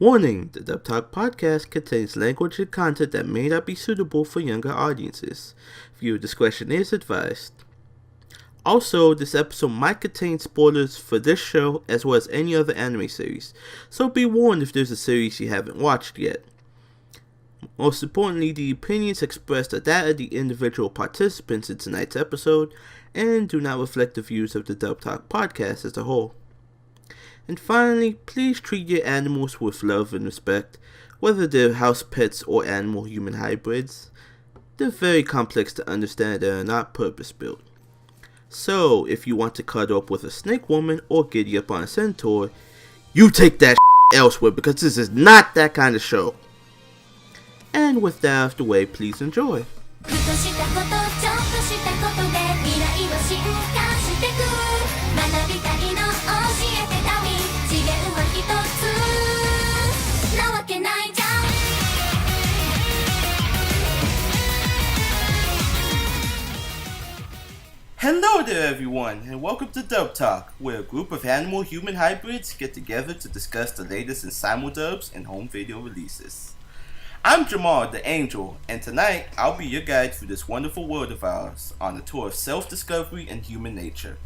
Warning, the Dub Talk podcast contains language and content that may not be suitable for younger audiences. Viewer discretion is advised. Also, this episode might contain spoilers for this show as well as any other anime series, so be warned if there's a series you haven't watched yet. Most importantly, the opinions expressed are that of the individual participants in tonight's episode and do not reflect the views of the Dub Talk podcast as a whole. And finally, please treat your animals with love and respect, whether they're house pets or animal-human hybrids. They're very complex to understand and are not purpose-built. So, if you want to cuddle up with a snake woman or giddy up on a centaur, you take that elsewhere because this is not that kind of show. And with that out of the way, please enjoy. Hello there everyone, and welcome to Dub Talk, where a group of animal-human hybrids get together to discuss the latest in simuldubs and home video releases. I'm Jamal the Angel, and tonight I'll be your guide through this wonderful world of ours on a tour of self-discovery and human nature.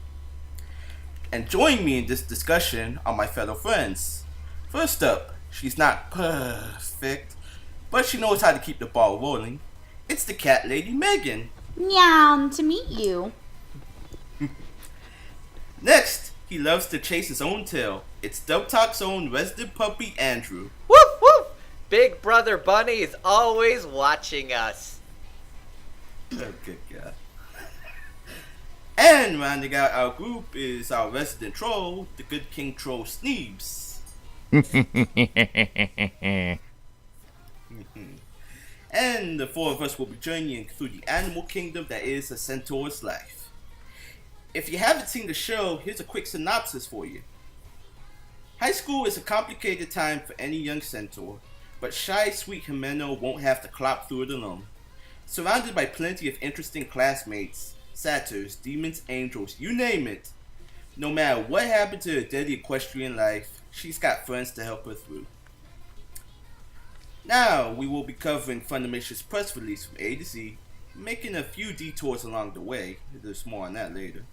And joining me in this discussion are my fellow friends. First up, she's not perfect, but she knows how to keep the ball rolling. It's the cat lady Megan. Meow, to meet you. Next, he loves to chase his own tail. It's Dub Talk's own resident puppy Andrew. Woof woof! Big Brother Bunny is always watching us. Oh, good God. And rounding out our group is our resident troll, the good King Troll Sneebs. And the four of us will be journeying through the animal kingdom that is a centaur's life. If you haven't seen the show, here's a quick synopsis for you. High school is a complicated time for any young centaur, but shy, sweet Jimeno won't have to clop through it alone. Surrounded by plenty of interesting classmates, satyrs, demons, angels, you name it. No matter what happened to her daily equestrian life, she's got friends to help her through. Now, we will be covering Funimation's press release from A to Z, making a few detours along the way. There's more on that later.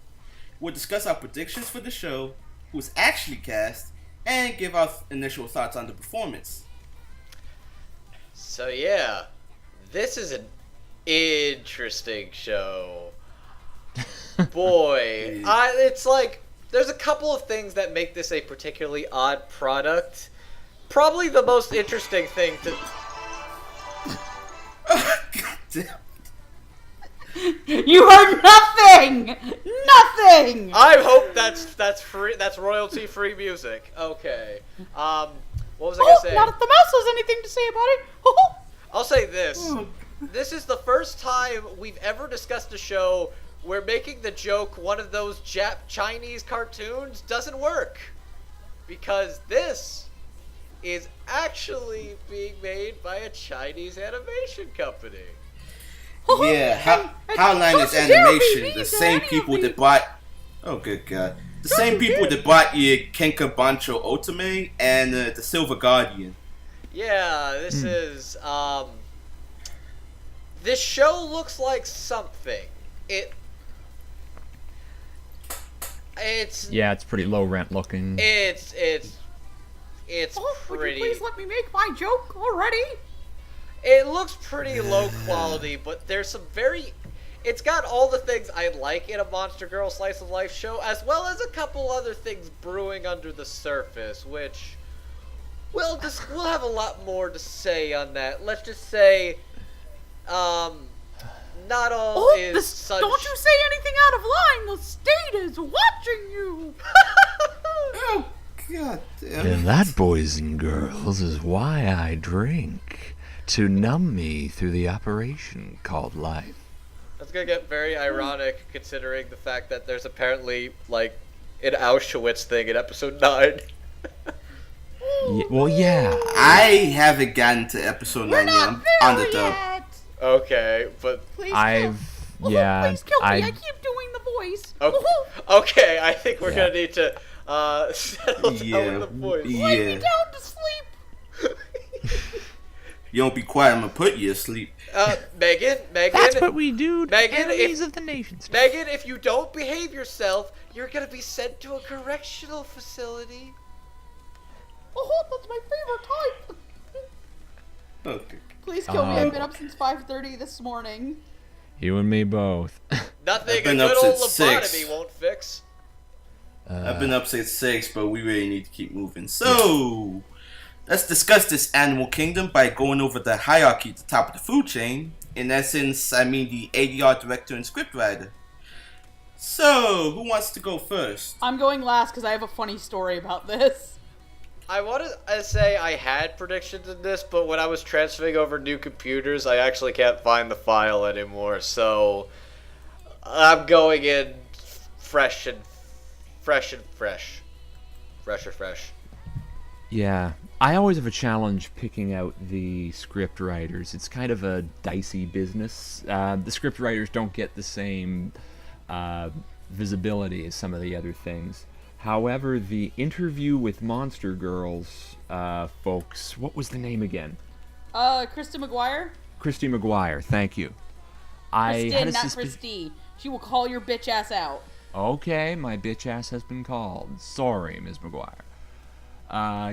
We'll discuss our predictions for the show, who's actually cast, and give our initial thoughts on the performance. So yeah, this is an interesting show. Boy, it's like, there's a couple of things that make this a particularly odd product. Probably the most interesting thing to... God damn. You heard nothing! Nothing! I hope that's free. That's royalty-free music. Okay. What was I gonna say? Not if the mouse has anything to say about it. I'll say this. This is the first time we've ever discussed a show where making the joke one of those Chinese cartoons doesn't work. Because this is actually being made by a Chinese animation company. Yeah, Howline is animation. The same people that bought... Oh, good God. The same people that bought your Kenka Bancho Otome and the Silver Guardian. Yeah, this is, this show looks like something. It's... Yeah, it's pretty low rent looking. It's Would pretty... you please let me make my joke already? It looks pretty low quality, but there's some very... It's got all the things I like in a Monster Girl Slice of Life show, as well as a couple other things brewing under the surface, which... we'll have a lot more to say on that. Let's just say... not all is such... Don't you say anything out of line! The state is watching you! Oh, God damn it. And that, boys and girls, is why I drink. To numb me through the operation called life. That's gonna get very ironic, considering the fact that there's apparently, like, an Auschwitz thing in episode 9. Well, yeah. I haven't gotten to episode 9 yet. I'm on the dub. Okay, but... Please yeah, please kill me. I keep doing the voice. Okay, I think we're gonna need to settle down with the voice. Yeah. Lay me down to sleep. you don't be quiet, I'm gonna put you asleep. Megan. That's what we do. Megan, Enemies of the nations. Megan, if you don't behave yourself, you're gonna be sent to a correctional facility. Oh, that's my favorite type. Okay. Please kill me. I've been up since 5:30 this morning. You and me both. Nothing a been up good old since lobotomy 6. won't fix. I've been up since 6, but we really need to keep moving. So, let's discuss this animal kingdom by going over the hierarchy at the top of the food chain. In essence, I mean the ADR director and scriptwriter. So, who wants to go first? I'm going last because I have a funny story about this. I wanted to say I had predictions in this, but when I was transferring over new computers, I actually can't find the file anymore. So I'm going in fresh. Yeah, I always have a challenge picking out the script writers. It's kind of a dicey business. The script writers don't get the same visibility as some of the other things. However, the Interview with Monster Girls folks, what was the name again? Krista McGuire? Christy McGuire, thank you. Kristen, not Christy. She will call your bitch ass out. Okay, my bitch ass has been called. Sorry, Ms. McGuire.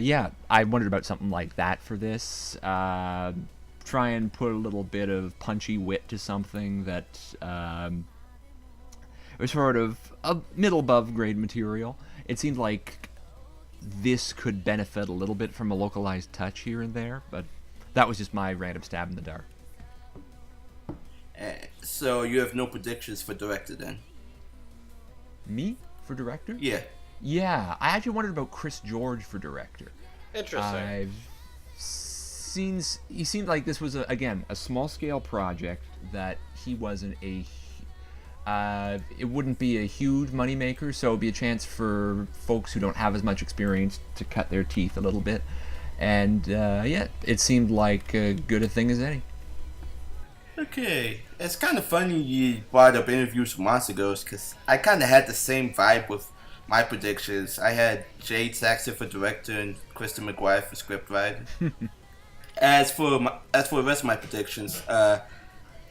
Yeah, I wondered about something like that for this. Try and put a little bit of punchy wit to something that was sort of a middle above grade material. It seemed like this could benefit a little bit from a localized touch here and there, but that was just my random stab in the dark. So, you have no predictions for director then? Me? For director? Yeah. Yeah, I actually wondered about Chris George for director. Interesting. He seemed like this was, again, a small-scale project that he wasn't it wouldn't be a huge moneymaker, so it would be a chance for folks who don't have as much experience to cut their teeth a little bit. And, yeah, it seemed like as good a thing as any. Okay. It's kind of funny you brought up Interviews with Monster Girls, because I kind of had the same vibe with my predictions. I had Jade Saxon for director and Kristen McGuire for scriptwriter. As for the rest of my predictions,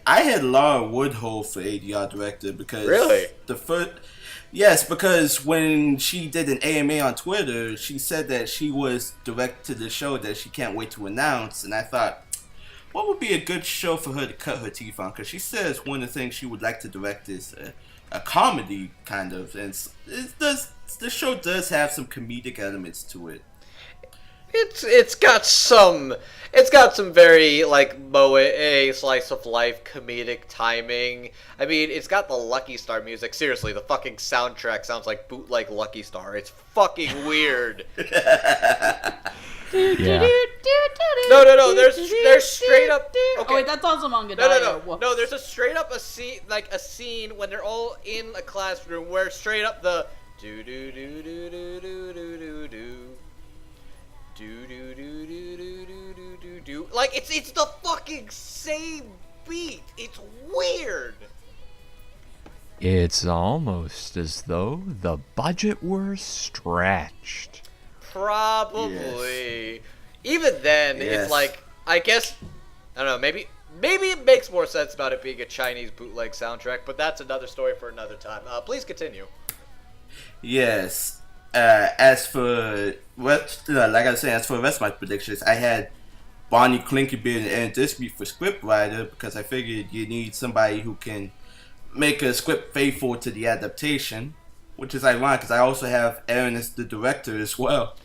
I had Laura Woodhull for ADR director because really because when she did an AMA on Twitter, she said that she was direct to the show that she can't wait to announce, and I thought, what would be a good show for her to cut her teeth on? Because she says one of the things she would like to direct is a comedy kind of, and the show does have some comedic elements to it. It's got some very like moe slice of life comedic timing. I mean, it's got the Lucky Star music. Seriously, the fucking soundtrack sounds like bootleg Lucky Star. It's fucking weird. Yeah. No. There's straight up. Okay. Oh wait, that's also manga. No. There's a straight up a scene when they're all in a classroom where straight up the do do do do do do do do do. Do. Like, it's the fucking same beat. It's weird. It's almost as though the budget were stretched. Probably. Yes. Even then, yes. It's like, I guess, I don't know, maybe it makes more sense about it being a Chinese bootleg soundtrack, but that's another story for another time. Please continue. Yes. As for like I was saying, as for the rest of my predictions, I had Bonnie Klinkenbeard and Aaron Disby for scriptwriter because I figured you need somebody who can make a script faithful to the adaptation, which is ironic because I also have Aaron as the director as well.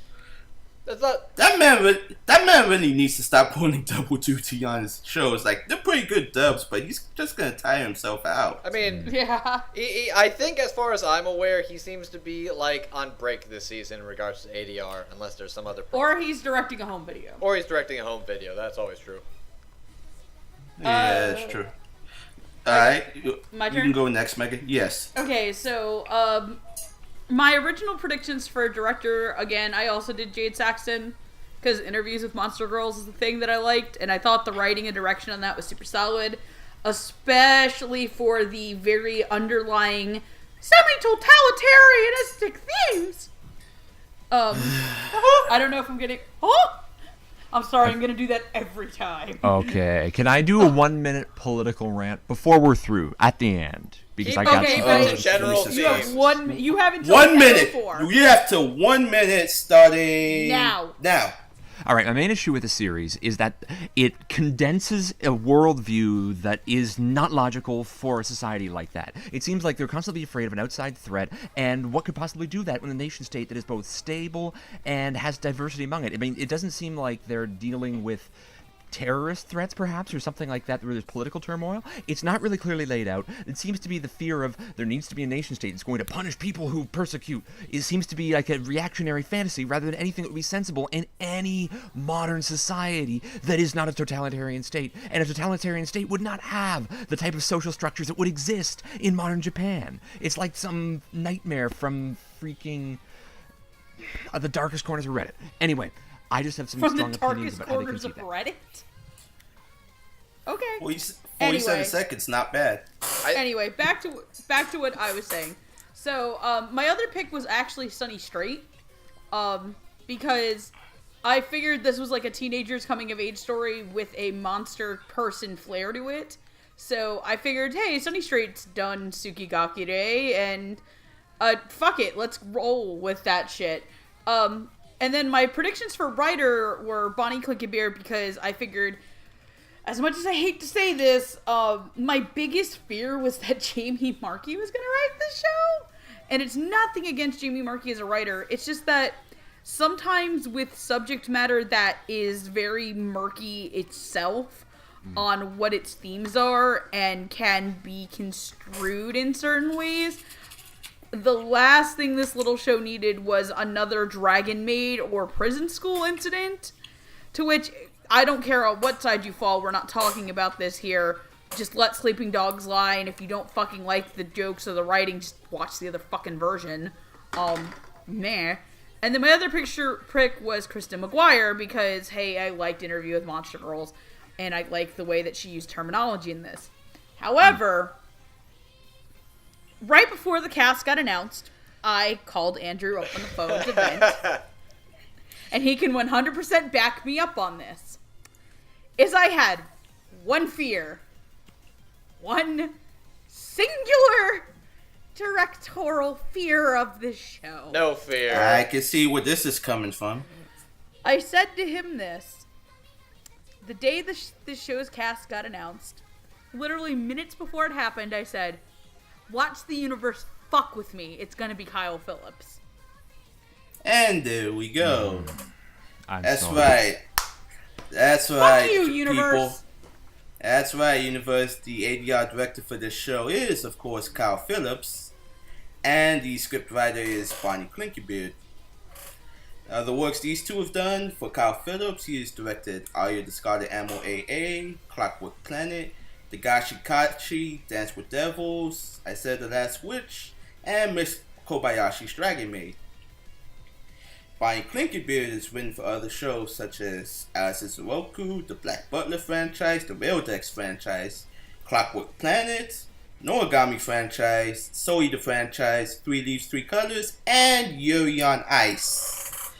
That's not... That man really needs to stop pulling double duty on his shows. Like, they're pretty good dubs, but he's just gonna tire himself out. I mean, yeah. I think, as far as I'm aware, he seems to be like on break this season in regards to ADR, unless there's some other. Or he's directing a home video. That's always true. Yeah, that's true. Alright, my turn? You can go next, Megan. Yes. Okay, so, my original predictions for director, again, I also did Jade Saxton, because Interviews with Monster Girls is the thing that I liked, and I thought the writing and direction on that was super solid, especially for the very underlying semi-totalitarianistic themes. I don't know if I'm getting... I'm sorry, I'm gonna do that every time. Okay, can I do a 1-minute political rant before we're through at the end? Because I got Okay, some but the general you have one. You have until 1 minute. before. You have till 1 minute starting Now. All right, my main issue with the series is that it condenses a worldview that is not logical for a society like that. It seems like they're constantly afraid of an outside threat, and what could possibly do that in a nation-state that is both stable and has diversity among it? I mean, it doesn't seem like they're dealing with terrorist threats, perhaps, or something like that, where there's political turmoil. It's not really clearly laid out. It seems to be the fear of there needs to be a nation-state that's going to punish people who persecute. It seems to be like a reactionary fantasy rather than anything that would be sensible in any modern society that is not a totalitarian state. And a totalitarian state would not have the type of social structures that would exist in modern Japan. It's like some nightmare from freaking the darkest corners of Reddit. Anyway, I just have some From strong the opinions darkest about how they corners conceive of that. Reddit. Okay. 47 Anyway. seconds, not bad. Anyway, back to what I was saying. So, my other pick was actually Sunny Straight, because I figured this was like a teenager's coming of age story with a monster person flair to it. So I figured, hey, Sunny Straight's done Tsukigakure, and fuck it, let's roll with that shit. And then my predictions for writer were Bonnie Clinkenbeard, because I figured, as much as I hate to say this, my biggest fear was that Jamie Marchi was going to write the show. And it's nothing against Jamie Marchi as a writer. It's just that sometimes with subject matter that is very murky itself on what its themes are and can be construed in certain ways, the last thing this little show needed was another Dragon Maid or prison school incident, to which I don't care on what side you fall, we're not talking about this here. Just let sleeping dogs lie, and if you don't fucking like the jokes or the writing, just watch the other fucking version. Meh. And then my other prick was Kristen McGuire, because, hey, I liked Interview with Monster Girls, and I liked the way that she used terminology in this. However, right before the cast got announced, I called Andrew up on the phone to vent, and he can 100% back me up on this, is I had one fear, one singular directorial fear of this show. No fear. I can see where this is coming from. I said to him this, the day this show's cast got announced, literally minutes before it happened, I said, watch the universe fuck with me. It's gonna be Kyle Phillips. And there we go. That's sorry. right. That's right. Fuck you, people. universe. That's right, universe. The ADR director for this show is, of course, Kyle Phillips. And the scriptwriter is Bonnie Clinkenbeard. The works these two have done for Kyle Phillips, he has directed Aya the Scarlet Ammo AA, Clockwork Planet, The Gashikachi, Dance with Devils, I Said the Last Witch, and Miss Kobayashi's Dragon Maid. Bonnie Clinkenbeard has written for other shows such as Alice in Roku, the Black Butler franchise, the Raildex franchise, Clockwork Planet, Noragami franchise, Soy the franchise, Three Leaves, Three Colors, and Yuri on Ice.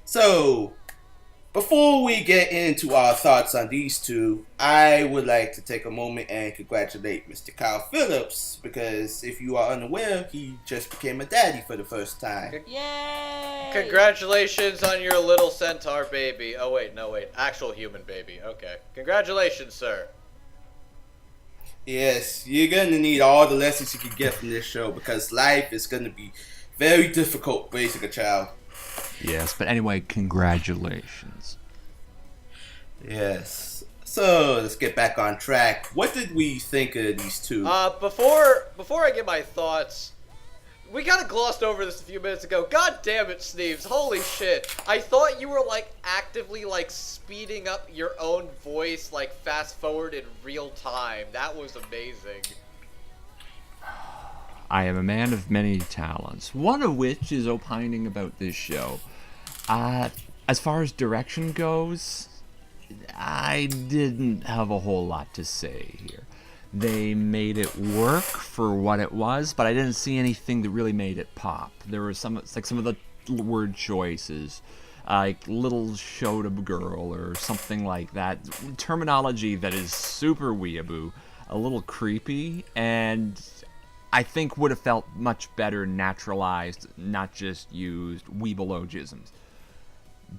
So, before we get into our thoughts on these two, I would like to take a moment and congratulate Mr. Kyle Phillips, because if you are unaware, he just became a daddy for the first time. Yay! Congratulations on your little centaur baby. Oh wait, no wait, actual human baby. Okay. Congratulations, sir. Yes, you're gonna need all the lessons you can get from this show, because life is gonna be very difficult raising a child. Yes, but anyway, congratulations. Yes. So, let's get back on track. What did we think of these two? Before I get my thoughts, we kind of glossed over this a few minutes ago. God damn it, Sneebs. Holy shit. I thought you were, actively, speeding up your own voice, fast forward in real time. That was amazing. I am a man of many talents, one of which is opining about this show. As far as direction goes, I didn't have a whole lot to say here. They made it work for what it was, but I didn't see anything that really made it pop. There were some of the word choices like little Shoda girl or something like that. Terminology that is super weeaboo, a little creepy, and I think would have felt much better naturalized, not just used weebologisms.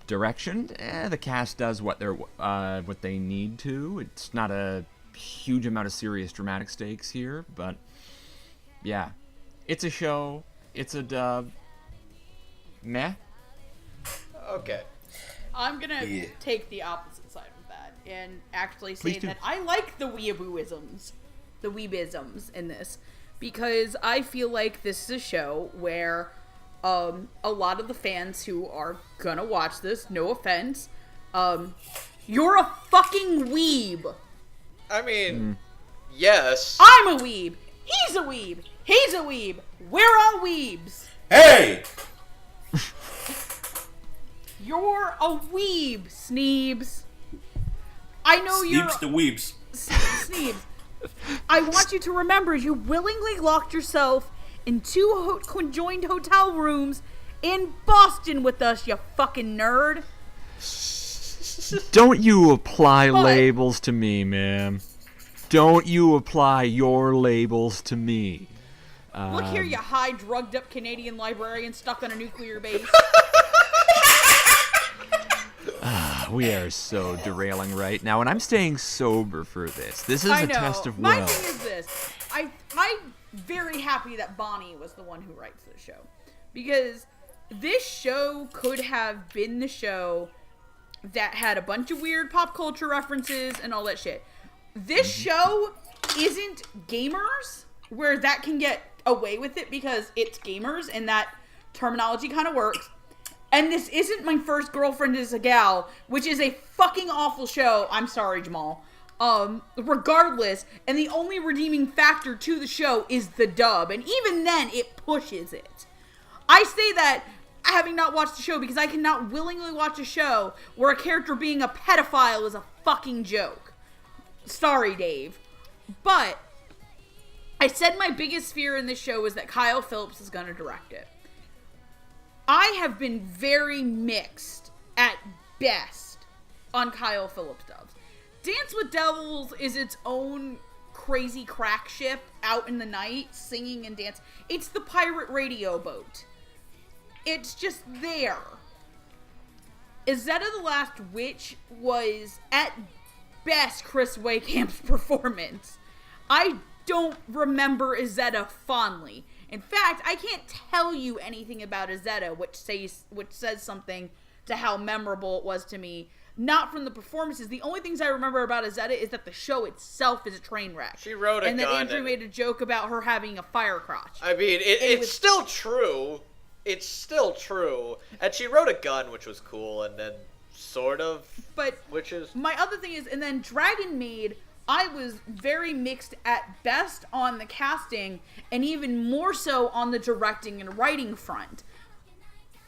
Direction, the cast does what they need to. It's not a huge amount of serious dramatic stakes here, but yeah, it's a show. It's a dub. Meh. Okay. I'm gonna take the opposite side of that and actually say Please do. that I like the weeabooisms, the weebisms in this, because I feel like this is a show where a lot of the fans who are gonna watch this, no offense, you're a fucking weeb. I mean, yes. I'm a weeb. He's a weeb. He's a weeb. We're all weebs. Hey! You're a weeb, Sneebs. I know you're... Sneebs the weebs. Sneebs. I want you to remember you willingly locked yourself in two conjoined hotel rooms in Boston with us, you fucking nerd. Don't you apply labels to me, ma'am. Don't you apply your labels to me. Look here, you high, drugged-up Canadian librarian stuck on a nuclear base. We are so derailing right now, and I'm staying sober for this. This is a test of will. My thing is this. I'm very happy that Bonnie was the one who writes this show. Because this show could have been the show that had a bunch of weird pop culture references and all that shit. This show isn't gamers, where that can get away with it because it's gamers and that terminology kind of works. And this isn't My First Girlfriend is a Gal, which is a fucking awful show. I'm sorry, Jamal. Regardless, and the only redeeming factor to the show is the dub, and even then, it pushes it. I say that having not watched the show because I cannot willingly watch a show where a character being a pedophile is a fucking joke. Sorry, Dave. But I said my biggest fear in this show is that Kyle Phillips is going to direct it. I have been very mixed at best on Kyle Phillips dubs. Dance with Devils is its own crazy crack ship out in the night, singing and dancing. It's the pirate radio boat. It's just there. Izetta the Last Witch was, at best, Chris Waycamp's performance. I don't remember Izetta fondly. In fact, I can't tell you anything about Izetta which says something to how memorable it was to me. Not from the performances. The only things I remember about Izetta is that the show itself is a train wreck. She wrote a gun. And that Andrew made a joke about her having a fire crotch. I mean, it's still true. It's still true. And she wrote a gun, which was cool, and then sort of... But which is... my other thing is, and then Dragon Maid, I was very mixed at best on the casting, and even more so on the directing and writing front.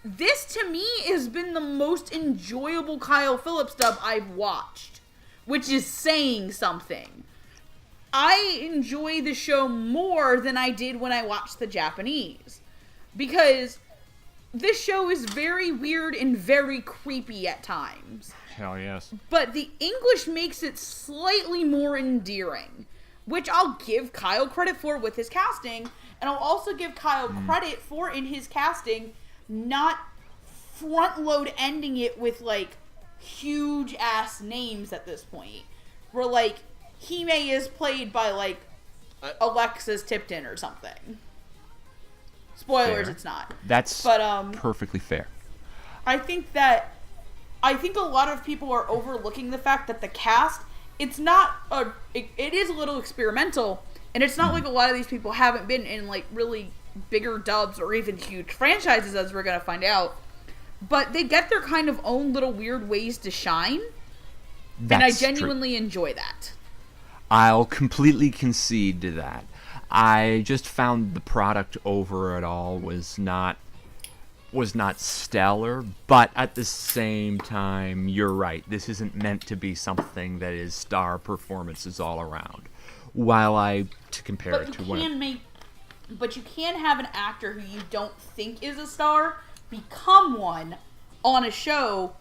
This, to me, has been the most enjoyable Kyle Phillips dub I've watched, which is saying something. I enjoy the show more than I did when I watched the Japanese, because this show is very weird and very creepy at times. Hell yes. But the English makes it slightly more endearing, which I'll give Kyle credit for with his casting, and I'll also give Kyle credit for, in his casting, not front-load ending it with, like, huge-ass names at this point. Where, like, Hime is played by, like, Alexis Tipton or something. Spoilers, fair. It's not. That's perfectly fair. I think a lot of people are overlooking the fact that the cast, it's not it is a little experimental, and it's not like a lot of these people haven't been in, like, really bigger dubs or even huge franchises, as we're gonna find out, but they get their kind of own little weird ways to shine. That's and I genuinely enjoy that. I'll completely concede to that. I just found the product over it all was not stellar, but at the same time, you're right. This isn't meant to be something that is star performances all around. To compare it to one. But you can have an actor who you don't think is a star become one on a show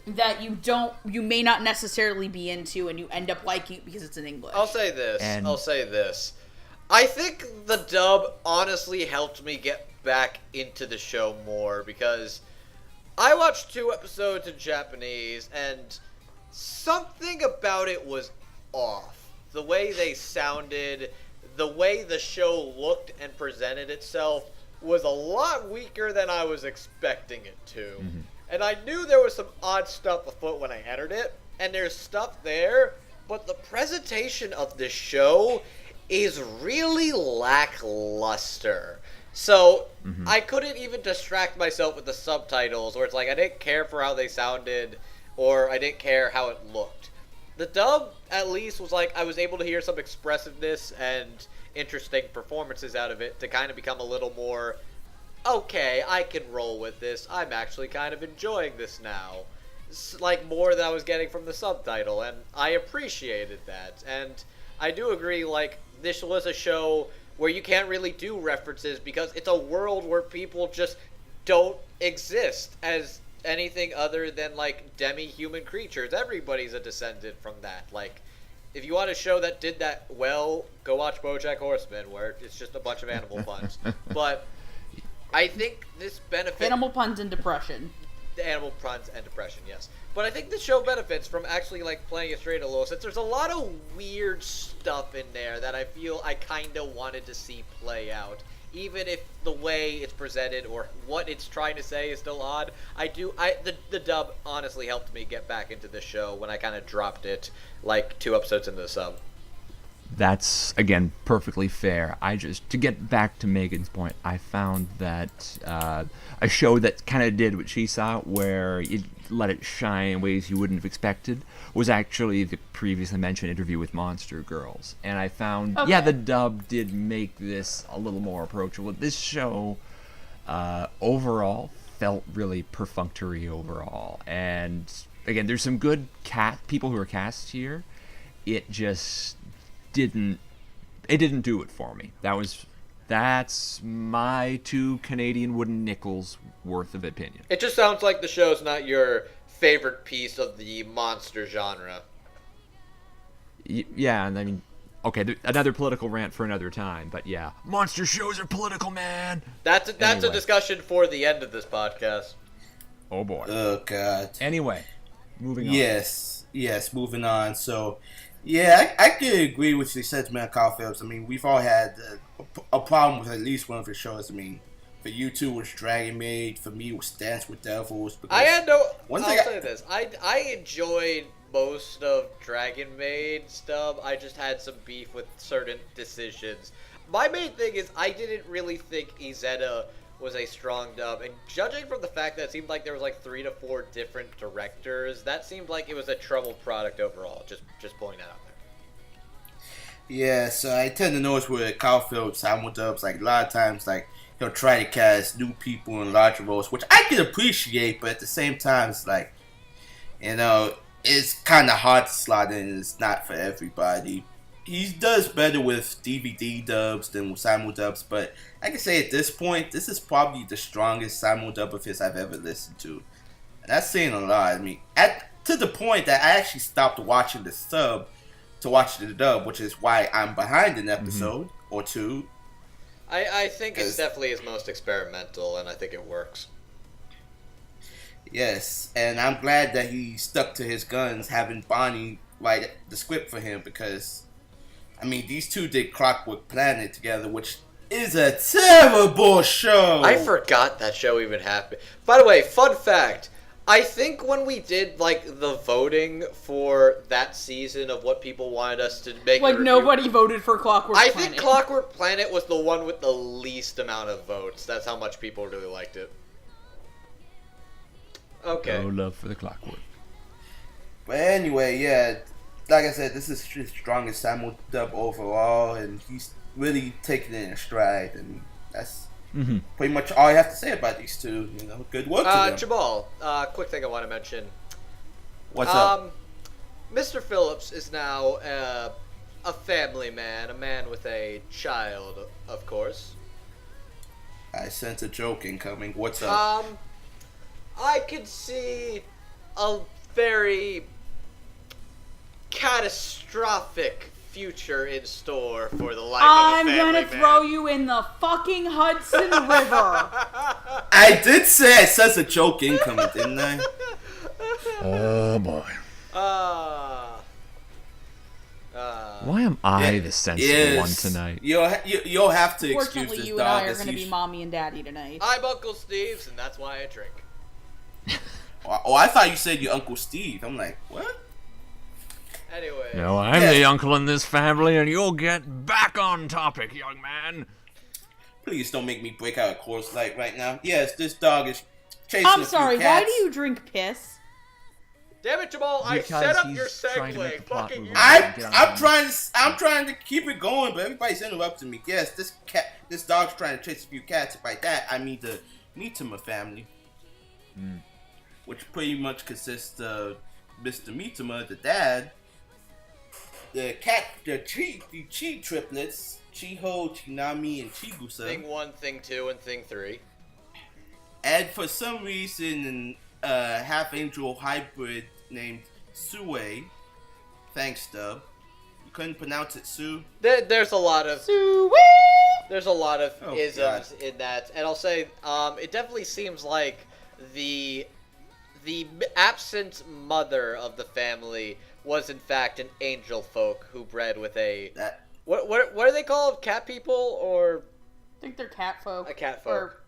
that you may not necessarily be into, and you end up liking it because it's in English. I'll say this. I think the dub honestly helped me get back into the show more, because I watched 2 episodes in Japanese, and something about it was off. The way they sounded, the way the show looked and presented itself was a lot weaker than I was expecting it to. Mm-hmm. And I knew there was some odd stuff afoot when I entered it, and there's stuff there, but the presentation of this show is really lackluster. So, I couldn't even distract myself with the subtitles, or it's like I didn't care for how they sounded, or I didn't care how it looked. The dub, at least, was like I was able to hear some expressiveness and interesting performances out of it to kind of become a little more, okay, I can roll with this. I'm actually kind of enjoying this now. It's like more than I was getting from the subtitle, and I appreciated that. And I do agree, like, this was a show where you can't really do references because it's a world where people just don't exist as anything other than, like, demi-human creatures. Everybody's a descendant from that. Like, if you want a show that did that well, go watch BoJack Horseman, where it's just a bunch of animal puns. But I think this benefits... Animal puns and depression. Animal puns and depression, yes. But I think the show benefits from actually, like, playing it straight a little, since there's a lot of weird stuff in there that I feel I kind of wanted to see play out. Even if the way it's presented or what it's trying to say is still odd, the dub honestly helped me get back into the show when I kind of dropped it, like, 2 episodes into the sub. That's, again, perfectly fair. To get back to Megan's point, I found that a show that kind of did what she saw, where it let it shine in ways you wouldn't have expected, was actually the previously mentioned Interview with Monster Girls. And I found, the dub did make this a little more approachable. This show, overall, felt really perfunctory overall. And, again, there's some good people who are cast here. It just didn't do it for me. That's my 2 Canadian wooden nickels worth of opinion. It just sounds like the show's not your favorite piece of the monster genre. Yeah, and I mean, okay, another political rant for another time, but yeah, monster shows are political, man. That's a discussion for the end of this podcast. Oh boy. Oh god. Anyway, moving on. Yes, moving on. So, yeah, I could agree with your sentiment, Kyle Phillips. I mean, we've all had a problem with at least one of his shows. I mean, for you two was Dragon Maid. For me, it was Dance with Devils. I'll say this. I enjoyed most of Dragon Maid stuff. I just had some beef with certain decisions. My main thing is I didn't really think Izetta was a strong dub, and judging from the fact that it seemed like there was like 3 to 4 different directors, that seemed like it was a troubled product overall. Just pointing that out there. Yeah, so I tend to notice with Kyle Phillips simuldubs, like a lot of times, like he'll try to cast new people in larger roles, which I can appreciate, but at the same time, it's like, you know, it's kind of hard to slot in. It's not for everybody. He does better with DVD dubs than with simuldubs, but I can say at this point, this is probably the strongest simuldub of his I've ever listened to. And that's saying a lot. I mean, to the point that I actually stopped watching the sub to watch the dub, which is why I'm behind an episode or 2. I think it's definitely his most experimental, and I think it works. Yes, and I'm glad that he stuck to his guns, having Bonnie write the script for him, because I mean, these two did Clockwork Planet together, which is a terrible show. I forgot that show even happened. By the way, fun fact, I think when we did, like, the voting for that season of what people wanted us to make like, nobody voted for Clockwork Planet. I think Clockwork Planet was the one with the least amount of votes. That's how much people really liked it. Okay. No love for the Clockwork. But anyway, yeah, like I said, this is his strongest simuldub overall, and he's really taking it in stride, and that's pretty much all I have to say about these two. You know, good work to them. Jamal, quick thing I want to mention. What's up? Mr. Phillips is now a family man, a man with a child, of course. I sense a joke incoming. What's up? I could see a very catastrophic future in store for the life of a family man. I'm gonna throw you in the fucking Hudson River. I did say I said a joke incoming, didn't I? Oh boy. Why am I the sensible one tonight? You'll have to excuse Fortunately, this you dog. and I are going to be mommy and daddy tonight. I'm Uncle Sneebs, and that's why I drink. Oh, I thought you said your Uncle Steve. I'm like, what? Anyway. No, I'm the uncle in this family, and you'll get back on topic, young man. Please don't make me break out a Coors Light right now. Yes, this dog is chasing I'm a few sorry, cats. why do you drink piss? Damn it, Jamal! I Because set up he's your trying to make segue. the plot Fucking move you. I'm trying to keep it going, but everybody's interrupting me. Yes, this dog's trying to chase a few cats. By that, I mean the Mitama family, which pretty much consists of Mr. Mitama, the dad, the Chi triplets, Chiho, Chinami, and Chigusa. Thing 1, Thing 2, and Thing 3. And for some reason, half-angel hybrid named Sue. Thanks, Stub. You couldn't pronounce it, Sue? There's a lot of Sweet! There's a lot of Oh, isms God. in that, and I'll say, it definitely seems like the absent mother of the family was in fact an angel folk who bred with a what are they called? Cat people or I think they're cat folk. a cat folk? Or,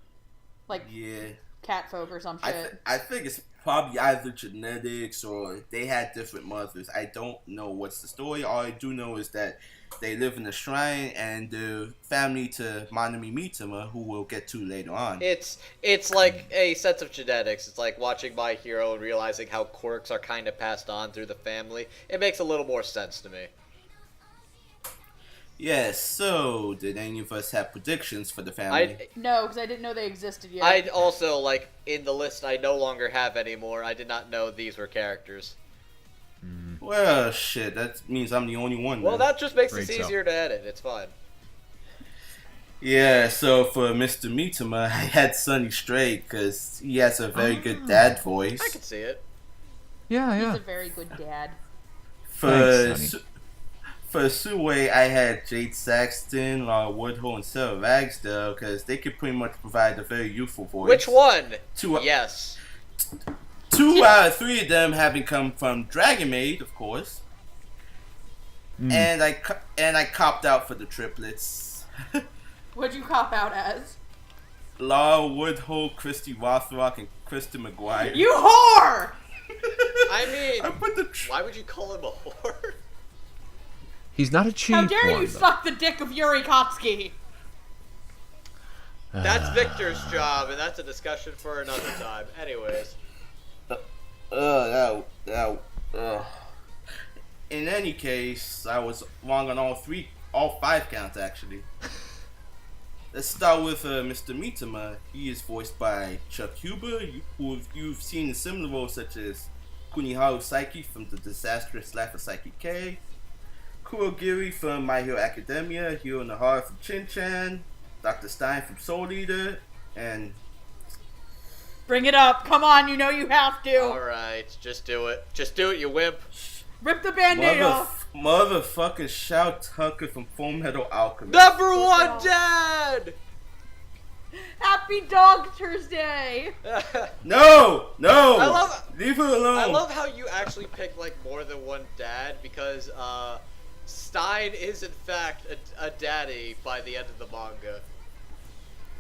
like, Yeah. cat folk or some shit. I think it's probably either genetics or they had different mothers. I don't know what's the story. All I do know is that they live in a shrine and the family to Manami Mitama, who we'll get to later on. It's like a sense of genetics. It's like watching My Hero and realizing how quirks are kind of passed on through the family. It makes a little more sense to me. Yes, so did any of us have predictions for the family? No, because I didn't know they existed yet. I also, like, in the list I no longer have anymore, I did not know these were characters. Well, shit, that means I'm the only one. Well, then. that just makes Great this job. easier to edit. It's fine. Yeah, so for Mr. Mitama, I had Sonny Strait because he has a very good dad voice. I can see it. Yeah, He's a very good dad. For Thanks, Sonny. For Sue, I had Jade Saxton, Laura Woodhull, and Sarah Ragsdale because they could pretty much provide a very youthful voice. Which one? Two, Yes. 2 out of 3 of them having come from Dragon Maid, of course. And I copped out for the triplets. What'd you cop out as? Laura Woodhull, Christy Rothrock, and Krista McGuire. You whore! I mean, I put the why would you call him a whore? He's not a cheap How dare one, you though. suck the dick of Yuri Kotsky? That's Victor's job, and that's a discussion for another time. Anyways. In any case, I was wrong on all 5 counts actually. Let's start with Mr. Mitama. He is voiced by Chuck Huber, who you've seen in similar roles such as Kuniharu Saiki from the disastrous Life of Saiki K, Kurogiri from My Hero Academia, Hiro Nahara from Chin-chan, Dr. Stein from Soul Eater, and Bring it up. Come on, you know you have to. Alright, just do it. Just do it, you wimp. Rip the band-aid off. motherfucking Shao Tucker from Full Metal Alchemist. Number 1 dad! Happy Dog Thursday. No! Leave her I alone. love how you actually pick like more than one dad because Stein is in fact a daddy by the end of the manga.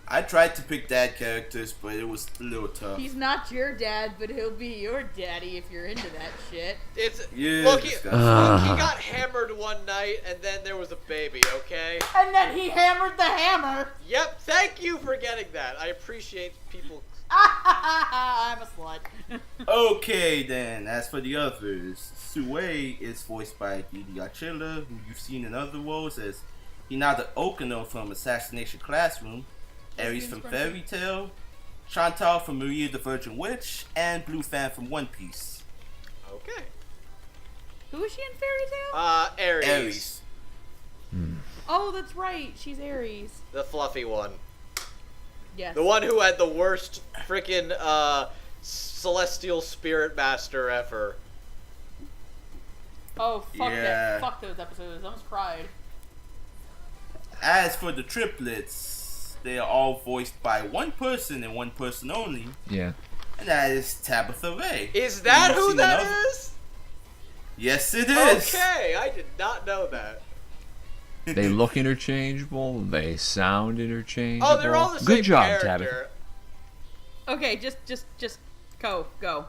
I tried to pick dad characters, but it was a little tough. He's not your dad, but he'll be your daddy if you're into that shit. It's Yeah, look, he disgusting. got hammered one night and then there was a baby, okay? And then he hammered the hammer. Yep, thank you for getting that. I appreciate people. I'm a slut. Okay, then. As for the others, Sue is voiced by Didi Archilla, who you've seen in other roles as Hinata Okano from Assassination Classroom, Aries from Fairy Tail, Chantal from Maria the Virgin Witch, and Blue Fan from One Piece. Okay. Who is she in Fairy Tail? Aries. Oh, that's right. She's Aries. The fluffy one. Yes. The one who had the worst freaking celestial spirit master ever. Oh, fuck Yeah. that. Fuck those episodes. I almost cried. As for the triplets, they are all voiced by one person and one person only, Yeah. and that is Tabitha Ray. Is that You've who seen that another- is? Yes, it is. Okay, I did not know that. They look interchangeable. They sound interchangeable. Oh, they're all the same Good job, character. Tabitha. Okay, just go.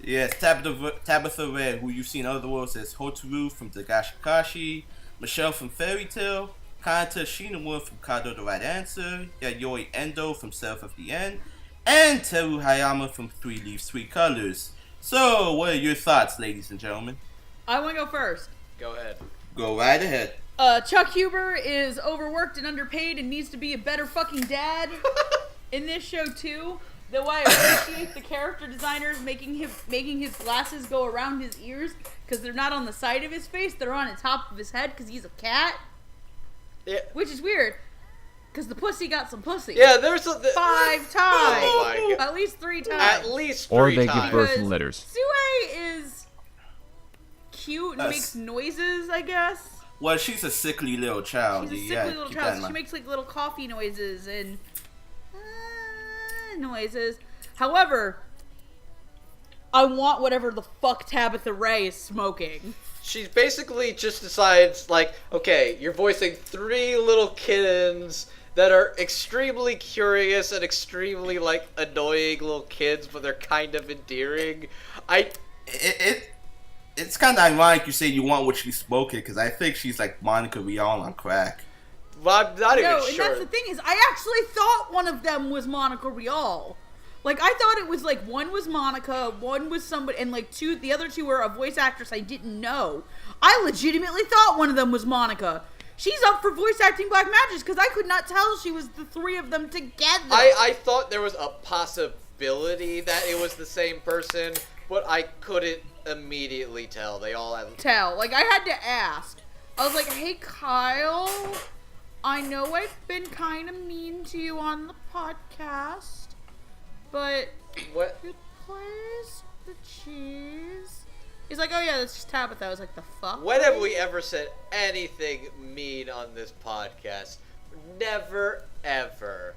Yes, Tabitha Ray, who you've seen in other roles as Hotaru from Dagashikashi, Michelle from Fairy Tail, Kanta Shinamura from Kado the Right Answer, Yayoi Endo from South of the End, and Teru Hayama from Three Leaves, Three Colors. So, what are your thoughts, ladies and gentlemen? I want to go first. Go ahead. Go right ahead. Chuck Huber is overworked and underpaid and needs to be a better fucking dad in this show too. Though I appreciate the character designers making his glasses go around his ears because they're not on the side of his face; they're on the top of his head because he's a cat. Yeah. Which is weird, because the pussy got some pussy. Yeah, there's a... 5 times. Oh my God. At least 3 times. At least 3 Or they times. give birth in Because litters. Sue is cute and Yes. makes noises, I guess. Well, she's a sickly little child. She's a Yeah, sickly little keep that child. in So she mind. makes like little coffee noises and noises. However, I want whatever the fuck Tabitha Ray is smoking. She basically just decides, like, okay, you're voicing 3 little kittens that are extremely curious and extremely, like, annoying little kids, but they're kind of endearing. It's kind of ironic you say you want what she's smoking, because I think she's like Monica Rial on crack. Well, I'm not even No, and sure. that's the thing is, I actually thought one of them was Monica Rial. Like, I thought it was like one was Monica, one was somebody, and like the other 2 were a voice actress I didn't know. I legitimately thought one of them was Monica. She's up for voice acting Black Magic because I could not tell she was the 3 of them together. I thought there was a possibility that it was the same person, but I couldn't immediately tell. They all had... Like, I had to ask. I was like, hey, Kyle, I know I've been kind of mean to you on the podcast, but What? who plays the cheese? He's like, oh yeah, that's just Tabitha. I was like, the fuck? When have we ever said anything mean on this podcast? Never, ever.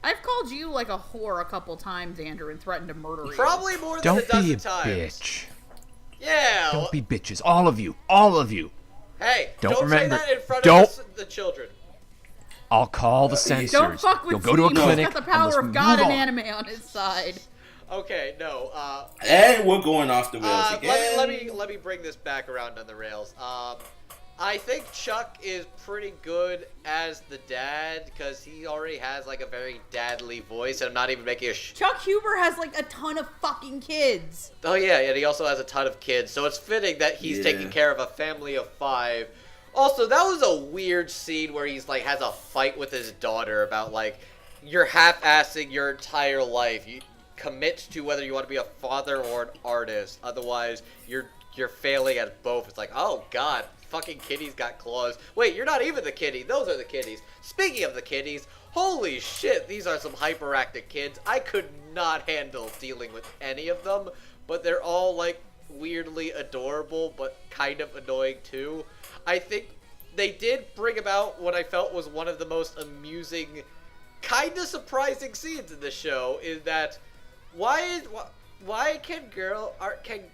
I've called you like a whore a couple times, Andrew, and threatened to murder you. Probably more than Don't a dozen be a times. bitch. Yeah. Don't be bitches. All of you. All of you. Hey, Don't don't remember- say that in front don't- of the children. I'll call the censors. Don't fuck with You'll go to a Sneebs. clinic. He's got the and let's power of God move and on. anime on his side. Okay, no. And we're going off the rails again. Let me bring this back around on the rails. I think Chuck is pretty good as the dad because he already has like a very dadly voice, and I'm not even making a. Chuck Huber has like a ton of fucking kids. Oh yeah, and he also has a ton of kids, so it's fitting that he's Yeah. taking care of a family of 5. Also, that was a weird scene where he's like has a fight with his daughter about like you're half-assing your entire life. You commit to whether you want to be a father or an artist. Otherwise, you're failing at both. It's like, oh god, fucking kitty's got claws. Wait, you're not even the kitty. Those are the kitties. Speaking of the kitties, holy shit, these are some hyperactive kids. I could not handle dealing with any of them, but they're all like weirdly adorable, but kind of annoying too. I think they did bring about what I felt was one of the most amusing, kind of surprising scenes in the show. Is that why can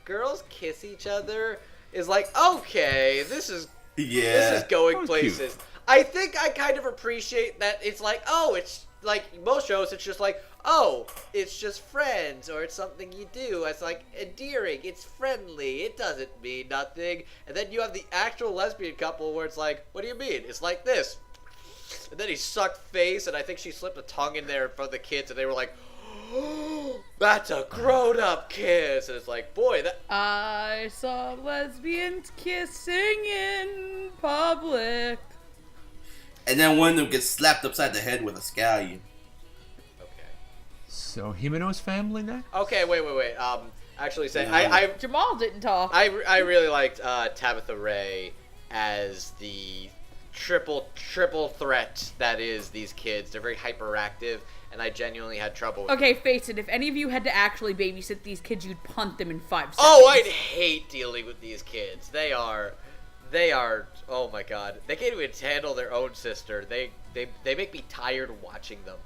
girls kiss each other? Is like, okay, this is going That was places. I think I kind of appreciate that it's like, oh, it's like most shows, it's just like, oh, it's just friends, or it's something you do. It's like endearing, it's friendly, it doesn't mean nothing. And then you have the actual lesbian couple where it's like, what do you mean? It's like this. And then he sucked face, and I think she slipped a tongue in there in front of the kids, and they were like, oh, that's a grown-up kiss. And it's like, boy, that... I saw lesbians kissing in public. And then one of them gets slapped upside the head with a scallion. So Himeno's family then? Okay, wait. Actually, say Yeah. I Jamal didn't talk. really liked Tabitha Ray as the triple threat that is these kids. They're very hyperactive, and I genuinely had trouble with Okay, face it. If any of you had to actually babysit these kids, you'd punt them in 5 seconds. Oh, I'd hate dealing with these kids. They are, oh my god. They can't even handle their own sister. They make me tired watching them.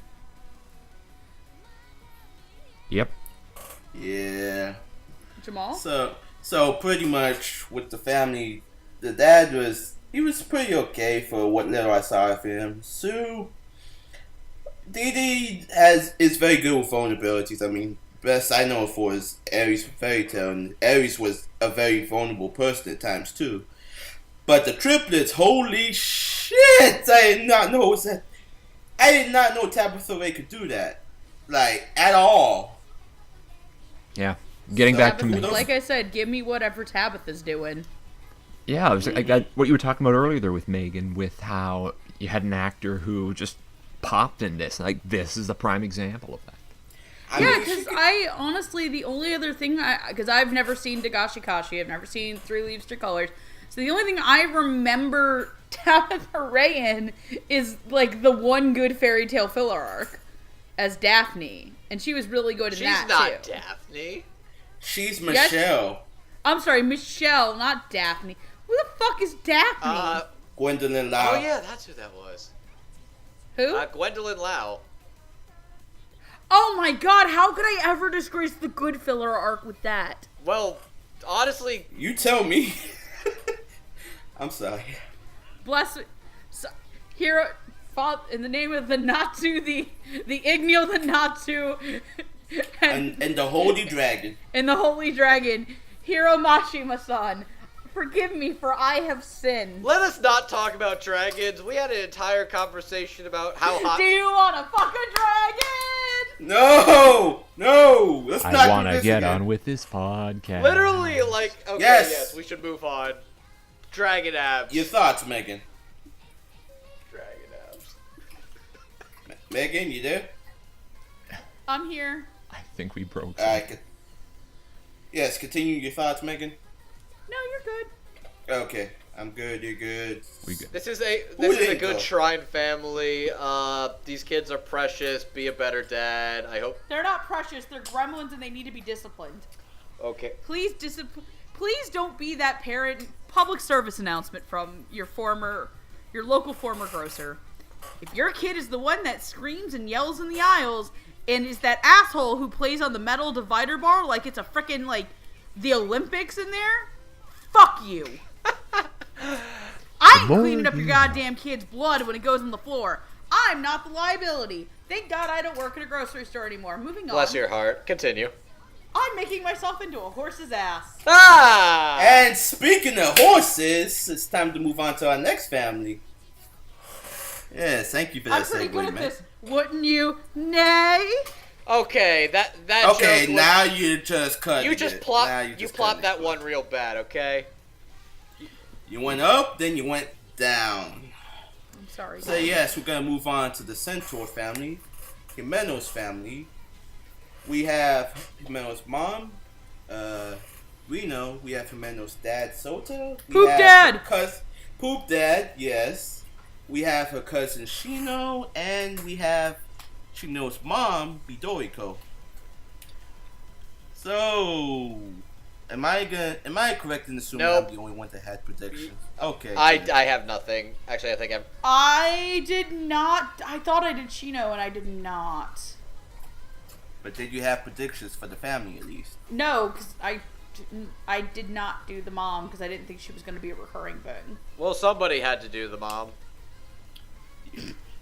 Yep. Yeah. Jamal? So pretty much with the family, the dad was pretty okay for what little I saw of him. Sue, Dee is very good with vulnerabilities. I mean, best I know for is Aries fairy tale, and Aries was a very vulnerable person at times too. But the triplets, holy shit! I did not know Tabitha Ray could do that, like at all. Yeah. Getting back to Tabitha, like I said, give me whatever Tabitha's doing. Yeah, I got what you were talking about earlier there with Megan, with how you had an actor who just popped in this. Like, this is a prime example of that. Yeah, because I honestly, the only other thing, because I've never seen Dagashi Kashi, I've never seen Three Leaves, Three Colors, so the only thing I remember Tabitha Ray in is, like, the one good fairy tale filler arc as Daphne, and she was really good in that, too. She's not Daphne. She's Michelle. Yes? I'm sorry, Michelle, not Daphne. Who the fuck is Daphne? Gwendolyn Lau. Oh yeah, that's who that was. Who? Gwendolyn Lau. Oh my god, how could I ever disgrace the good filler arc with that? Well, honestly... You tell me. I'm sorry. Bless... Hero... In the name of the Natsu, the Igneo the Natsu... And the Holy Dragon. And the Holy Dragon. Hiro Mashima-san. Forgive me, for I have sinned. Let us not talk about dragons. We had an entire conversation about how hot... Do you want to fuck a dragon? No! Let's not I want to do this get again. on with this podcast. Literally, like... Okay, yes, we should move on. Dragon abs. Your thoughts, Megan. Dragon abs. Megan, you there? I'm here. I think we broke. Yes, continue your thoughts, Megan. No, you're good. Okay, I'm good. You're good. We good. This is a good shrine family. These kids are precious. Be a better dad. I hope. They're not precious. They're gremlins, and they need to be disciplined. Okay. Please don't be that parent. Public service announcement from your local former grocer. If your kid is the one that screams and yells in the aisles, and is that asshole who plays on the metal divider bar like it's a frickin' like the Olympics in there, fuck you. I ain't cleaning up your goddamn kid's blood when it goes on the floor. I'm not the liability. Thank God I don't work at a grocery store anymore. Moving on. Bless your heart. Continue. I'm making myself into a horse's ass. Ah! And speaking of horses, it's time to move on to our next family. Yes, thank you for that I'm pretty segue, good at man. this. Wouldn't you? Nay. Okay, that Okay, joke was, now you just cut. you just plopped that one real bad. Okay. You went up, then you went down. I'm sorry. So yes, we're gonna move on to the Centaur family, Himeno's family. We have Himeno's mom, Reno. We have Himeno's dad, Sota. Poop dad. Poop dad. Yes. We have her cousin Shino, and we have Shino's mom, Midoriko. So, am I correct in assuming Nope. I'm the only one that had predictions? Okay. I have nothing. Actually, I think I did not. I thought I did Shino, and I did not. But did you have predictions for the family at least? No, because I did not do the mom because I didn't think she was going to be a recurring thing. Well, somebody had to do the mom.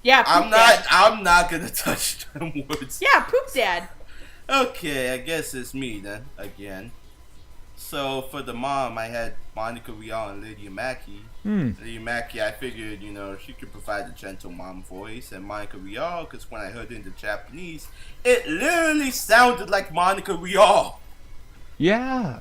Yeah, poop dad. I'm not gonna touch them words. Yeah, poop dad. Okay, I guess it's me then again. So for the mom, I had Monica Rial and Lydia Mackey. Lydia Mackey, I figured she could provide a gentle mom voice, and Monica Rial, because when I heard it in the Japanese, it literally sounded like Monica Rial. Yeah.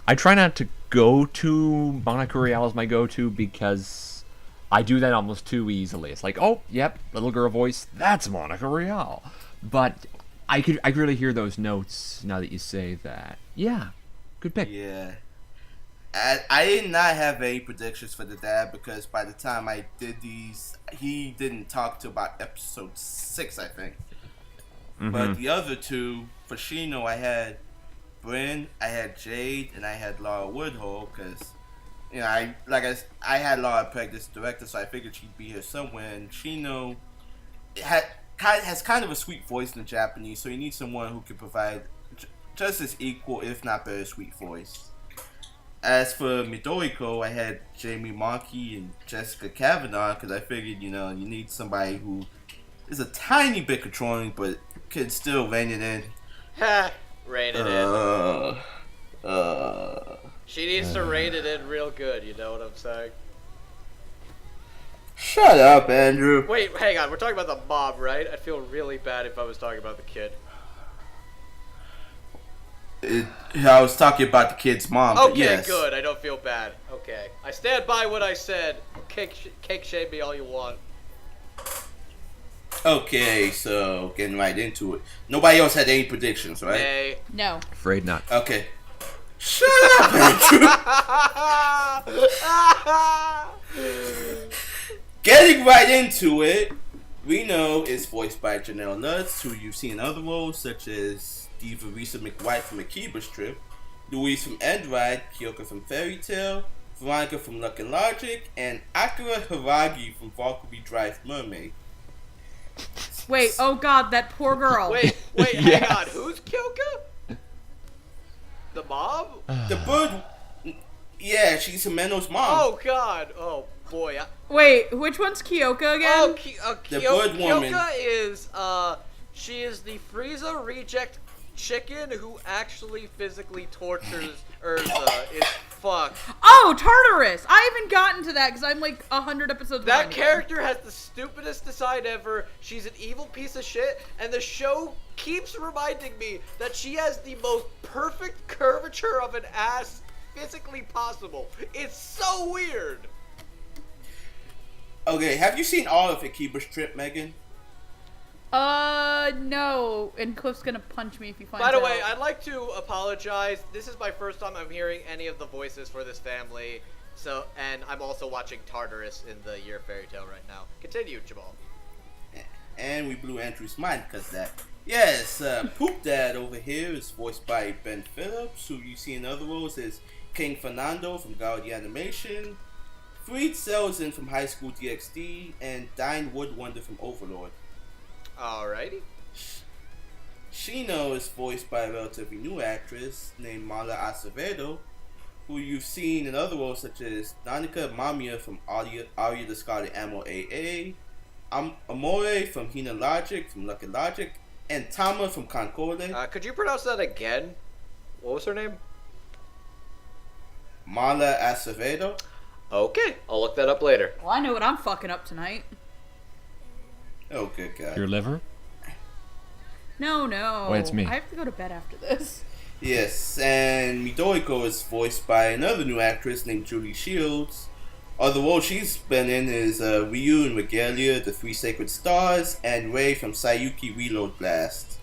I try not to go to Monica Rial as my go-to because I do that almost too easily. It's like, oh, yep, little girl voice, that's Monica Rial. But I could really hear those notes now that you say that. Yeah, good pick. Yeah. I did not have any predictions for the dad because by the time I did these, he didn't talk to about episode 6, I think. Mm-hmm. But the other two, for Shino, I had Bryn, I had Jade, and I had Laura Woodhull because, you know, I had Laura pegged as director, so I figured she'd be here somewhere. And Shino has kind of a sweet voice in the Japanese, so you need someone who can provide just as equal, if not better, sweet voice. As for Midoriko, I had Jamie Markey and Jessica Kavanaugh because I figured, you know, you need somebody who is a tiny bit controlling but can still rein it in. Ha! Rein it in. She needs to rein it in real good, you know what I'm saying? Shut up, Andrew. Wait, hang on. We're talking about the mom, right? I'd feel really bad if I was talking about the kid. I was talking about the kid's mom. Okay, but yes. good. I don't feel bad. Okay. I stand by what I said. Cake shame me all you want. Okay, so getting right into it. Nobody else had any predictions, right? Nay. No. Afraid not. Okay. Shut up, Andrew. Getting right into it, Reno is voiced by Janelle Lutz, who you've seen in other roles such as Diva Risa McWhite from Akiba Strip, Louise from Endride, Kyoka from Fairy Tail, Veronica from Luck and Logic, and Akira Hiragi from Valkyrie Drive Mermaid. Wait, oh god, that poor girl. Wait, Yes. hang on. Who's Kyoka? The mom? The bird, yeah, she's Himeno's mom. Oh god. Oh boy. Wait, which one's Kyoka again? The bird woman. Kyoka is, she is the Frieza reject chicken who actually physically tortures Urza. It's fuck. Oh, Tartarus! I haven't gotten to that because I'm like 100 episodes That behind. character has the stupidest design ever. She's an evil piece of shit, and the show keeps reminding me that she has the most perfect curvature of an ass physically possible. It's so weird. Okay, have you seen all of Akiba Strip, Megan? No. And Cliff's gonna punch me if he finds By out. the way, I'd like to apologize. This is my first time I'm hearing any of the voices for this family. So, and I'm also watching Tartarus in the Year Fairy Tale right now. Continue, Jamal. And we blew Andrew's mind because that. Yes, Poop Dad over here is voiced by Ben Phillips, who you see in other roles as King Fernando from Gaudi Animation, Freed Selzen from High School DxD, and Dine Woodwonder from Overlord. Alrighty. Shino is voiced by a relatively new actress named Mala Acevedo, who you've seen in other roles such as Danica Mamiya from Aria the Scarlet Ammo AA, Amore from Hina Logic from Lucky Logic, and Tama from Concorde. Could you pronounce that again? What was her name? Mala Acevedo. Okay, I'll look that up later. Well, I know what I'm fucking up tonight. Oh, good God. Your liver? No. Wait, it's me. I have to go to bed after this. Yes, and Midoriko is voiced by another new actress named Julie Shields. Other roles she's been in is Ryu in Regalia, The Three Sacred Stars, and Rei from Sayuki Reload Blast.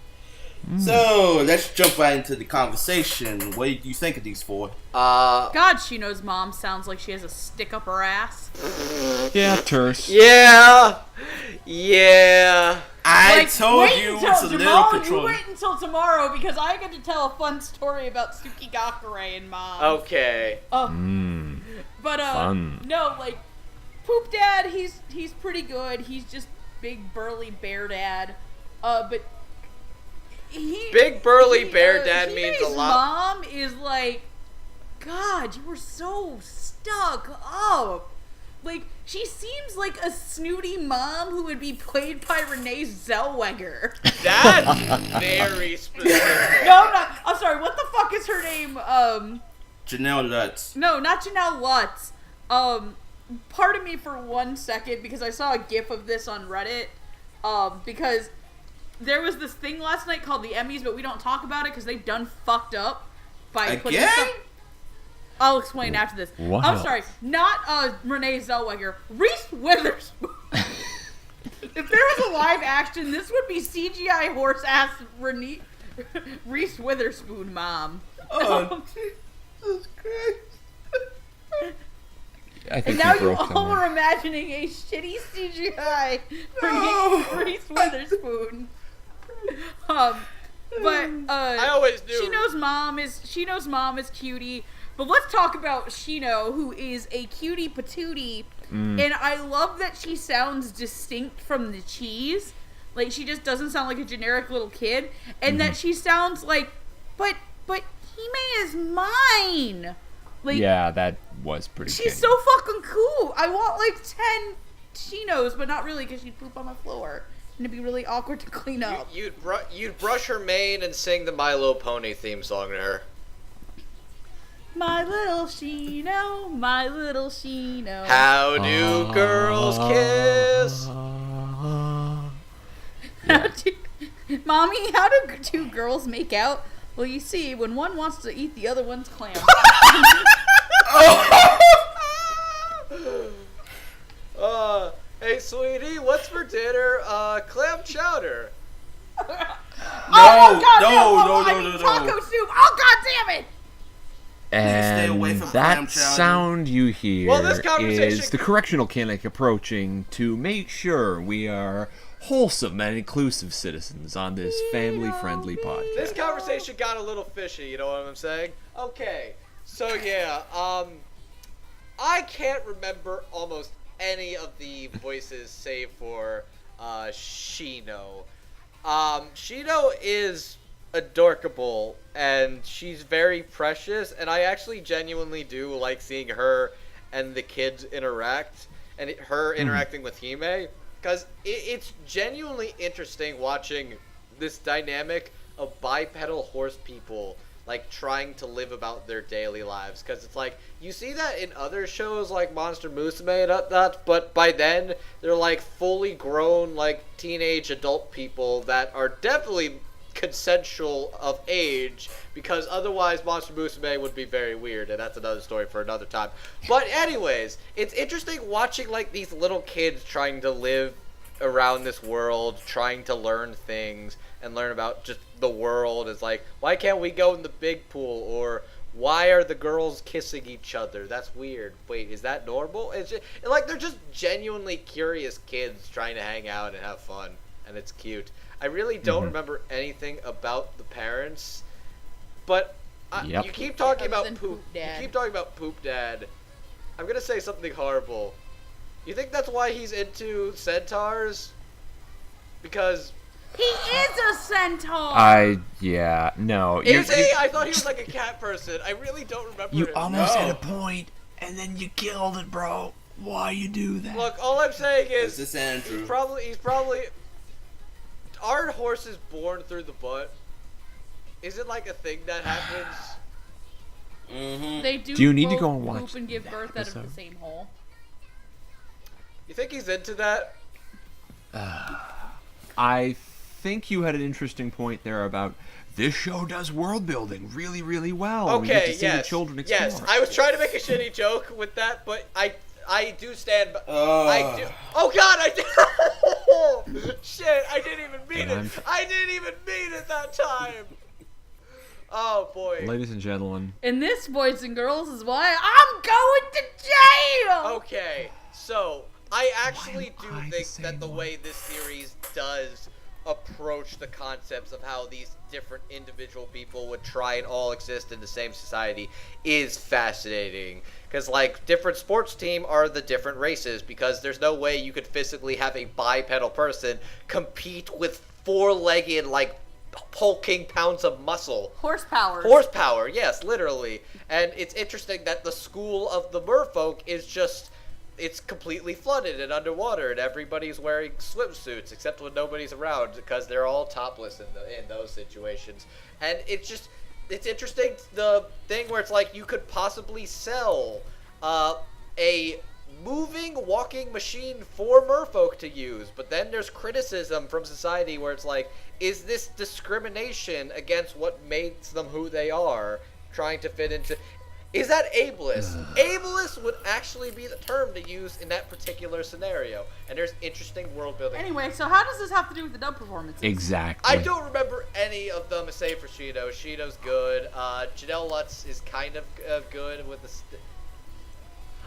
So, let's jump right into the conversation. What do you think of these four? God, Shino's mom sounds like she has a stick up her ass. Yeah, terse. Yeah. I told wait you until it's a little Jamal, control. You wait until tomorrow because I get to tell a fun story about Tsuki Gakure and mom. Okay. But Fun. no, like Poop Dad, he's pretty good. He's just big burly bear dad. But Big burly bear dad means a Hide's lot. mom is like, God, you were so stuck up. Like, she seems like a snooty mom who would be played by Renee Zellweger. That's very specific. No, I'm sorry, what the fuck is her name? Janelle Lutz. No, not Janelle Lutz. Pardon me for 1 second because I saw a gif of this on Reddit. Because there was this thing last night called the Emmys, but we don't talk about it because they done fucked up by putting Again? stuff. I'll explain after this. What I'm else? sorry, not Renee Zellweger. Reese Witherspoon. If there was a live action, this would be CGI horse ass Reese Witherspoon mom. Oh, Jesus Christ. I think And now you you broke all something. are imagining a shitty CGI for Reese Witherspoon. I always knew. She knows mom is cutie. But let's talk about Shino, who is a cutie patootie. And I love that she sounds distinct from the cheese. Like, she just doesn't sound like a generic little kid. And that she sounds like, but Hime is mine. Like, Yeah, that was pretty she's genuine. so fucking cool. I want like 10 Shinos, but not really, because she'd poop on my floor. And it'd be really awkward to clean up. You'd brush her mane and sing the My Little Pony theme song to her. My little Shino, my little Shino. How do girls kiss? Mommy, how do two girls make out? Well, you see, when one wants to eat the other one's clam. Hey, sweetie, what's for dinner? Clam chowder. Oh, God, no. Taco soup. Oh, God damn it. Stay away And from clam that chowder. sound you hear Well, this conversation- is the correctional clinic approaching to make sure we are wholesome and inclusive citizens on this family-friendly podcast. This conversation got a little fishy, you know what I'm saying? Okay, so yeah, I can't remember almost any of the voices save for Shino. Shino is adorable, and she's very precious, and I actually genuinely do like seeing her and the kids interact, and her interacting with Hime, because it's genuinely interesting watching this dynamic of bipedal horse people like trying to live about their daily lives, because it's like you see that in other shows like Monster Musume and that, but by then they're like fully grown like teenage adult people that are definitely consensual of age, because otherwise Monster Musume would be very weird, and that's another story for another time. But anyways, it's interesting watching like these little kids trying to live around this world, trying to learn things and learn about just the world. It's like, why can't we go in the big pool? Or why are the girls kissing each other? That's weird. Wait, is that normal? It's just, like, they're just genuinely curious kids trying to hang out and have fun, and it's cute. I really don't remember anything about the parents, but you keep talking about poop. You keep talking about Poop Dad. I'm gonna say something horrible. You think that's why he's into centaurs? Because He is a centaur. No. is he? I thought he was like a cat person. I really don't remember. You him. almost had a point, and then you killed it, bro. Why you do that? Look, all I'm saying is This is Andrew. he's probably. Aren't horses born through the butt? Is it like a thing that happens? They do. Do you need to both go and watch poop and give that birth out of episode? the same hole? You think he's into that? I think you had an interesting point there about this show does world building really, really well. We get Okay, to see the children explore. yes. I was trying to make a shitty joke with that, but I do stand by. I do. Oh God, I did. Shit, I didn't even mean it. I didn't even mean it that time. Oh boy. Ladies and gentlemen. And this, boys and girls, is why I'm going to jail. Okay, so I actually do am I think the that same the one? way this series does approach the concepts of how these different individual people would try and all exist in the same society is fascinating. Because, like, different sports team are the different races, because there's no way you could physically have a bipedal person compete with four-legged, like, hulking pounds of muscle. Horsepower, yes, literally. And it's interesting that the school of the merfolk is just, it's completely flooded and underwater, and everybody's wearing swimsuits except when nobody's around, because they're all topless in those situations. And it's just, it's interesting, the thing where it's like you could possibly sell a moving walking machine for merfolk to use, but then there's criticism from society where it's like, is this discrimination against what makes them who they are, trying to fit into... Is that ableist? Ableist would actually be the term to use in that particular scenario, and there's interesting world building. Anyway, so how does this have to do with the dub performances? Exactly. I don't remember any of them save for Shido. Shido's good. Janelle Lutz is kind of good with the...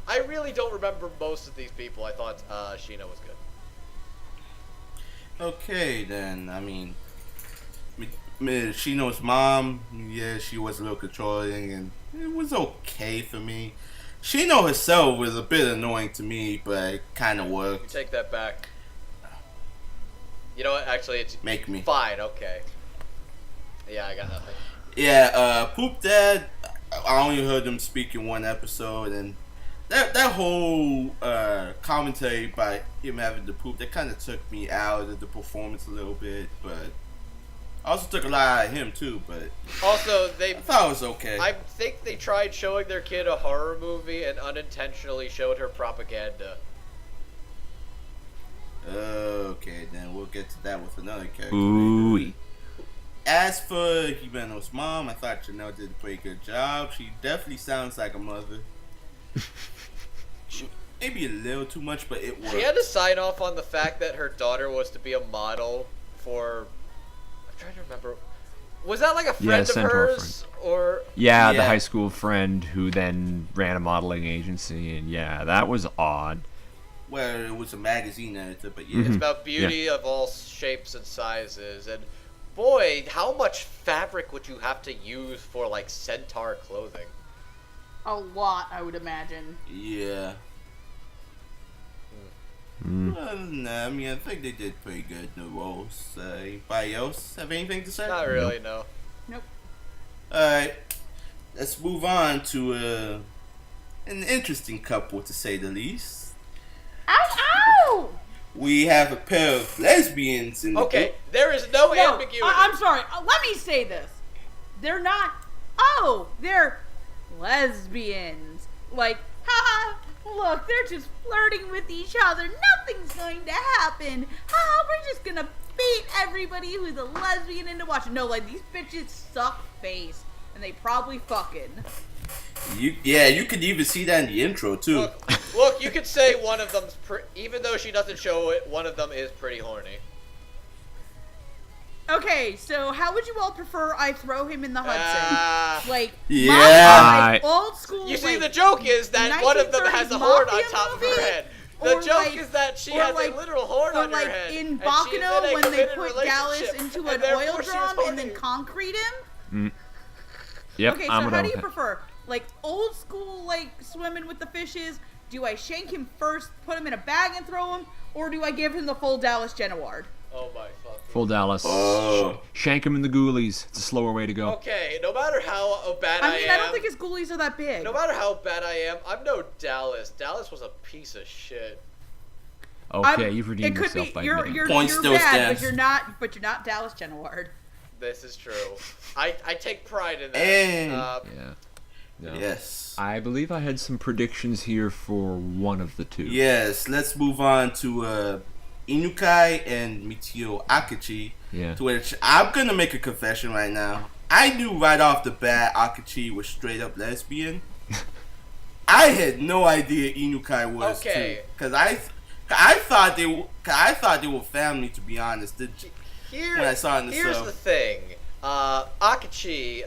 I really don't remember most of these people. I thought Sheena was good. Okay, then. I mean, Shino's mom, yeah, she was a little controlling, and it was okay for me. Shino herself was a bit annoying to me, but it kind of worked. You take that back. You know what? Actually, it's Make me. fine. Okay. Yeah, I got nothing. Yeah, Poop Dad, I only heard him speak in one episode, and that whole commentary by him having to poop, that kind of took me out of the performance a little bit, but I also took a lot out of him too, but Also, I thought it was okay. I think they tried showing their kid a horror movie and unintentionally showed her propaganda. Okay, then we'll get to that with another character. Ooh. As for Himeno's mom, I thought Janelle did a pretty good job. She definitely sounds like a mother. Maybe a little too much, but it worked. She had to sign off on the fact that her daughter was to be a model for... I'm trying to remember. Was that like a friend of Centaur hers? Or... Yeah, the Yeah. high school friend who then ran a modeling agency, and yeah, that was odd. Well, it was a magazine editor, but yeah. It's about beauty of all shapes and sizes. And boy, how much fabric would you have to use for like Centaur clothing? A lot, I would imagine. Yeah. Nah, I mean, I think they did pretty good in the roles. Anybody else have anything to say? Not really, no. Nope. Alright, let's move on to an interesting couple, to say the least. Ow! Ow! We have a pair of lesbians in the Okay, group. there is no No, ambiguity. I'm sorry. Let me say this. They're not. Oh, they're lesbians. Like, haha, look, they're just flirting with each other. Nothing's going to happen. Haha, we're just gonna beat everybody who's a lesbian into watching. No, like, these bitches suck face. And they probably fucking. You could even see that in the intro, too. Look, you could say one of them's even though she doesn't show it, one of them is pretty horny. Okay, so how would you all prefer I throw him in the Hudson? Like, Yeah. my old school. You see, like, the joke is that one of them has a 1930s horn on mafia top of her movie? head. The Or joke like- is that she or has like- a literal horn Or on her like head. in and she's Bacano in a when they committed put Dallas relationship, into and an therefore oil she's drum and then horny. concrete him. Yep, Okay, so I'm how gonna. do you prefer? Like old school, like swimming with the fishes? Do I shank him first, put him in a bag and throw him, or do I give him the full Dallas Genoward? Oh my fuck. Full Dallas. Oh. Shank him in the ghoulies. It's a slower way to go. Okay, no matter how bad I mean, I am, don't think his ghoulies are that big. no matter how bad I am, I'm no Dallas. Dallas was a piece of shit. Okay, you've redeemed it could yourself be, by you're, admitting. you're, Point you're still bad, stands. but you're not Dallas Genoward. This is true. I take pride in that. And- Yeah. Yeah. Yes. I believe I had some predictions here for one of the two. Yes, let's move on to Inukai and Michio Akachi. Yeah. To which I'm gonna make a confession right now. I knew right off the bat Akachi was straight up lesbian. I had no idea Inukai was Okay. too, cause I thought they were family, to be honest. When I saw it in the Here's sub. the thing. Akachi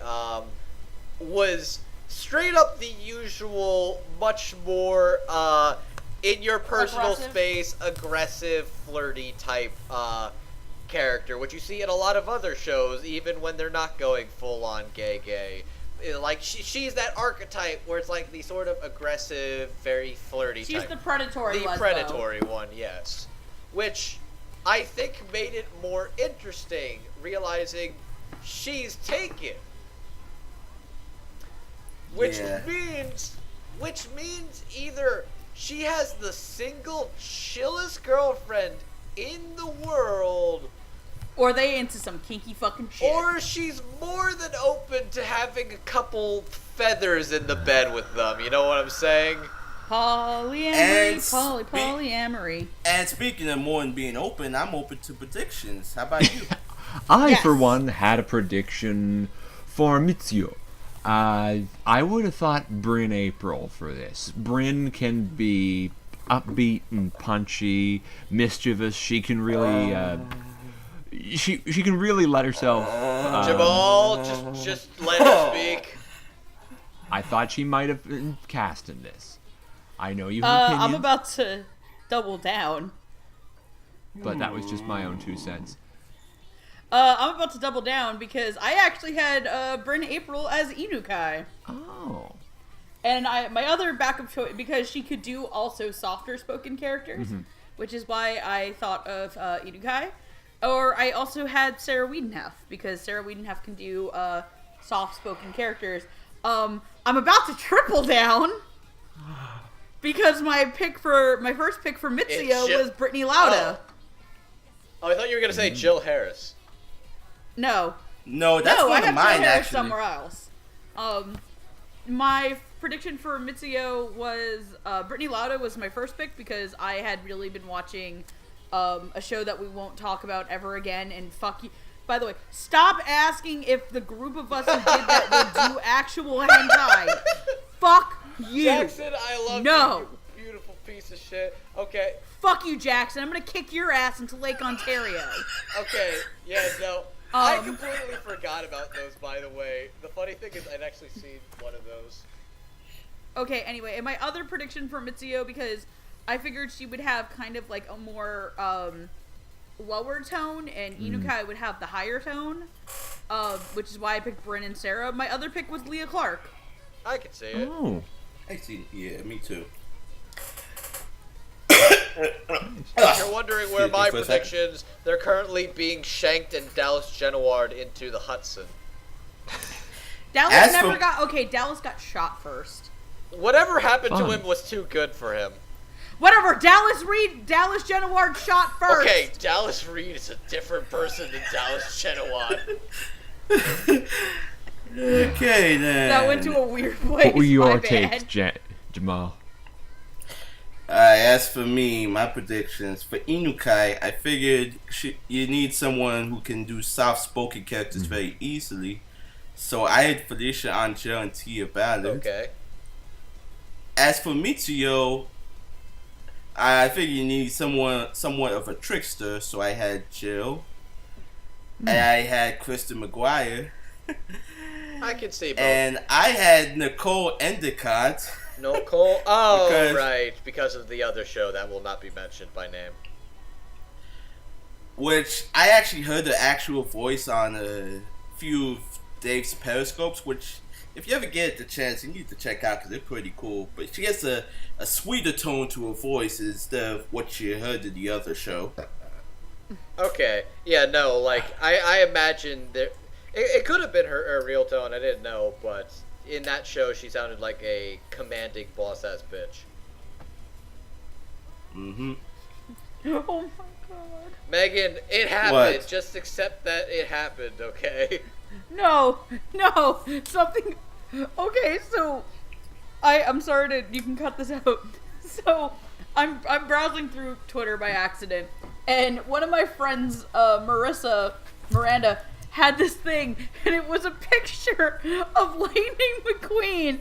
was straight up the usual, much more in your personal Aggressive? space, aggressive, flirty type character, which you see in a lot of other shows, even when they're not going full on gay. Like she's that archetype where it's like the sort of aggressive, very flirty She's type. the predatory The lesbo. predatory one, yes. Which I think made it more interesting, realizing she's taken. Which Yeah. means either she has the single chillest girlfriend in the world, Or they into some kinky fucking shit. or she's more than open to having a couple feathers in the bed with them. You know what I'm saying? Polyamory, And polyamory. And speaking of more than being open, I'm open to predictions. How about you? I, Yes. for one, had a prediction for Mitsuyo. I would have thought Bryn April for this. Bryn can be upbeat and punchy, mischievous. She can really, she can really let herself. Jamal, just let her speak. I thought she might have been cast in this. I know you have opinions. I'm about to double down. But that was just my own 2 cents. I'm about to double down because I actually had Bryn April as Inukai. Oh. And my other backup choice, because she could do also softer spoken characters, which is why I thought of Inukai. Or I also had Sarah Wiedenheft, because Sarah Wiedenheft can do soft spoken characters. I'm about to triple down because my first pick for Mitsuyo was Brittany Lauda. Oh, I thought you were gonna say Jill Harris. No, that's one I of have mine Jill Harris actually. somewhere else. My prediction for Mitsuyo was Brittany Lauda was my first pick because I had really been watching a show that we won't talk about ever again, and fuck you. By the way, stop asking if the group of us who did that would do actual hentai. Fuck you. Jackson, I love you, you beautiful piece of shit. Okay. Fuck you, Jackson. I'm gonna kick your ass into Lake Ontario. Okay, yeah, no. I completely forgot about those, by the way. The funny thing is I'd actually seen one of those. Okay, anyway, and my other prediction for Mitsuyo, because I figured she would have kind of like a more lower tone, and Inukai would have the higher tone, which is why I picked Bryn and Sarah. My other pick was Leah Clark. I could see it. Oh. I see. Yeah, me too. If you're wondering where my predictions, they're currently being shanked and Dallas Genoward into the Hudson. Dallas Dallas got shot first. Whatever happened to him was too good for him. Whatever, Dallas Genoward shot first. Okay, Dallas Reed is a different person than Dallas Genoward. Okay, then. That went to a weird place. What were your takes, Jamal? As for me, my predictions for Inukai, I figured you need someone who can do soft-spoken characters very easily. So I had Felicia Angel and Tia Ballard. Okay. As for Mitsuyo, I figured you need somewhat of a trickster, so I had Jill. And I had Kristen McGuire. I can see both. And I had Nicole Endicott. Nicole? Oh, right. Because of the other show that will not be mentioned by name. Which I actually heard the actual voice on a few of Dave's Periscopes, which if you ever get the chance, you need to check out because they're pretty cool. But she has a sweeter tone to her voice instead of what you heard in the other show. Okay. Yeah, no, like, I imagine that it could have been her real tone, I didn't know, but in that show she sounded like a commanding boss-ass bitch. Mm-hmm. Oh my god. Megan, it happened. What? Just accept that it happened, okay? No, something. Okay, so I'm sorry to. You can cut this out. So I'm browsing through Twitter by accident, and one of my friends, Miranda, had this thing, and it was a picture of Lightning McQueen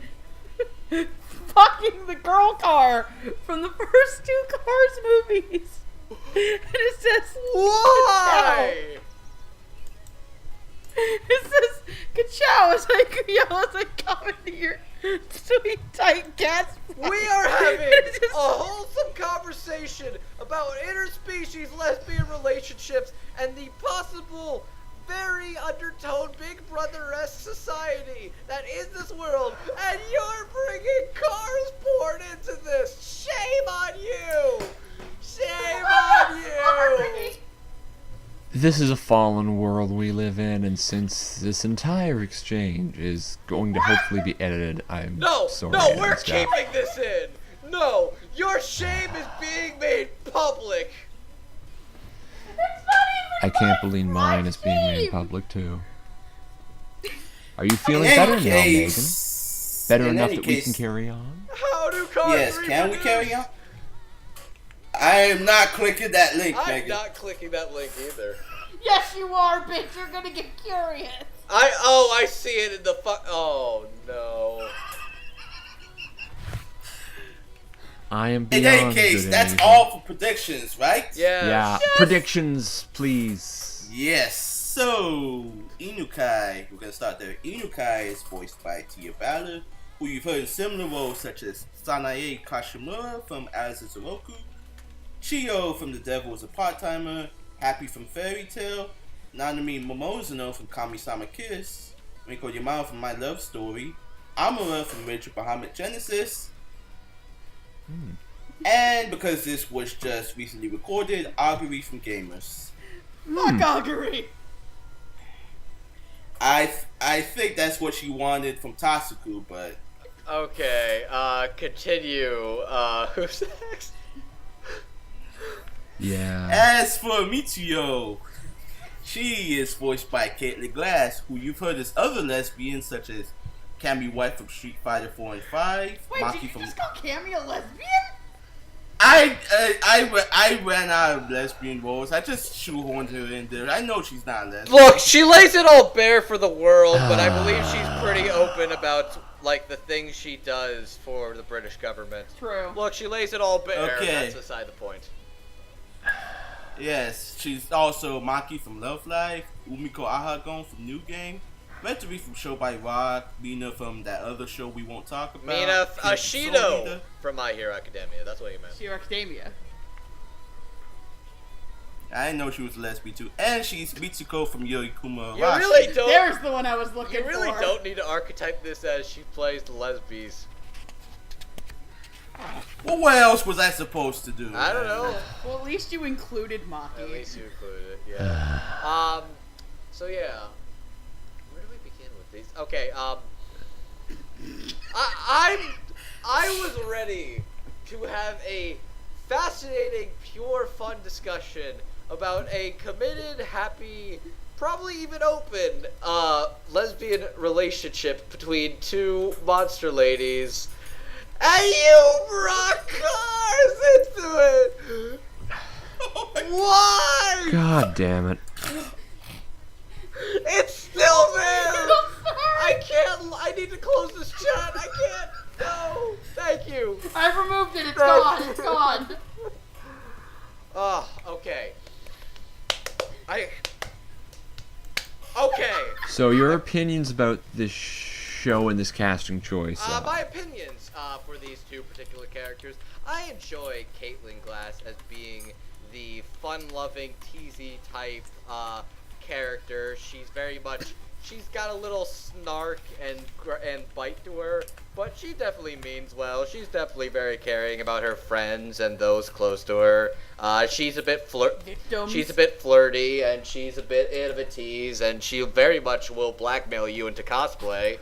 fucking the girl car from the first 2 Cars movies, and it says, Why? It says, "Ka-chow," as I yell as I come into your sweet tight gas. We are having a wholesome conversation about interspecies lesbian relationships and the possible, very undertoned Big Brother-esque society that is this world, and you're bringing cars porn into this. Shame on you! Shame on you! This is a fallen world we live in, and since this entire exchange is going to hopefully be edited, I'm sorry. No, we're keeping this in! No, your shame is being made public! I can't believe mine is being made public, too. Are you feeling better now, Megan? Better enough that we can carry on? How do cars Yes, can we carry on? I am not clicking that link, Megan. I'm not clicking that link either. Yes, you are, bitch. You're gonna get curious. I see it in the oh, no. I am In beyond any case, good that's anything. all for predictions, right? Yeah. Yeah, predictions, please. Yes. So, Inukai, we're gonna start there. Inukai is voiced by Tia Ballard. who you've heard in similar roles such as Sanae Kashimura from Alice Roku, Chiyo from The Devil is a Part-Timer, Happy from Fairy Tail, Nanami Momozono from Kami-sama Kiss, Miko Yamada from My Love Story, Amara from Rachel Bahamut Genesis, and because this was just recently recorded, Augury from Gamers. Fuck Augury! I think that's what she wanted from Tasuku, but... Okay, continue. Who's next? Yeah. As for Mitsuyo, she is voiced by Caitlin Glass, who you've heard as other lesbians such as Cammy White from Street Fighter 4 and 5. Wait, Maki did you from... just call Cammy a lesbian? I ran out of lesbian roles. I just shoehorned her in there. I know she's not a lesbian. Look, she lays it all bare for the world, but I believe she's pretty open about, like, the things she does for the British government. True. Look, she lays it all bare. Okay. That's beside the point. Yes, she's also Maki from Love Life, Umiko Ahagon from New Game, Retari from Show by Rock, Mina from that other show we won't talk about. Mina Kim Ashido from My Hero Academia. That's what you meant. Hero Academia. I didn't know she was a lesbian too. And she's Mitsuko from Yorikuma You Arashi. really don't. There's the one I was looking You really for. don't need to archetype this as she plays the lesbies. Well, what else was I supposed to do? I don't know. Well, at least you included Maki. At least you included it, yeah. So yeah. Where do we begin with these? Okay, I was ready to have a fascinating, pure fun discussion about a committed, happy, probably even open, lesbian relationship between two monster ladies. And you brought cars into it! Why? God damn it. It's still there! I can't, I need to close this chat, I can't, no, thank you. I've removed it, it's gone, it's gone. Okay. Okay. So your opinions about this show and this casting choice? My opinions for these two particular characters. I enjoy Caitlin Glass as being the fun-loving, teasy type character. She's very much. She's got a little snark and bite to her, but she definitely means well. She's definitely very caring about her friends and those close to her. She's a bit She's a bit flirty, and she's a bit of a tease, and she very much will blackmail you into cosplay.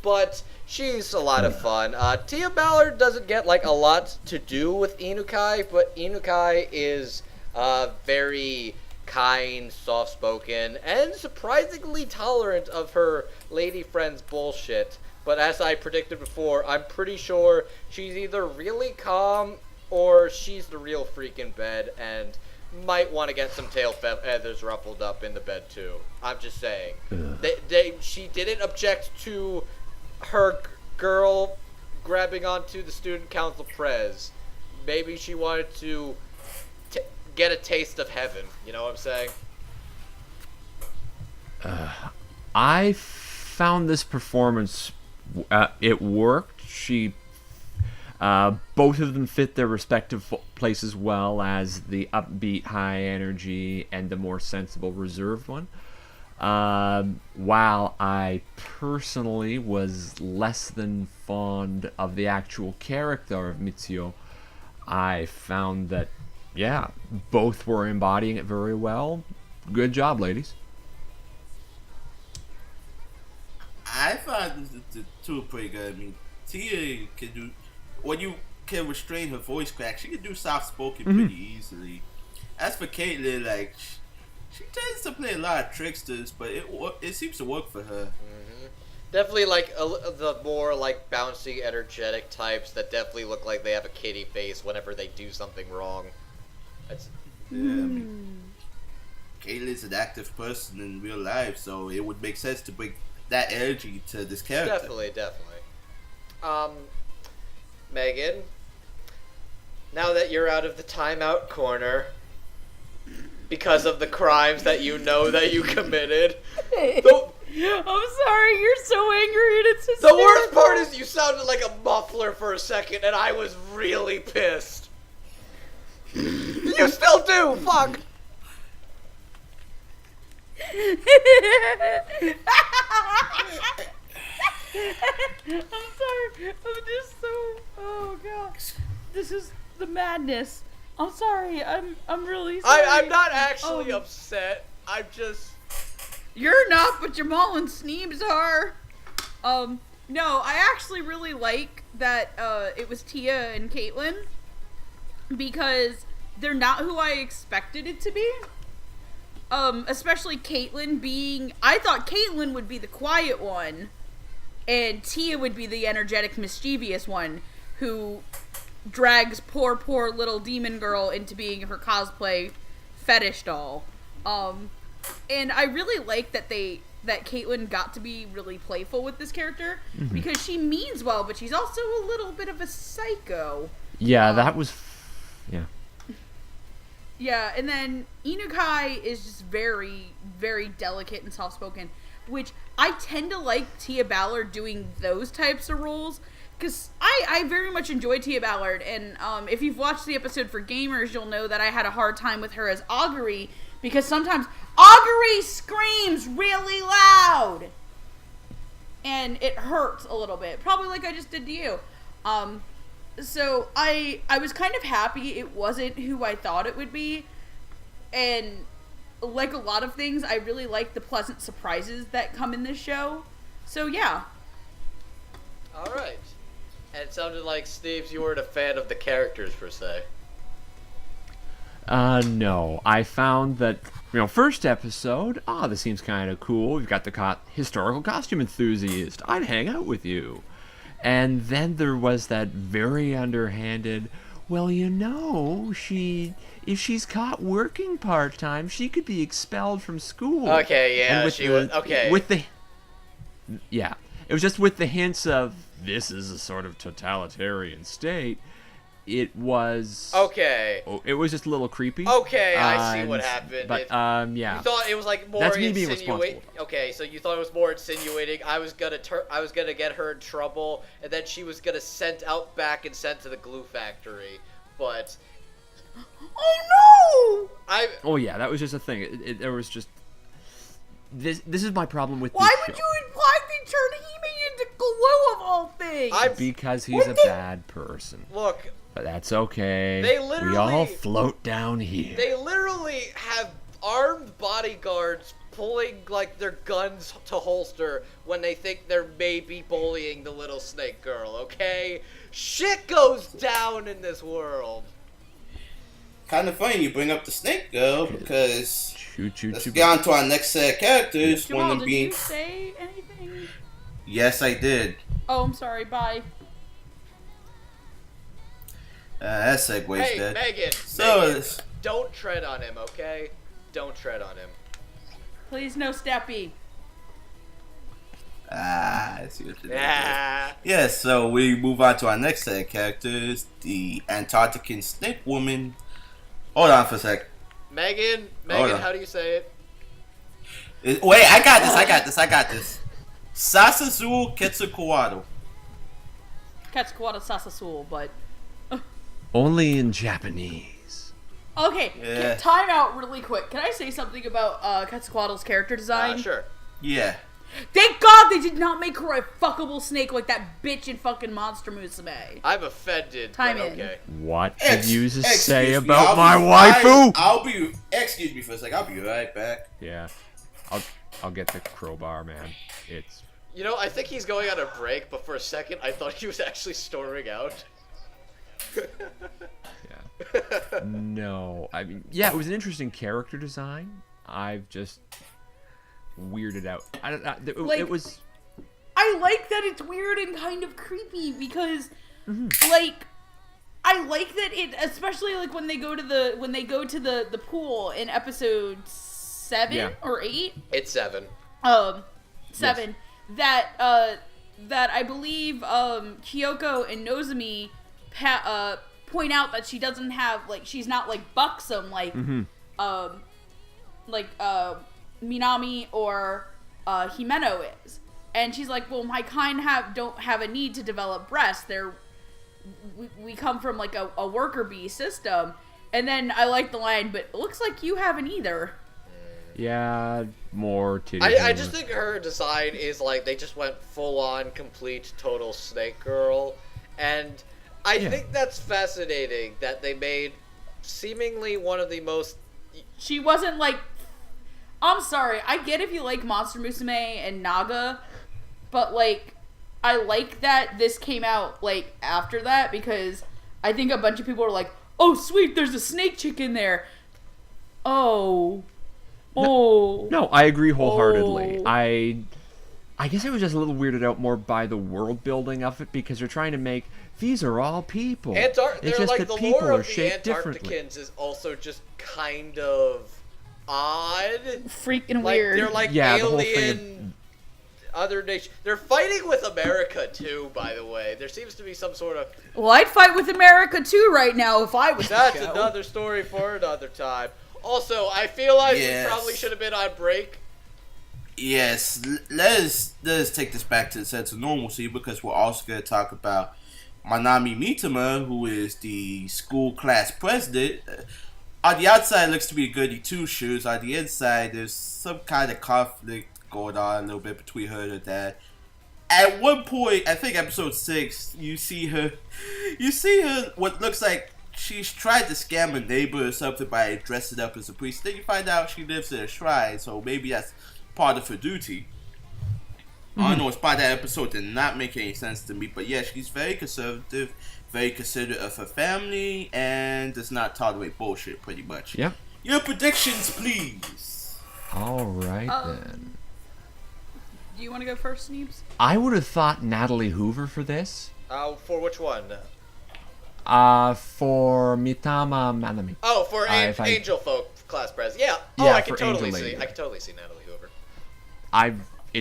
But she's a lot of fun. Tia Ballard doesn't get like a lot to do with Inukai, but Inukai is very kind, soft-spoken, and surprisingly tolerant of her lady friend's bullshit. But as I predicted before, I'm pretty sure she's either really calm or she's the real freak in bed and might want to get some tail feathers ruffled up in the bed too. I'm just saying. She didn't object to her girl grabbing onto the student council prez. Maybe she wanted to get a taste of heaven. You know what I'm saying? I found this performance, it worked. Both of them fit their respective places well, as the upbeat, high energy, and the more sensible, reserved one. While I personally was less than fond of the actual character of Mitsuyo, I found that, yeah, both were embodying it very well. Good job, ladies. I thought the two were pretty good. I mean, Tia can do, when you can restrain her voice crack, she can do soft-spoken pretty easily. As for Caitlin, like, she tends to play a lot of tricksters, but it seems to work for her. Mm-hmm. Definitely like the more like bouncy, energetic types that definitely look like they have a kitty face whenever they do something wrong. That's... Yeah, I mean, Caitlin's an active person in real life, so it would make sense to bring that energy to this character. Definitely. Megan, now that you're out of the timeout corner because of the crimes that you know that you committed, I'm sorry, you're so angry and it's The worst hysterical. part is you sounded like a muffler for a second, and I was really pissed. You still do, fuck! I'm sorry. I'm just so. Oh gosh, this is the madness. I'm sorry. I'm really sorry. I'm not actually upset. I'm just. You're not, but Jamal and Sneebs are. No, I actually really like that. It was Tia and Caitlin because they're not who I expected it to be. Especially Caitlin being. I thought Caitlin would be the quiet one. And Tia would be the energetic, mischievous one who drags poor little demon girl into being her cosplay fetish doll. And I really like that Caitlin got to be really playful with this character because she means well, but she's also a little bit of a psycho. Yeah, that was... Yeah. Yeah, and then Inukai is just very, very delicate and soft-spoken, which I tend to like Tia Ballard doing those types of roles, because I very much enjoy Tia Ballard, and if you've watched the episode for gamers, you'll know that I had a hard time with her as Augury, because sometimes Augury screams really loud, and it hurts a little bit, probably like I just did to you. So I was kind of happy it wasn't who I thought it would be, and like a lot of things, I really like the pleasant surprises that come in this show. So yeah. Alright. And it sounded like, Sneebs, you weren't a fan of the characters, per se. No. I found that, first episode, this seems kind of cool. We've got the historical costume enthusiast. I'd hang out with you. And then there was that very underhanded, well, if she's caught working part-time, she could be expelled from school. Okay, yeah, Yeah, it was just with the hints of, this is a sort of totalitarian state. It was... Okay. It was just a little creepy. Okay, I see what happened. But, yeah. You thought it was like more That's me being responsible. Okay, so you thought it was more insinuating. I was gonna get her in trouble, and then she was gonna sent out back and sent to the glue factory. But... Oh no! Oh yeah, that was just a thing. There was just... This is my problem with Why this would show. you imply they turn He-Man into glue of all things? Because he's a bad person. Look... But that's okay. We all float down here. They literally have armed bodyguards pulling, like, their guns to holster when they think they're maybe bullying the little snake girl, okay? Shit goes down in this world. Kind of funny you bring up the snake girl, because let's Choo. get on to our next set of characters. Jamal, One of them did being... you say anything? Yes, I did. Oh, I'm sorry, bye. That segues Hey, dead. Megan, So, don't tread on him, okay? Don't tread on him. Please, no steppy. I see what you did there. Yeah. Yes, so we move on to our next set of characters, the Antarctican snake woman. Hold on for a sec. Megan, Hold on. how do you say it? Wait, I got this. Sasazu Quetzalcoatl. Quetzalcoatl Sasasul, but... Only in Japanese. Okay, Yeah. time out really quick. Can I say something about Quetzalcoatl's character design? Sure. Yeah. Thank God they did not make her a fuckable snake like that bitch in fucking Monster Musume. I'm offended, Time but in. okay. What did you Excuse say me, about my waifu? Excuse me for a sec. I'll be right back. Yeah, I'll get the crowbar, man. It's... You know, I think he's going on a break, but for a second, I thought he was actually storming out. Yeah. No, I mean, yeah, it was an interesting character design. I've just weirded out. It was... I like that it's weird and kind of creepy because, like, I like that it, especially like when they go to the pool in episode 7 or 8. It's 7. 7. Yes. That I believe Kyoko and Nozomi point out that she doesn't have, like, she's not like buxom like Minami or Himeno is. And she's like, well, my kind don't have a need to develop breasts. We come from like a worker bee system. And then I like the line, but it looks like you haven't either. Yeah, more titty. I just think her design is like they just went full on complete total snake girl, and I think that's fascinating that they made seemingly one of the most. She wasn't like. I'm sorry. I get if you like Monster Musume and Naga, but like, I like that this came out like after that because I think a bunch of people are like, "Oh, sweet, there's a snake chick in there." Oh. No, I agree wholeheartedly. I guess I was just a little weirded out more by the world building of it because they're trying to make these are all people. They're just like that the people lore are of the shaped differently. Antarcticans is also just kind of odd, freaking like, weird. They're like the whole alien. thing Other nations. They're fighting with America too, by the way. There seems to be some sort of. Well, I'd fight with America too right now if I was. That's another story for another time. Also, I feel like we probably should have been on break. Yes, let us take this back to the sense of normalcy because we're also going to talk about Manami Mitama, who is the school class president. On the outside, looks to be a goody two-shoes. On the inside, there's some kind of conflict going on a little bit between her and her dad. At one point, I think episode 6, you see her what looks like she's tried to scam a neighbor or something by dressing up as a priest. Then you find out she lives in a shrine, so maybe that's part of her duty. I don't know, it's by that episode did not make any sense to me, but yeah, she's very conservative, very considerate of her family, and does not tolerate bullshit, pretty much. Yep. Your predictions, please. All right, then. Do you want to go first, Sneebs? I would have thought Natalie Hoover for this. For which one? For Mitama Manami. Oh, for Angel Folk class pres. Yeah. Oh, Yeah, I can for totally Angel see. Lady. I can totally see Natalie Hoover.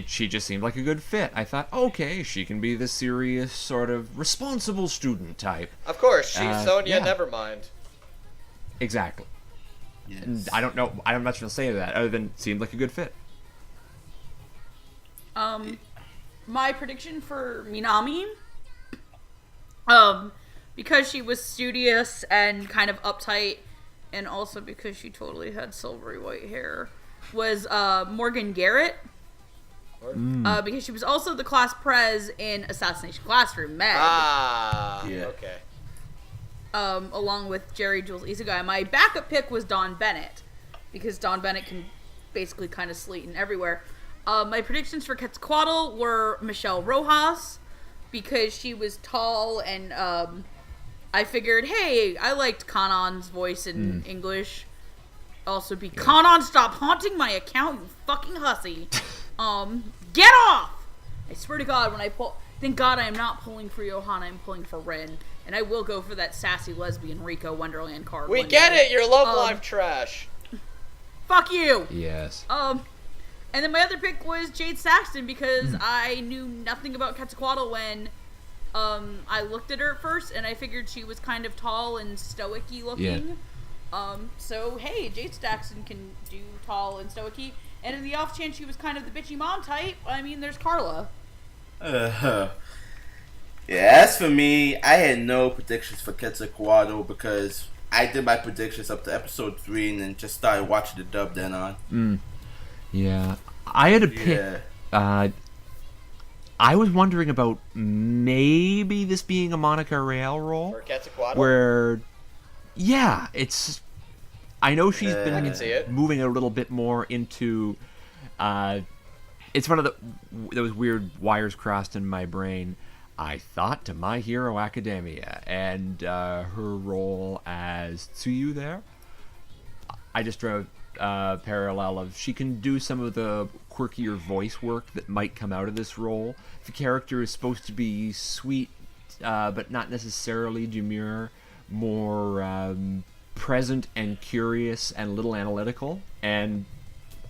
She just seemed like a good fit. I thought, okay, she can be the serious, sort of responsible student type. Of course, she's Sonya. Yeah. Nevermind. Exactly. Yes. And I don't know. I don't much to say to that other than seemed like a good fit. My prediction for Minami, because she was studious and kind of uptight, and also because she totally had silvery white hair, was Morgan Garrett. Because she was also the class prez in Assassination Classroom, Meg. Okay. Along with Jerry Jules Isegai. My backup pick was Dawn Bennett, because Dawn Bennett can basically kind of sleeten everywhere. My predictions for Quetzalcoatl were Michelle Rojas, because she was tall, and I figured, hey, I liked Kanon's voice in English. Also, Kanon, stop haunting my account, you fucking hussy. Get off! I swear to God, when I pull... Thank God I am not pulling for Johanna, I'm pulling for Rin. And I will go for that sassy lesbian Rico Wonderland card. We get it! Your love life trash! Fuck you! Yes. And then my other pick was Jade Saxton, because I knew nothing about Quetzalcoatl when I looked at her at first, and I figured she was kind of tall and stoic-y looking. Yeah. So, hey, Jade Saxton can do tall and stoic-y. And in the off chance she was kind of the bitchy mom type, I mean, there's Carla. Yeah, as for me, I had no predictions for Quetzalcoatl because I did my predictions up to episode 3 and then just started watching the dub then on. Yeah. I had to pick... I was wondering about maybe this being a Monica Real role. For Quetzalcoatl? Where... Yeah, it's... I know she's been I can see it. moving a little bit more into... it's one of those weird wires crossed in my brain. I thought to My Hero Academia and her role as Tsuyu there. I just drew a parallel of she can do some of the quirkier voice work that might come out of this role. The character is supposed to be sweet, but not necessarily demure, more present and curious and a little analytical, and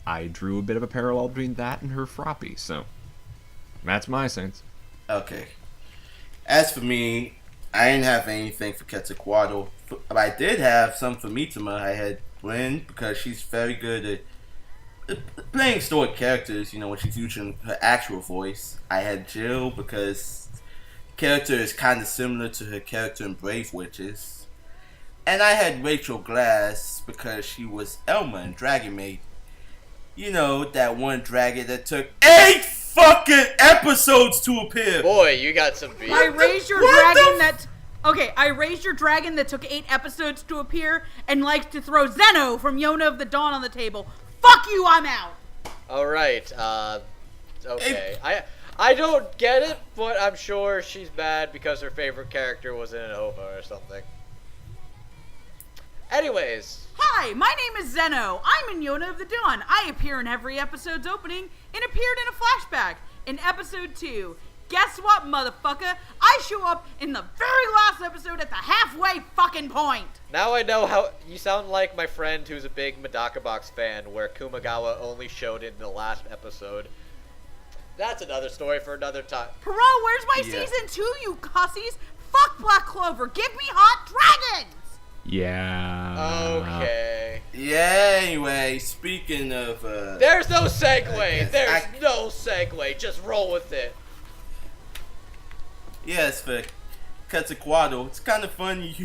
I drew a bit of a parallel between that and her Froppy, so that's my sense. Okay. As for me, I didn't have anything for Quetzalcoatl, but I did have some for Mitama. I had Lynn, because she's very good playing stoic characters, when she's using her actual voice, I had Jill because character is kind of similar to her character in Brave Witches. And I had Rachel Glass because she was Elma in Dragon Maid. That one dragon that took 8 fucking episodes to appear. Boy, you got some beef. I raised your dragon that... Okay, I raised your dragon that took 8 episodes to appear and likes to throw Zeno from Yona of the Dawn on the table. Fuck you, I'm out! Alright, okay. I don't get it, but I'm sure she's mad because her favorite character was in an OVA or something. Anyways. Hi, my name is Zeno. I'm in Yona of the Dawn. I appear in every episode's opening and appeared in a flashback in episode 2. Guess what, motherfucker? I show up in the very last episode at the halfway fucking point. Now I know how you sound like my friend who's a big Medaka Box fan, where Kumagawa only showed it in the last episode. That's another story for another time. Perot, where's my season 2, you cussies? Fuck Black Clover. Give me hot dragons. Yeah. Okay. Yeah, anyway, speaking of... There's no segue. There's no segue. Just roll with it. Yes, for Quetzalcoatl, it's kind of funny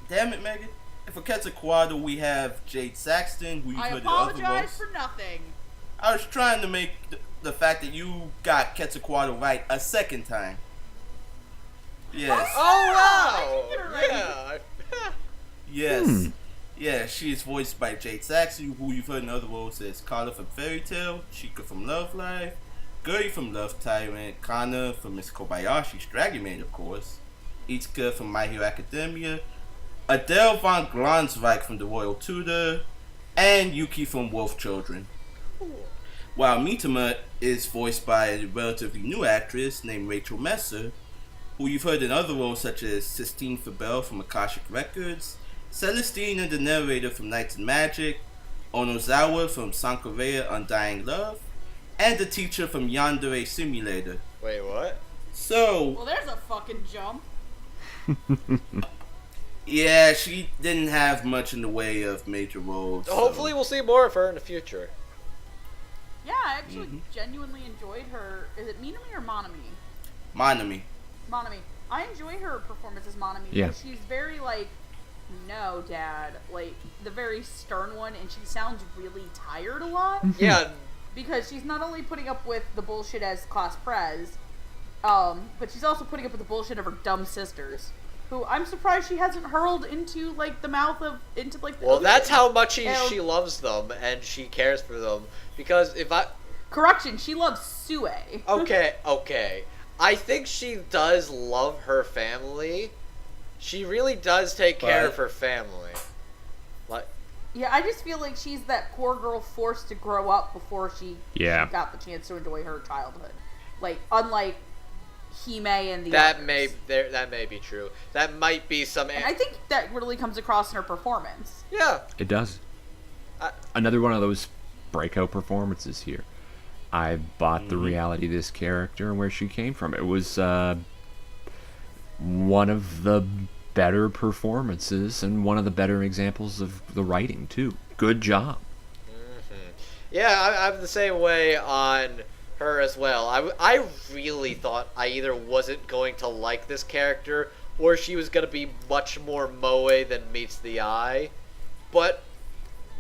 Damn it, Megan. For Quetzalcoatl, we have Jade Saxton, who you I heard the other apologize roles. for nothing. I was trying to make the fact that you got Quetzalcoatl right a second time. Yes. Oh, wow. I did get it right. Yeah. Yes. Yeah, she is voiced by Jade Saxton, who you've heard in other roles as Carla from Fairy Tail, Chica from Love Live, Gertie from Love Tyrant, Kana from Miss Kobayashi's Dragon Maid, of course, Itsuka from My Hero Academia, Adele von Glonsvik from The Royal Tudor, and Yuki from Wolf Children. While Mitama is voiced by a relatively new actress named Rachel Messer, who you've heard in other roles such as Sistine Fabel from Akashic Records, Celestine the narrator from Knights and Magic, Onozawa from Sankareya Undying Love, and the teacher from Yandere Simulator. Wait, what? So... Well, there's a fucking jump. Yeah, she didn't have much in the way of major roles. Hopefully we'll see more of her in the future. Yeah, I actually genuinely enjoyed her. Is it Minami or Monami? Monami. Monami. I enjoy her performance as Monami. Yeah. She's very, no, Dad. The very stern one, and she sounds really tired a lot. Yeah. Because she's not only putting up with the bullshit as class prez, but she's also putting up with the bullshit of her dumb sisters, who I'm surprised she hasn't hurled into, the mouth of, into, the Well, ocean. that's how much she loves them, and she cares for them. Because if I... Correction, she loves Sue. Okay. I think she does love her family. She really does take care of her family. Yeah, I just feel like she's that poor girl forced to grow up before she got the chance to enjoy her childhood. Unlike Hime and the that others. That may be true. That might be some... And I think that really comes across in her performance. Yeah. It does. Another one of those breakout performances here. I bought the reality of this character and where she came from. It was one of the better performances and one of the better examples of the writing, too. Good job. Mm-hmm. Yeah, I'm the same way on her as well. I really thought I either wasn't going to like this character or she was going to be much more moe than meets the eye. But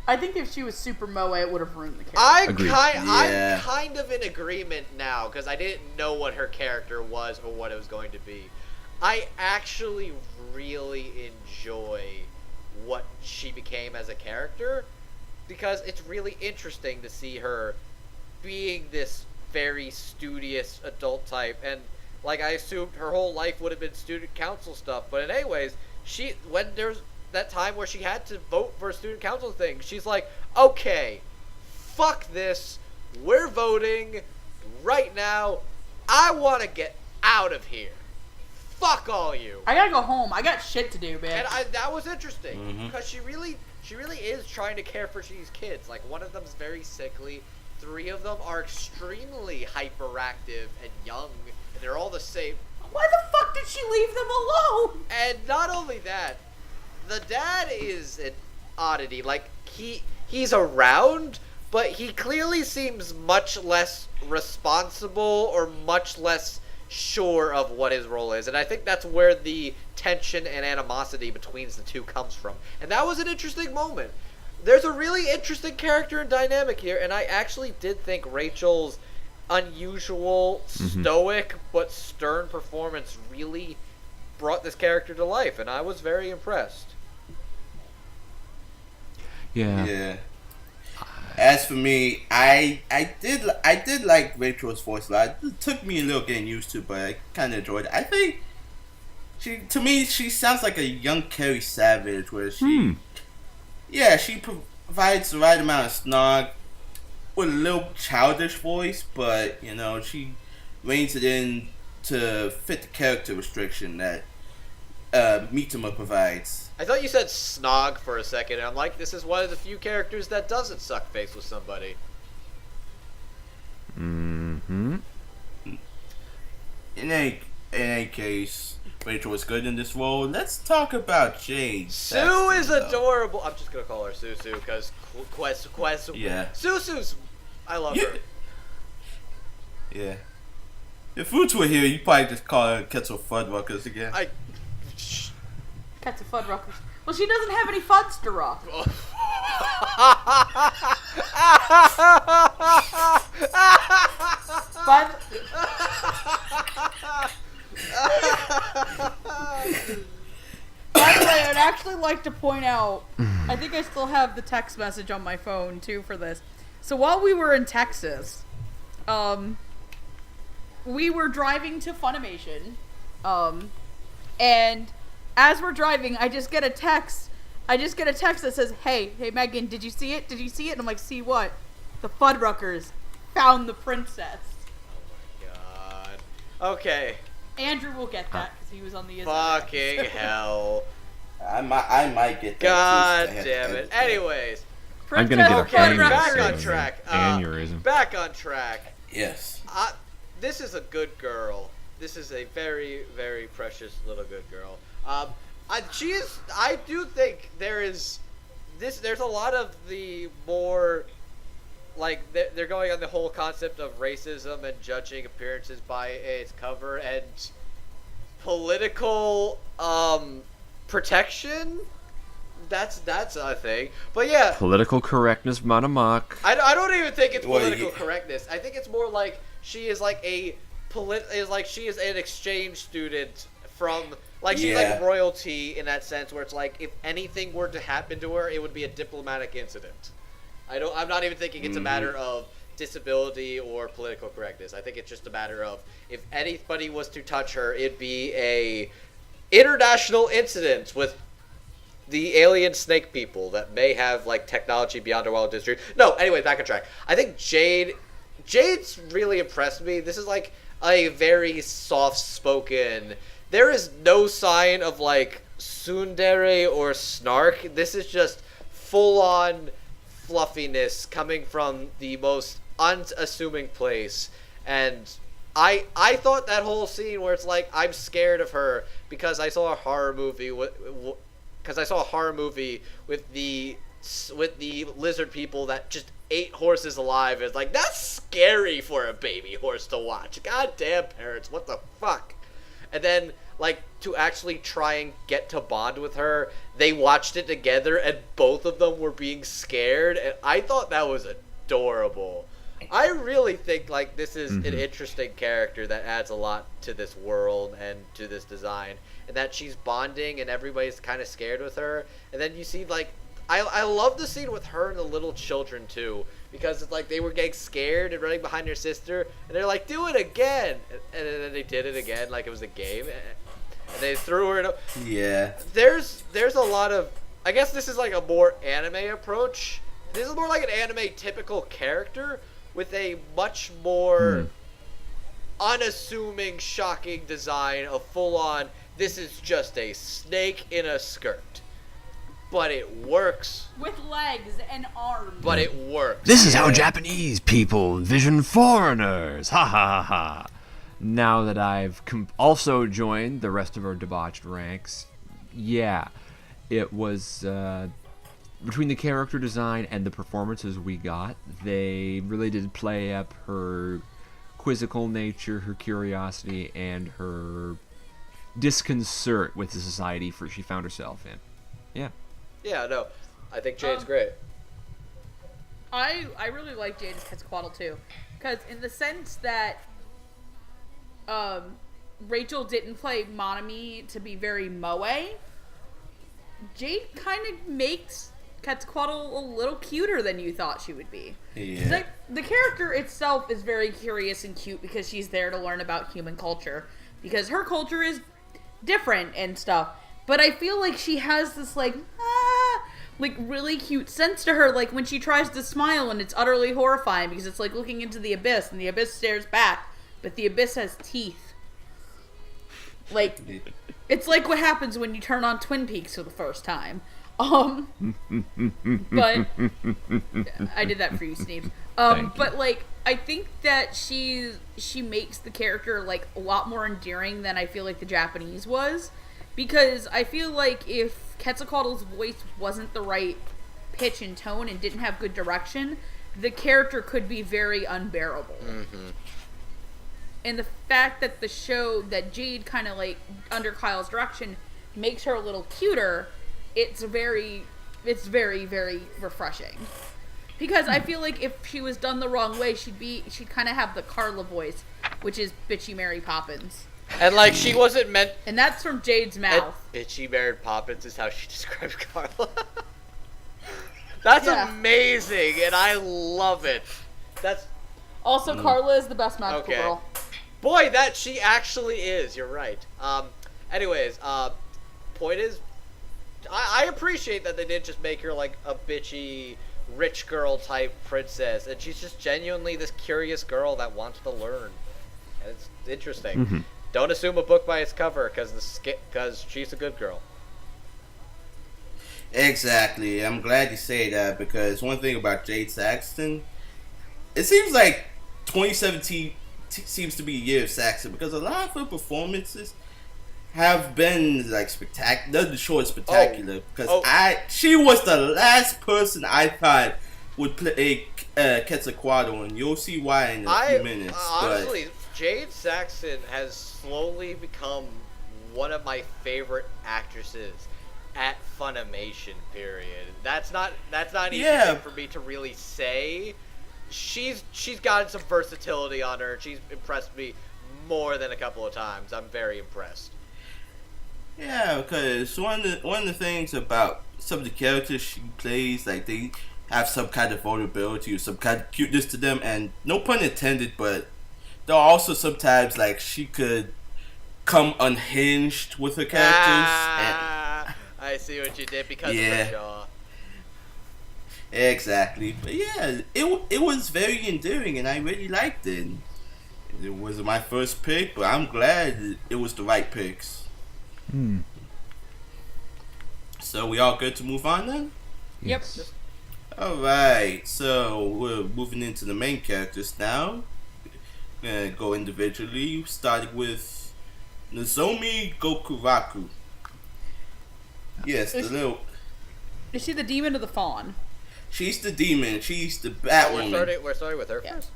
I think if she was super moe, it would have ruined the character. I'm kind of in agreement now because I didn't know what her character was or what it was going to be. I actually really enjoy what she became as a character because it's really interesting to see her being this very studious adult type, and I assumed her whole life would have been student council stuff, but anyways, when there's that time where she had to vote for a student council thing, she's like, okay, fuck this, we're voting right now, I want to get out of here. Fuck all you. I gotta go home. I got shit to do, bitch. And that was interesting because she really is trying to care for these kids. One of them's very sickly. 3 of them are extremely hyperactive and young, and they're all the same. Why the fuck did she leave them alone? And not only that, the dad is an oddity. He's around, but he clearly seems much less responsible or much less sure of what his role is. And I think that's where the tension and animosity between the two comes from. And that was an interesting moment. There's a really interesting character and dynamic here, and I actually did think Rachel's unusual, stoic, but stern performance really brought this character to life, and I was very impressed. Yeah. As for me, I did like Rachel's voice a lot. It took me a little getting used to, but I kind of enjoyed it. I think she sounds like a young Carrie Savage, where she provides the right amount of snog with a little childish voice, but she reins it in to fit the character restriction that Mitama provides. I thought you said snog for a second, and I'm like, this is one of the few characters that doesn't suck face with somebody. In any case, Rachel was good in this role. Let's talk about Jade. Sue is adorable. I'm just gonna call her Susu because Quest. Yeah. Susu's. I love her. Yeah. If Roots were here, you'd probably just call her Ketzel Fuddruckers again. Cats of Fuddruckers. Well, she doesn't have any fuds to rock. But by the way, I'd actually like to point out, I think I still have the text message on my phone too for this. So while we were in Texas, we were driving to Funimation, and as we're driving, I just get a text that says, hey Megan, did you see it? Did you see it? And I'm like, see what? The Fuddruckers found the princess. Oh my god. Okay. Andrew will get that because he was on the fucking hell. I might get that. God damn it. Anyways. I'm gonna get a back on track. Aneurysm. Back on track. Yes. This is a good girl. This is a very, very precious little good girl. I do think there's a lot of the more, like, they're going on the whole concept of racism and judging appearances by its cover and political, protection. That's a thing. But yeah. Political correctness, monomock. I don't even think it's political correctness. I think it's more like she is like she is an exchange student from, like, she's like royalty in that sense, where it's like, if anything were to happen to her, it would be a diplomatic incident. I'm not even thinking it's a matter of disability or political correctness. I think it's just a matter of, if anybody was to touch her, it'd be a international incident with the alien snake people that may have, like, technology beyond our wildest dreams. No, anyway, back on track. I think Jade's really impressed me. This is like a very soft-spoken. There is no sign of, like, tsundere or snark. This is just full-on fluffiness coming from the most unassuming place. And I thought that whole scene where it's like, I'm scared of her because I saw a horror movie with the lizard people that just ate horses alive. It's like, that's scary for a baby horse to watch. God damn, parents, what the fuck? And then, like, to actually try and get to bond with her, they watched it together and both of them were being scared, and I thought that was adorable. I really think, like, this is an interesting character that adds a lot to this world and to this design, and that she's bonding and everybody's kind of scared with her. And then you see, like, I love the scene with her and the little children too, because it's like they were getting scared and running behind their sister, and they're like, do it again, and then they did it again like it was a game, and they threw her in Yeah. There's a lot of, I guess this is like a more anime approach. This is more like an anime typical character with a much more unassuming, shocking design of full-on, this is just a snake in a skirt. But it works. With legs and arms. But it works. This is how Japanese people vision foreigners. Ha ha ha ha. Now that I've also joined the rest of our debauched ranks, yeah, it was between the character design and the performances we got, they really did play up her quizzical nature, her curiosity, and her disconcert with the society she found herself in. Yeah. Yeah, no, I think Jade's great. I really like Jade as Quetzalcoatl too, because in the sense that Rachel didn't play Monami to be very moe, Jade kind of makes Quetzalcoatl a little cuter than you thought she would be. Yeah. Like, the character itself is very curious and cute because she's there to learn about human culture, because her culture is different and stuff. But I feel like she has this like really cute sense to her, like when she tries to smile and it's utterly horrifying because it's like looking into the abyss and the abyss stares back, but the abyss has teeth. Like, it's like what happens when you turn on Twin Peaks for the first time. But I did that for you, Sneebs. But like, I think that she makes the character like a lot more endearing than I feel like the Japanese was, because I feel like if Quetzalcoatl's voice wasn't the right pitch and tone and didn't have good direction, the character could be very unbearable. Mm-hmm. And the fact that the show, that Jade kind of like, under Kyle's direction, makes her a little cuter, it's very, very refreshing. Because I feel like if she was done the wrong way, she'd kind of have the Carla voice, which is bitchy Mary Poppins. And like, she wasn't meant... And that's from Jade's mouth. Bitchy Mary Poppins is how she describes Carla. That's amazing, and I love it. That's... Also, Carla is the best magical girl. Boy, that she actually is. You're right. Anyways, point is, I appreciate that they didn't just make her like a bitchy rich girl type princess, and she's just genuinely this curious girl that wants to learn, and it's interesting. Mm-hmm. Don't assume a book by its cover, because she's a good girl. Exactly. I'm glad you say that, because one thing about Jade Saxton, it seems like 2017 seems to be a year of Saxton, because a lot of her performances have been like spectacular. Nothing short of spectacular. Because she was the last person I thought would play Quetzalcoatl, and you'll see why in a few minutes. Honestly, Jade Saxton has slowly become one of my favorite actresses at Funimation. Period. That's not easy for me to really say. She's gotten some versatility on her. She's impressed me more than a couple of times. I'm very impressed. Yeah, because one of the things about some of the characters she plays, like, they have some kind of vulnerability or some kind of cuteness to them, and no pun intended, but there are also sometimes like she could come unhinged with her characters. I see what you did because of her jaw. Exactly. But yeah, it was very endearing, and I really liked it. It wasn't my first pick, but I'm glad it was the right picks. So we all good to move on then? Yep. Alright, so we're moving into the main characters now. We're gonna go individually, starting with Nozomi Gokuraku. Yes, the little... Is she the demon or the fawn? She's the demon. She's the Batwoman. We're starting with her first?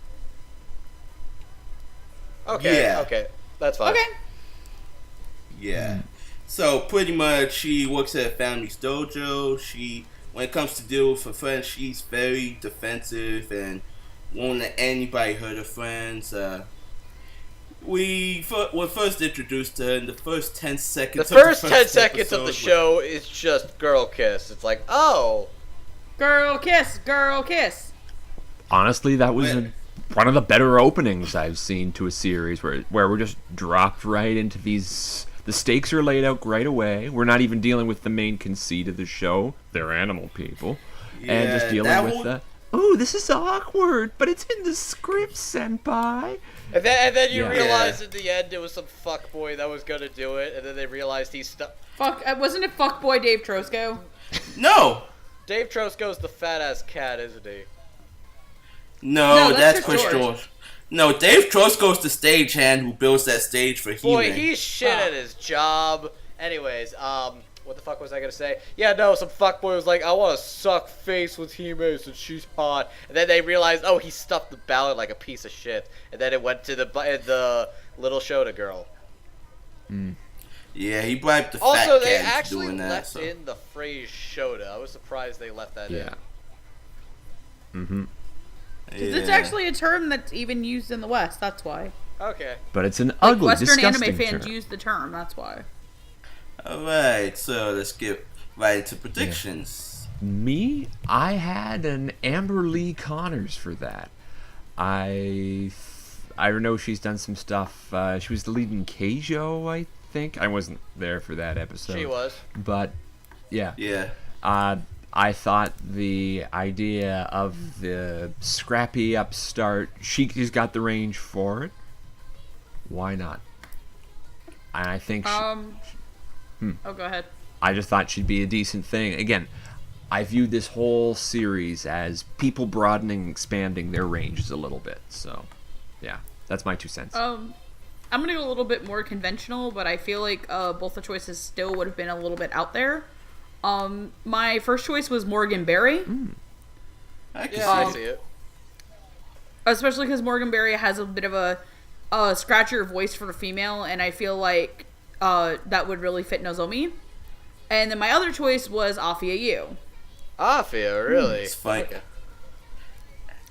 Okay, that's fine. Okay. Yeah. So pretty much, she works at a family's dojo. When it comes to deal with her friends, she's very defensive and won't let anybody hurt her friends. We were first introduced to her in the first 10 seconds. The first 10 seconds of the show is just girl kiss. It's like, oh, girl kiss, girl kiss. Honestly, that was one of the better openings I've seen to a series where we're just dropped right into these. The stakes are laid out right away. We're not even dealing with the main conceit of the show. They're animal people. And just dealing with the, oh, this is awkward, but it's in the script, senpai. And then you realize at the end it was some fuckboy that was gonna do it, and then they realized he's stuck. Wasn't it fuckboy Dave Trosko? No! Dave Trosko's the fat-ass cat, isn't he? No, that's Chris George. No, Dave Trosko's the stagehand who builds that stage for He-Man. Boy, he's shit at his job, Anyways, what the fuck was I gonna say? Yeah, no, some fuckboy was like, I want to suck face with Hime since she's hot. And then they realized, oh, he stuffed the ballot like a piece of shit. And then it went to the little Shota girl. Yeah, he bribed the fat Also, they cat into actually doing that. left So. in the phrase Shota. I was surprised they left that in. Mm-hmm. Because it's actually a term that's even used in the West, that's why. Okay. But it's an Like, ugly, Western disgusting anime fans term. use the term, that's why. Alright, so let's get right into predictions. Me, I had an Amber Lee Connors for that. I know she's done some stuff. She was the lead in Keijo, I think. I wasn't there for that episode. She was. But, yeah. Yeah. I thought the idea of the scrappy upstart, she's got the range for it. Why not? And I think Oh, go ahead. I just thought she'd be a decent thing. Again, I viewed this whole series as people broadening, expanding their ranges a little bit. So, yeah, that's my 2 cents. I'm gonna go a little bit more conventional, but I feel like both the choices still would have been a little bit out there. My first choice was Morgan Berry. I can Yeah, I see see it. it. Especially because Morgan Berry has a bit of a scratchier voice for the female, and I feel like that would really fit Nozomi. And then my other choice was Afia Yu. Afia, really? It's fine. Okay.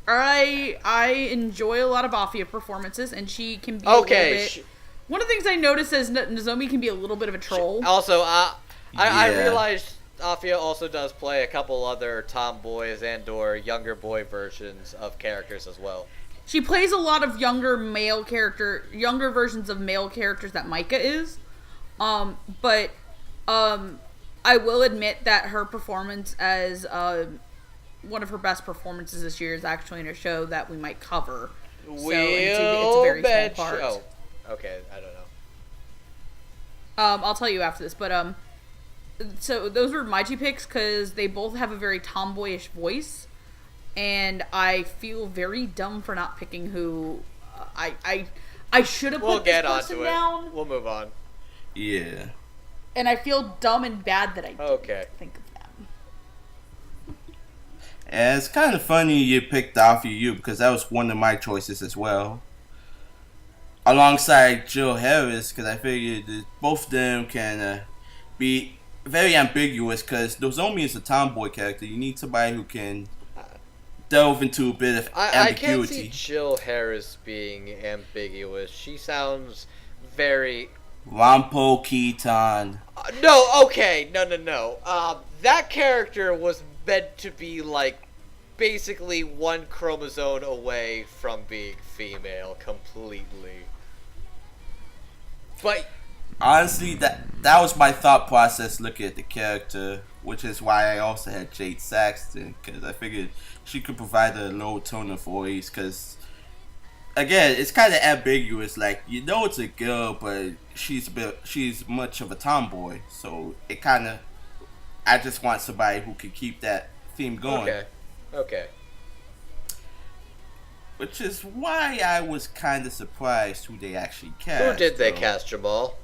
I enjoy a lot of Afia performances, and she can be a little bit... One of the things I noticed is Nozomi can be a little bit of a troll. Also, I Yeah. realized Afia also does play a couple other tomboys and/or younger boy versions of characters as well. She plays a lot of younger versions of male characters that Micah is. But I will admit that her performance as one of her best performances this year is actually in a show that we might cover. It's a very small part. Oh, okay, I don't know. I'll tell you after this, but so those were my 2 picks because they both have a very tomboyish voice, and I feel very dumb for not picking who I should have put this person down. We'll move on. Yeah. And I feel dumb and bad that I didn't think of them. And it's kind of funny you picked Afia Yu because that was one of my choices as well. Alongside Jill Harris, because I figured that both of them can be very ambiguous because Nozomi is a tomboy character. You need somebody who can delve into a bit of ambiguity. I can't see Jill Harris being ambiguous. She sounds very... Rampo Kitan. No, okay, no. That character was meant to be, like, basically one chromosome away from being female completely. But... Honestly, that was my thought process looking at the character, which is why I also had Jade Saxton, because I figured she could provide a low tone of voice, because, again, it's kind of ambiguous, like, you know it's a girl, but she's much of a tomboy, so it kind of, I just want somebody who can keep that theme going. Okay. Which is why I was kind of surprised who they actually cast. Who did they cast, Jamal?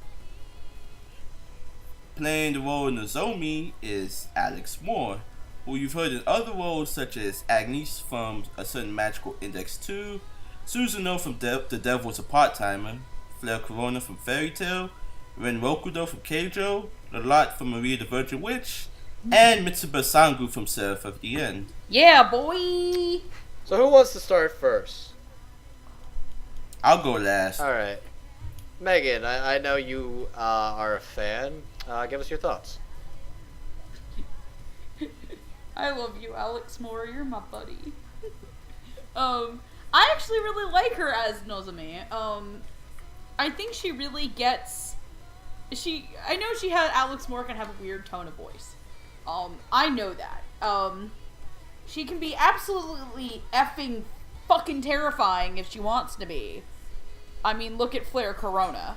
Playing the role of Nozomi is Alex Moore, who you've heard in other roles such as Agnes from A Certain Magical Index 2, Suzuno from The Devil's a Part-Timer, Flare Corona from Fairy Tail, Ren Rokudo from Keijo, Lalot from Maria the Virgin Witch, and Mitsuba Sangu from Seraph of the End. Yeah, boy! So who wants to start first? I'll go last. Alright. Megan, I know you are a fan. Give us your thoughts. I love you, Alex Moore. You're my buddy. I actually really like her as Nozomi. I think she really gets... I know Alex Moore can have a weird tone of voice. I know that. She can be absolutely effing fucking terrifying if she wants to be. I mean, look at Flare Corona.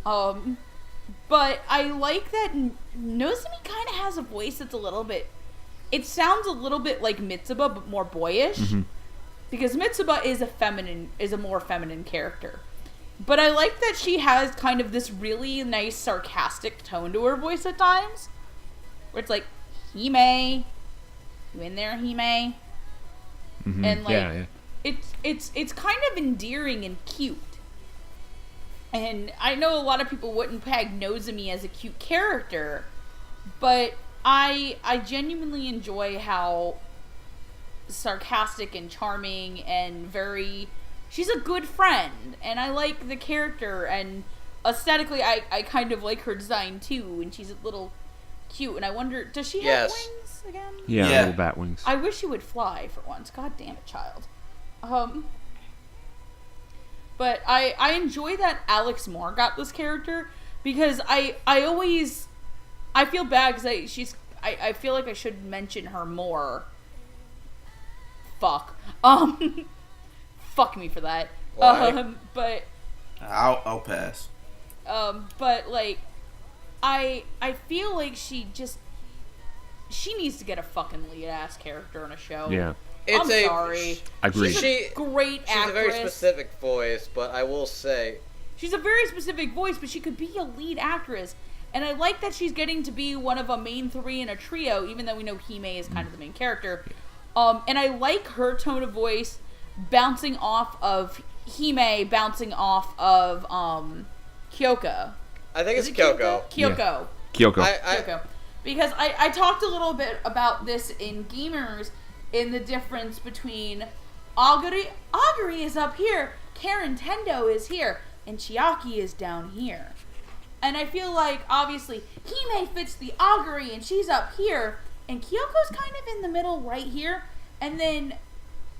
But I like that Nozomi kind of has a voice that's a little bit... It sounds a little bit like Mitsuba, but more boyish. Mm-hmm. Because Mitsuba is a more feminine character. But I like that she has kind of this really nice sarcastic tone to her voice at times. Where it's like, Hime, you in there, Hime? Mm-hmm. And like, yeah. it's kind of endearing and cute. And I know a lot of people wouldn't peg Nozomi as a cute character, but I genuinely enjoy how sarcastic and charming and very... She's a good friend, and I like the character, and aesthetically I kind of like her design too, and she's a little cute, and I wonder, does she have wings again? Yeah, little bat wings. I wish she would fly for once. God damn it, child. But I enjoy that Alex Moore got this character, because I feel bad because I feel like I should mention her more. Fuck. Fuck me for that. Why? But I'll pass. but like, I feel like she needs to get a fucking lead ass character in a show. Yeah. I'm sorry. Agreed. She's a great actress. She's a very specific voice, but I will say... She's a very specific voice, but she could be a lead actress. And I like that she's getting to be one of a main three in a trio, even though we know Hime is kind of the main character. And I like her tone of voice bouncing off of Hime, bouncing off of Kyoko. I think it's Kyoko. Kyoko. Kyoko. Kyoko. Because I talked a little bit about this in Gamers, in the difference between Aguri is up here, Karen Tendo is here, and Chiaki is down here. And I feel like, obviously, Hime fits the Aguri, and she's up here, and Kyoko's kind of in the middle right here, and then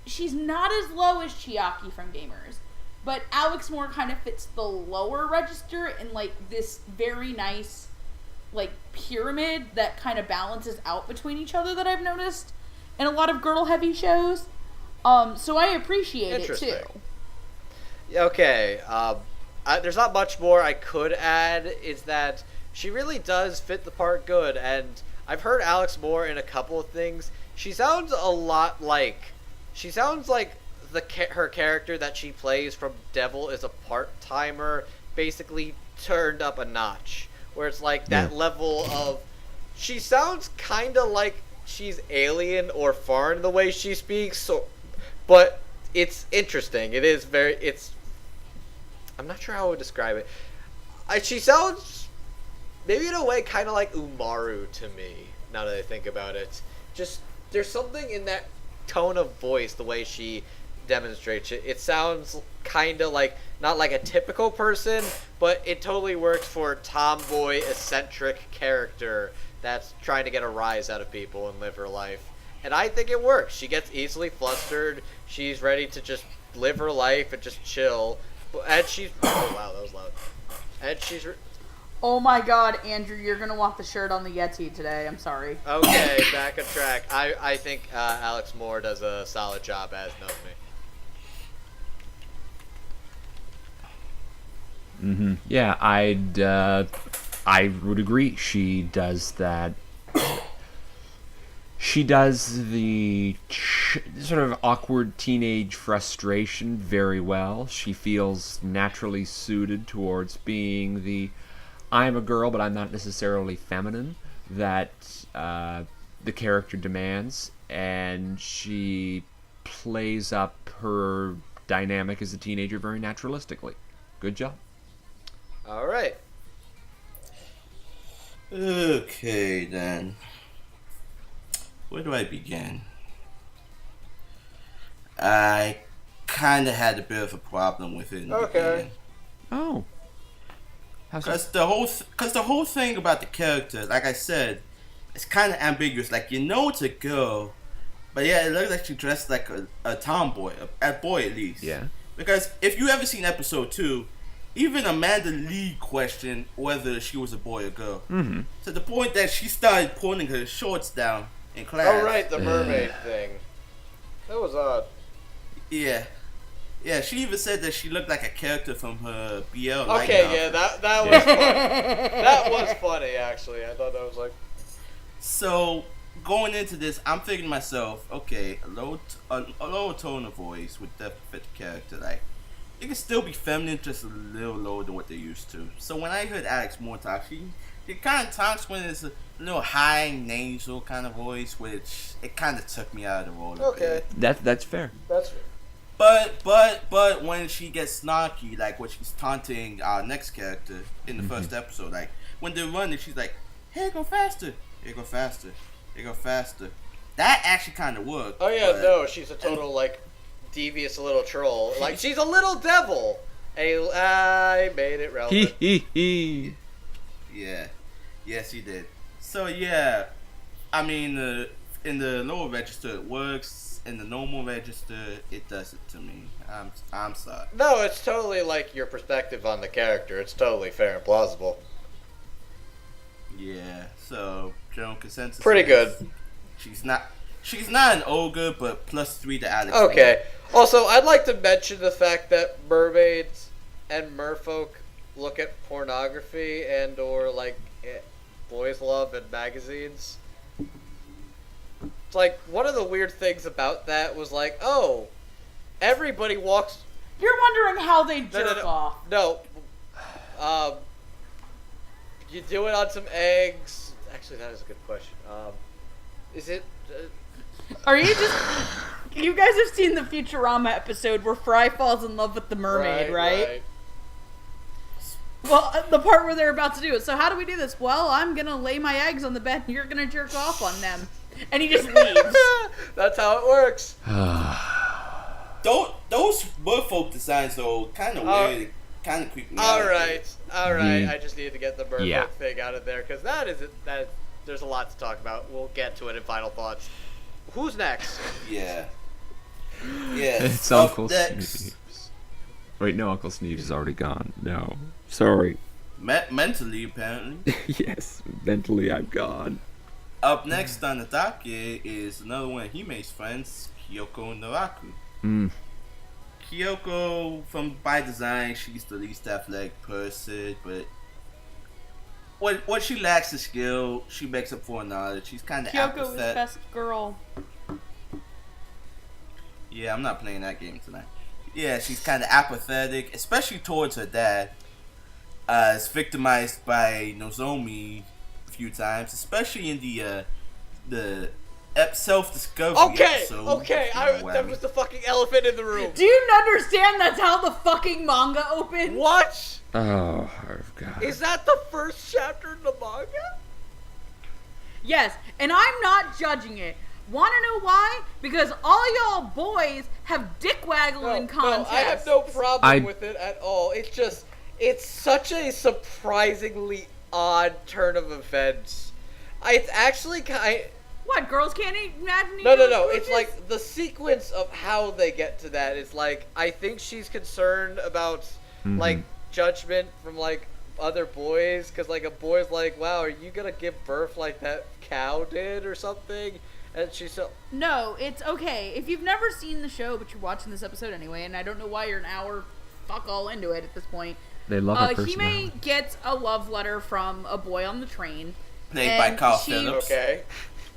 she's not as low as Chiaki from Gamers. But Alex Moore kind of fits the lower register in, like, this very nice, like, pyramid that kind of balances out between each other that I've noticed in a lot of girl-heavy shows. So I appreciate it, too. Okay, there's not much more I could add, is that she really does fit the part good, and I've heard Alex Moore in a couple of things. She sounds a lot like... She sounds like her character that she plays from Devil is a Part-Timer, basically turned up a notch. Where it's like that level of... She sounds kind of like she's alien or foreign the way she speaks, so, but it's interesting. It is very... I'm not sure how I would describe it. She sounds, maybe in a way, kind of like Umaru to me, now that I think about it. Just, there's something in that tone of voice, the way she demonstrates it. It sounds kind of like, not like a typical person, but it totally works for a tomboy, eccentric character that's trying to get a rise out of people and live her life. And I think it works. She gets easily flustered. She's ready to just live her life and just chill. And she's... Oh, wow, that was loud. And she's... Oh my god, Andrew, you're gonna want the shirt on the Yeti today. I'm sorry. Okay, back on track. I think Alex Moore does a solid job as Nozomi. Mm-hmm. Yeah, I would agree. She does that. She does the sort of awkward teenage frustration very well. She feels naturally suited towards being the I'm a girl, but I'm not necessarily feminine that the character demands, and she plays up her dynamic as a teenager very naturalistically. Good job. All right. Okay, then. Where do I begin? I kind of had a bit of a problem with it in the beginning. Oh. Because the whole thing about the character, like I said, it's kind of ambiguous. Like, you know it's a girl, but yeah, it looks like she dressed like a tomboy, a boy at least. Yeah. Because if you ever seen episode 2, even Amanda Lee questioned whether she was a boy or girl. Mm-hmm. To the point that she started pulling her shorts down in class. Oh, right, the mermaid thing. That was odd. Yeah. Yeah, she even said that she looked like a character from her BL. Okay, yeah, that was funny. That was funny, actually. I thought that was like... So, going into this, I'm thinking to myself, okay, a low tone of voice would definitely fit the character. Like, it can still be feminine, just a little lower than what they're used to. So when I heard Alex more talk, she kind of talks when it's a little high nasal kind of voice, which it kind of took me out of the role. Okay. That's fair. That's fair. But when she gets snarky, like when she's taunting our next character in the first episode, like when they're running, she's like, "Hey, go faster! Hey, go faster! Hey, go faster!" That actually kind of worked. Oh yeah, no, she's a total like devious little troll. Like she's a little devil. I made it relevant. He. Yeah, yes, he did. So yeah, I mean, in the lower register it works. In the normal register, it does it to me. I'm sorry. No, it's totally like your perspective on the character. It's totally fair and plausible. Yeah. So general consensus. Pretty good. She's not an ogre, but +3 to Alex. Okay. Also, I'd like to mention the fact that mermaids and merfolk look at pornography and or like boys love in magazines. It's like one of the weird things about that was like, oh, everybody walks. You're wondering how they jerk off. No, you do it on some eggs. Actually, that is a good question. Is it? Are you just? You guys have seen the Futurama episode where Fry falls in love with the mermaid, right? Well, the part where they're about to do it. So how do we do this? Well, I'm gonna lay my eggs on the bed, and you're gonna jerk off on them. And he just leaves. That's how it works. Those merfolk designs though kind of weird, kind of creepy. All right. I just need to get the merfolk thing out of there because that there's a lot to talk about. We'll get to it in final thoughts. Who's next? Yeah. It's Uncle Sneebs. Wait, no, Uncle Sneebs is already gone. No, sorry. Mentally, apparently. Yes, mentally I'm gone. Up next on the docket is another one of Hime's friends, Kyoko Naraku. Kyoko, by design, she's the least athletic person, but what she lacks is skill, she makes up for knowledge. She's kind of Kyoko is best girl. Yeah, I'm not playing that game tonight. Yeah, she's kind of apathetic, especially towards her dad. Is victimized by Nozomi few times, especially in the self-discovery episode. Okay, that was the fucking elephant in the room. Do you understand that's how the fucking manga opened? What? Oh, God. Is that the first chapter in the manga? Yes, and I'm not judging it. Want to know why? Because all y'all boys have dick waggling contests. No, I have no problem with it at all. It's just, it's such a surprisingly odd turn of events. It's actually kind. What, girls can't imagine? No. It's like the sequence of how they get to that is like I think she's concerned about like judgment from like other boys because like a boy's like, wow, are you gonna give birth like that cow did or something? And she's so. No, it's okay if you've never seen the show, but you're watching this episode anyway, and I don't know why you're an hour fuck all into it at this point. They love her personality. Hime gets a love letter from a boy on the train. Played by Carl Phillips. Okay.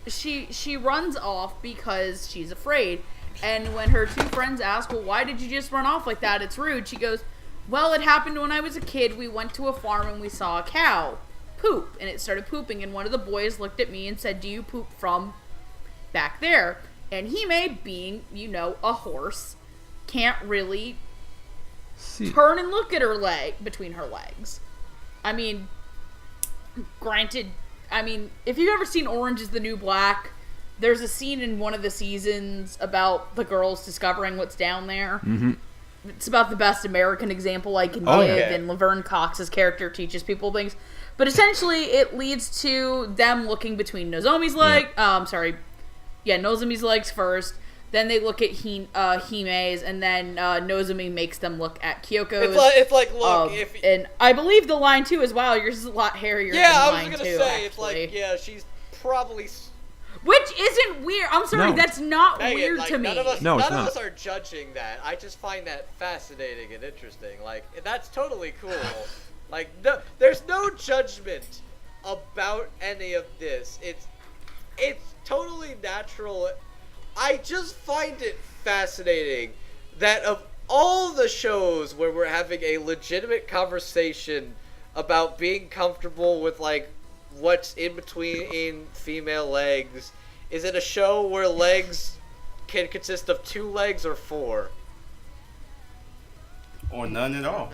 She runs off because she's afraid. And when her two friends ask, well, why did you just run off like that? It's rude. She goes, well, it happened when I was a kid. We went to a farm and we saw a cow poop. And it started pooping. And one of the boys looked at me and said, do you poop from back there? And Hime, being, a horse, can't really turn and look at her leg between her legs. I mean, granted, if you've ever seen Orange is the New Black, there's a scene in one of the seasons about the girls discovering what's down there. Mm-hmm. It's about the best American example I can give, and Laverne Cox's character teaches people things. But essentially, it leads to them looking between Nozomi's legs. Nozomi's legs first. Then they look at Hime's, and then Nozomi makes them look at Kyoko's. It's like look, and I believe the line too is, wow, yours is a lot hairier than mine too. Yeah, I was gonna say, it's like, yeah, she's probably. Which isn't weird. I'm sorry, that's not weird to me. None of us are judging that. I just find that fascinating and interesting. Like, that's totally cool. Like, no, there's no judgment about any of this. It's totally natural. I just find it fascinating that of all the shows where we're having a legitimate conversation about being comfortable with, like, what's in between female legs, is it a show where legs can consist of 2 legs or 4? Or none at all.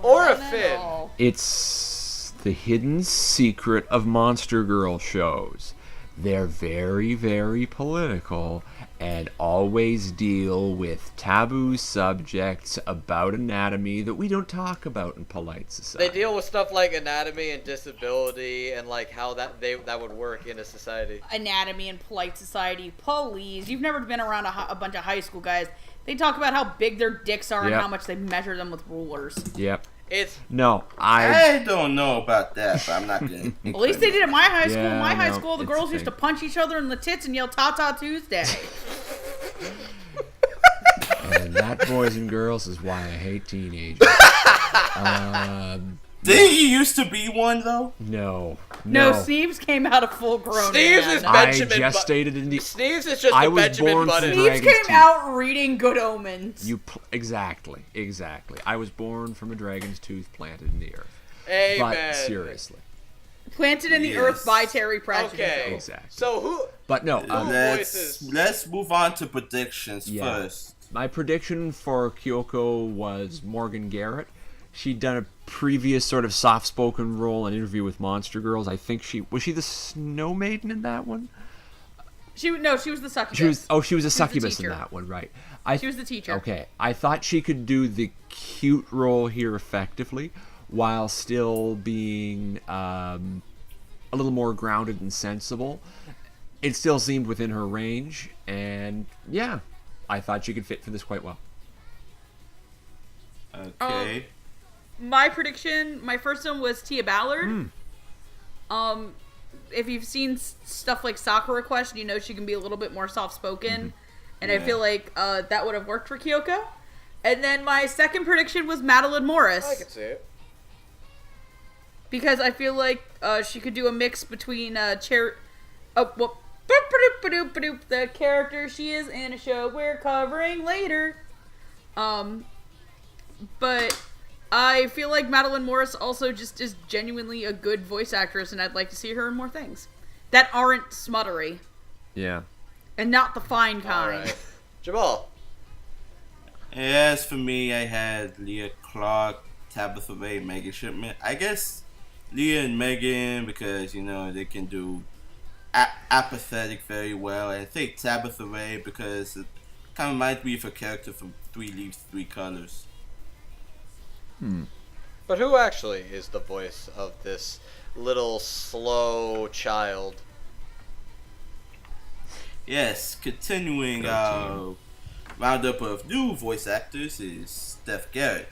Or a fin. It's the hidden secret of Monster Girl shows. They're very, very political and always deal with taboo subjects about anatomy that we don't talk about in polite society. They deal with stuff like anatomy and disability and, like, how that would work in a society. Anatomy and polite society. Please. You've never been around a bunch of high school guys. They talk about how big their dicks are and how much they measure them with rulers. Yep. No, I don't know about that, but I'm not going to. At least they did at my high school. Yeah, In my high no, school, the it's girls a used to thing. punch each other in the tits and yell "Ta-ta Tuesday." And that, boys and girls, is why I hate teenagers. Didn't you used to be one, though? No. No, Sneebs came out a full-grown Sneebs man. is Benjamin I gestated in the... Sneebs is just I a was Benjamin born Button. from Sneebs Dragon's came teeth. out reading Good Omens. Exactly. I was born from a dragon's tooth planted in the earth. Amen. But seriously. Planted in the earth by Terry Pratchett. Okay. Exactly. So who... But no, Let's move on to predictions first. My prediction for Kyoko was Morgan Garrett. She'd done a previous sort of soft-spoken role in Interview with Monster Girls. I think was she the Snow Maiden in that one? She was the succubus. She was a succubus in that one, right? She was the teacher. Okay, I thought she could do the cute role here effectively, while still being a little more grounded and sensible. It still seemed within her range, and yeah, I thought she could fit for this quite well. Okay. My prediction, my first one was Tia Ballard. If you've seen stuff like Sakura Quest, you know she can be a little bit more soft-spoken. And I feel like that would have worked for Kyoko. And then my second prediction was Madeline Morris. I can see it. Because I feel like she could do a mix between the character she is in a show we're covering later. But I feel like Madeline Morris also just is genuinely a good voice actress, and I'd like to see her in more things that aren't smuttery. Yeah. And not the fine kind. All right. Jamal. As for me, I had Leah Clark, Tabitha Ray, Megan Shipman. I guess Leah and Megan, because, you know, they can do apathetic very well. And I think Tabitha Ray, because it kind of reminds me of her character from 3 Leaves, 3 Colors. But who actually is the voice of this little slow child? Yes, continuing our roundup of new voice actors is Steph Garrett.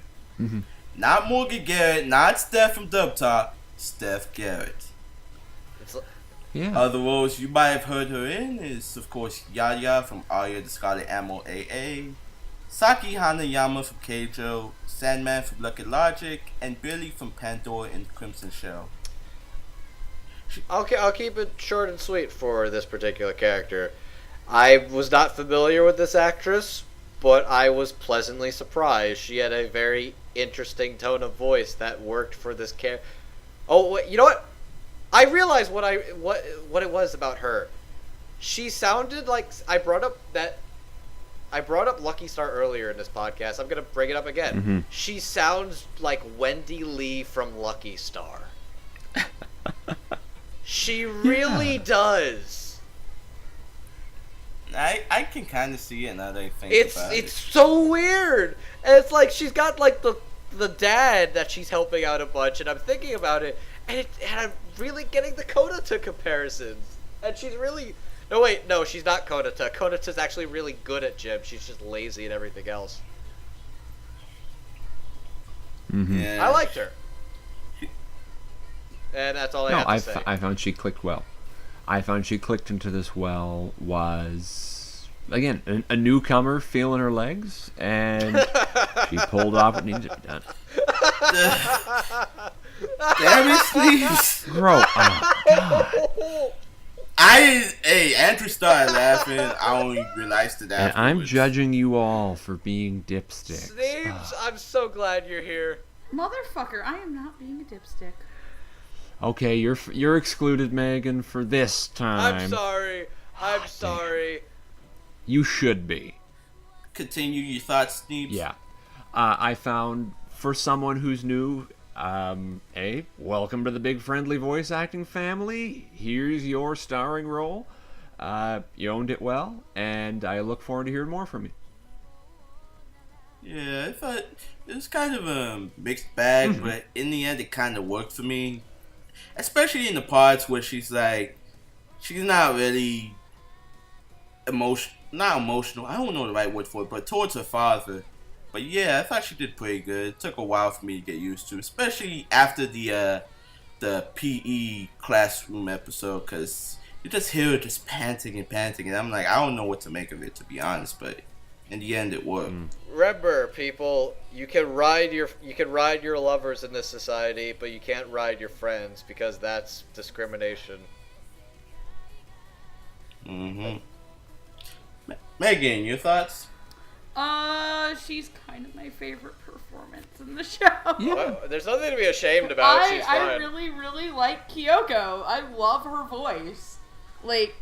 Not Morgan Garrett, not Steph from Dub Talk, Steph Garrett. Other roles you might have heard her in is, of course, Yaya from Arya the Scarlet Ammo AA, Saki Hanayama from Keijo, Sandman from Lucky Logic, and Billy from Pandora and Crimson Shell. I'll keep it short and sweet for this particular character. I was not familiar with this actress, but I was pleasantly surprised. She had a very interesting tone of voice that worked for this character. Oh, you know what? I realized what it was about her. She sounded like I brought up Lucky Star earlier in this podcast. I'm gonna bring it up again. She sounds like Wendy Lee from Lucky Star. She really does. I can kind of see it now that I think about it. It's so weird. And it's like she's got like the dad that she's helping out a bunch, and I'm thinking about it, and I'm really getting the Konata comparisons. And she's really... No, she's not Konata. Konata's actually really good at gym. She's just lazy and everything else. Yeah. I liked her. And that's all I have to say. I found she clicked well. I found she clicked into this well was, again, a newcomer feeling her legs, and she pulled off what needed to be done. Damn it, Sneebs. Bro, oh, God. Hey, Andrew started laughing. I only realized it And afterwards. I'm judging you all for being dipsticks. Sneebs, I'm so glad you're here. Motherfucker, I am not being a dipstick. Okay, you're excluded, Megan, for this time. I'm sorry. I'm sorry. You should be. Continue your thoughts, Sneebs. Yeah. I found, for someone who's new, welcome to the big friendly voice acting family. Here's your starring role. You owned it well, and I look forward to hearing more from you. Yeah, I thought it was kind of a mixed bag, but in the end, it kind of worked for me. Especially in the parts where she's not really not emotional. I don't know the right word for it, but towards her father. But yeah, I thought she did pretty good. It took a while for me to get used to, especially after the PE classroom episode, because you just hear her just panting, and I'm like, I don't know what to make of it, to be honest. But in the end, it worked. Remember, people, you can ride your lovers in this society, but you can't ride your friends because that's discrimination. Megan, your thoughts? She's kind of my favorite performance in the show. Yeah. Well, there's nothing to be ashamed about. She's fine. I really, really like Kyoko. I love her voice. Like,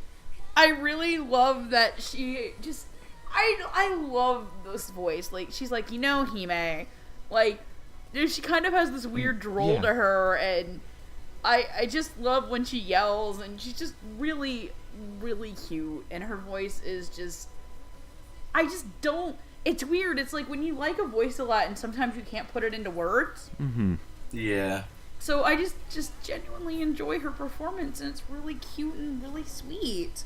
I really love that she just... I love this voice. Like, she's like, Hime. Like, she kind of has this weird droll to her, and I just love when she yells, and she's just really, really cute, and her voice is just... I just don't... It's weird. It's like when you like a voice a lot and sometimes you can't put it into words. Mm-hmm. Yeah. So I just genuinely enjoy her performance, and it's really cute and really sweet.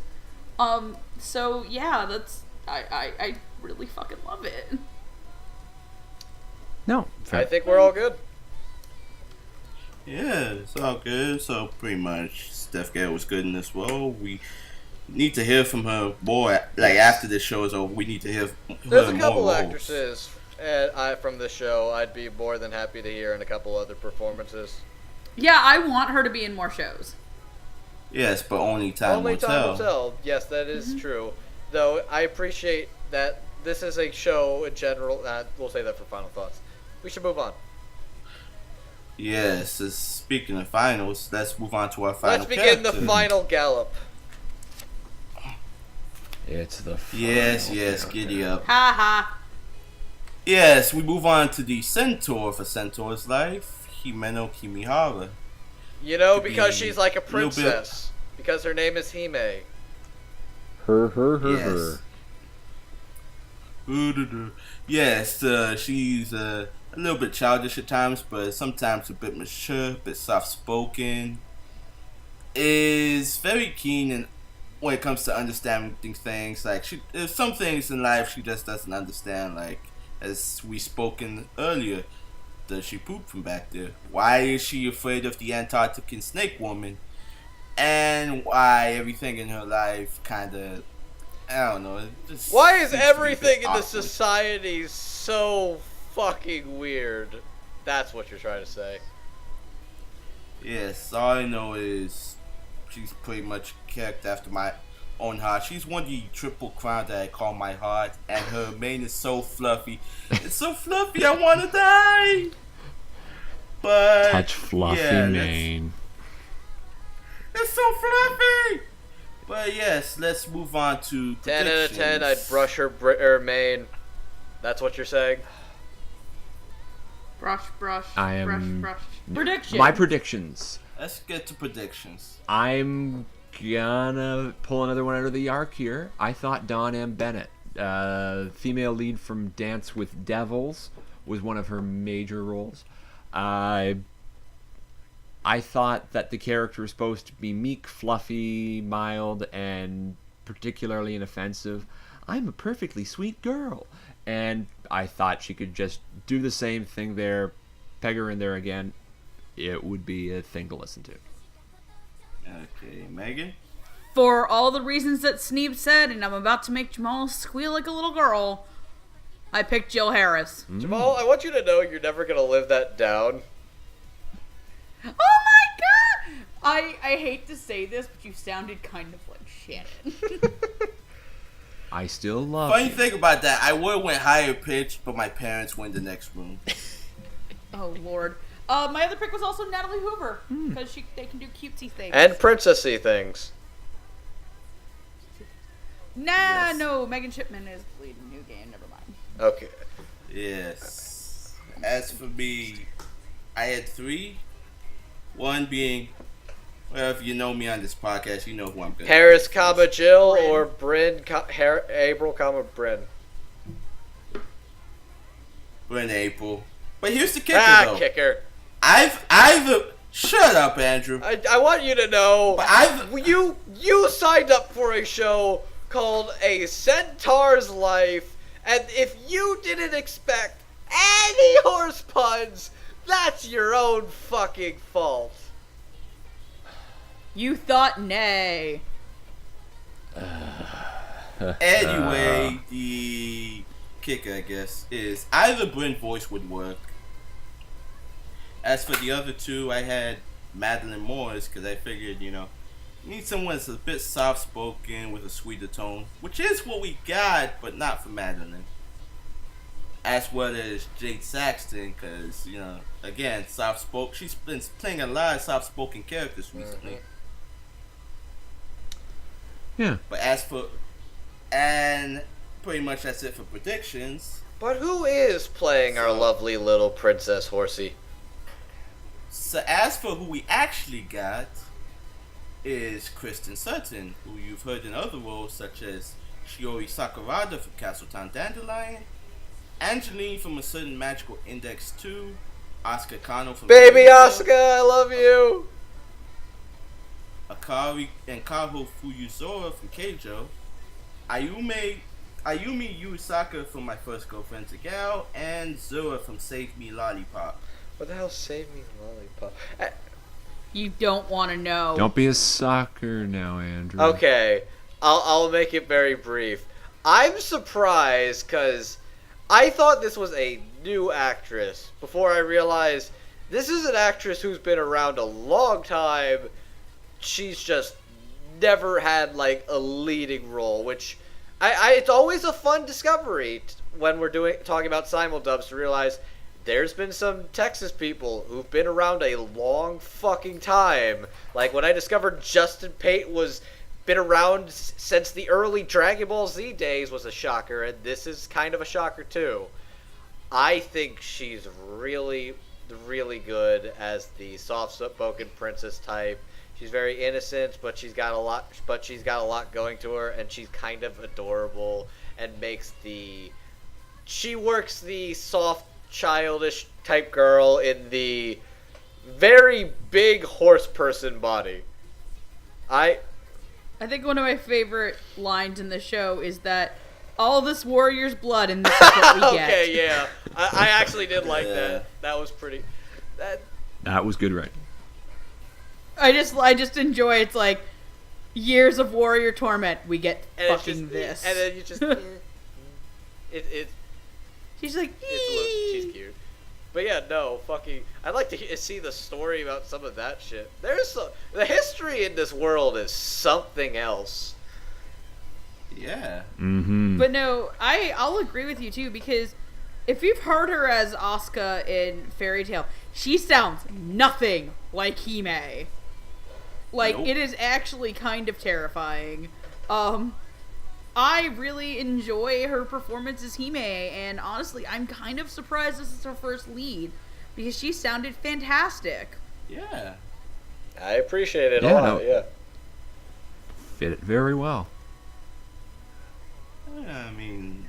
So yeah, that's... I really fucking love it. No, fair. I think we're all good. Yeah, it's all good. So pretty much, Steph Gale was good in this role. We need to hear from her more. Like after this show is over, we need to hear from her. There's a couple more actresses from the show I'd be more than happy to hear, and a couple other performances. Yeah, I want her to be in more shows. Yes, but only time will tell. Yes, that is true. Though I appreciate that this is a show in general. We'll say that for final thoughts. We should move on. Yes, speaking of finals, let's move on to our final Let's begin character. the final gallop. It's the final Yes, character. giddy up. Ha ha. Yes, we move on to the Centaur for Centaur's life, Himeno Kimihara. Because she's like a little bit- princess. Because her name is Hime. Yes. Yes, she's a little bit childish at times, but sometimes a bit mature, a bit soft-spoken. Is very keen and when it comes to understanding things. Like there's some things in life she just doesn't understand. Like as we spoken earlier, does she poop from back there? Why is she afraid of the Antarctican snake woman? And why everything in her life kind of, I don't know. Why is everything in the awkward. society so fucking weird? That's what you're trying to say. Yes, all I know is she's pretty much character after my own heart. She's one of the triple crown that I call my heart, and her mane is so fluffy. It's so fluffy, I want to die. But Touch fluffy yeah, mane. It's so fluffy. But yes, let's move on to 10 out of 10, I'd predictions. brush her mane. That's what you're saying? Brush, brush, I am- brush. Prediction. My predictions. Let's get to predictions. I'm gonna pull another one out of the arc here. I thought Dawn M. Bennett, female lead from Dance with Devils, was one of her major roles. I thought that the character was supposed to be meek, fluffy, mild, and particularly inoffensive. I'm a perfectly sweet girl. And I thought she could just do the same thing there, peg her in there again. It would be a thing to listen to. Okay, Megan? For all the reasons that Sneebs said, and I'm about to make Jamal squeal like a little girl, I picked Jill Harris. Jamal, I want you to know you're never going to live that down. Oh my god! I hate to say this, but you sounded kind of like Shannon. I still love Funny you. thing about that, I would have went higher pitched, but my parents went the next room. Oh, Lord. My other pick was also Natalie Hoover, because they can do cutesy things. And princessy things. No, Megan Shipman is leading New Game, never mind. Okay. Yes. As for me, I had 3. One being, well, if you know me on this podcast, you know who I'm going to Harris, comma Jill, Bryn. or Bryn, April, comma Bryn. Bryn April. But here's the kicker, though. Kicker. I've shut up, Andrew. I want you to know, But you signed up for a show called A Centaur's Life, and if you didn't expect any horse puns, that's your own fucking fault. You thought nay. Anyway, the kicker, I guess, is either Bryn voice would work. As for the other 2, I had Madeline Morris, because I figured, you need someone that's a bit soft-spoken with a sweeter tone, which is what we got, but not for Madeline. As well as Jade Saxton, because, again, soft-spoken. She's been playing a lot of soft-spoken characters recently. Yeah. But and pretty much that's it for predictions. But who is playing our lovely little Princess Horsey? So as for who we actually got, is Kristen Sutton, who you've heard in other roles such as Shiori Sakurada from Castletown Dandelion, Angeline from A Certain Magical Index 2, Asuka Kano from Baby Keijo, Asuka, I love you! Akari and Kaho Fuyuzora from Keijo, Ayumi Yusaka from My First Girlfriend's a Gal, and Zura from Save Me Lollipop. What the hell saved me Lollipop? You don't want to know. Don't be a sucker now, Andrew. Okay, I'll make it very brief. I'm surprised because I thought this was a new actress before I realized this is an actress who's been around a long time. She's just never had like a leading role, which it's always a fun discovery when we're talking about simuldubs to realize there's been some Texas people who've been around a long fucking time. Like when I discovered Justin Pate was been around since the early Dragon Ball Z days was a shocker, and this is kind of a shocker too. I think she's really, really good as the soft-spoken princess type. She's very innocent, but she's got a lot going to her, and she's kind of adorable and she works the soft, childish type girl in the very big horse person body. I think one of my favorite lines in the show is that all this warrior's blood and this is what we get. Okay, yeah. I actually did like that. That was pretty... That was good, right? I just enjoy it's like years of warrior torment. We get and fucking this. And then you just... She's like, she's cute. But yeah, no, fucking... I'd like to see the story about some of that shit. The history in this world is something else. Yeah. Mm-hmm. But no, I'll agree with you too, because if you've heard her as Asuka in Fairy Tail, she sounds nothing like Hime. Like, Nope. It is actually kind of terrifying. I really enjoy her performance as Hime, and honestly, I'm kind of surprised this is her first lead, because she sounded fantastic. Yeah. I appreciate it a Yeah, lot, no. yeah. Fit it very well. I mean,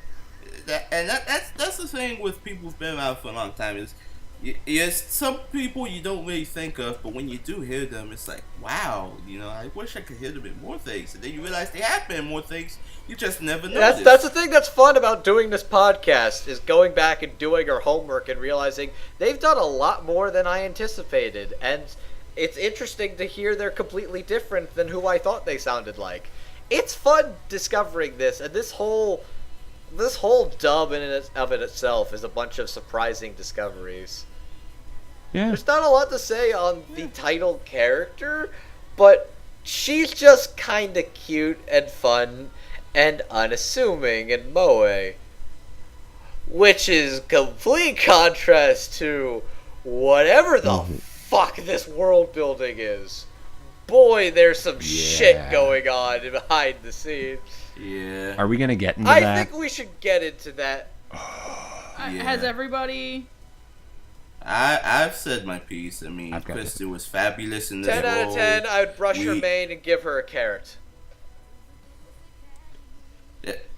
that's the thing with people who've been around for a long time is, yes, some people you don't really think of, but when you do hear them, it's like, wow, I wish I could hear them in more things. And then you realize they have been in more things, you just never noticed. That's the thing that's fun about doing this podcast, is going back and doing our homework and realizing they've done a lot more than I anticipated. And it's interesting to hear they're completely different than who I thought they sounded like. It's fun discovering this, and this whole dub of it itself is a bunch of surprising discoveries. Yeah. There's not a lot to say on the title character, but she's just kind of cute and fun and unassuming in Moe. Which is complete contrast to whatever the fuck this world building is. Boy, there's some shit going on behind the scenes. Yeah. Are we gonna get into I that? think we should get into that. Has everybody... I've said my piece. I mean, I've got Kristen was fabulous in this 10 role. out of 10, I would brush her mane and give her a carrot.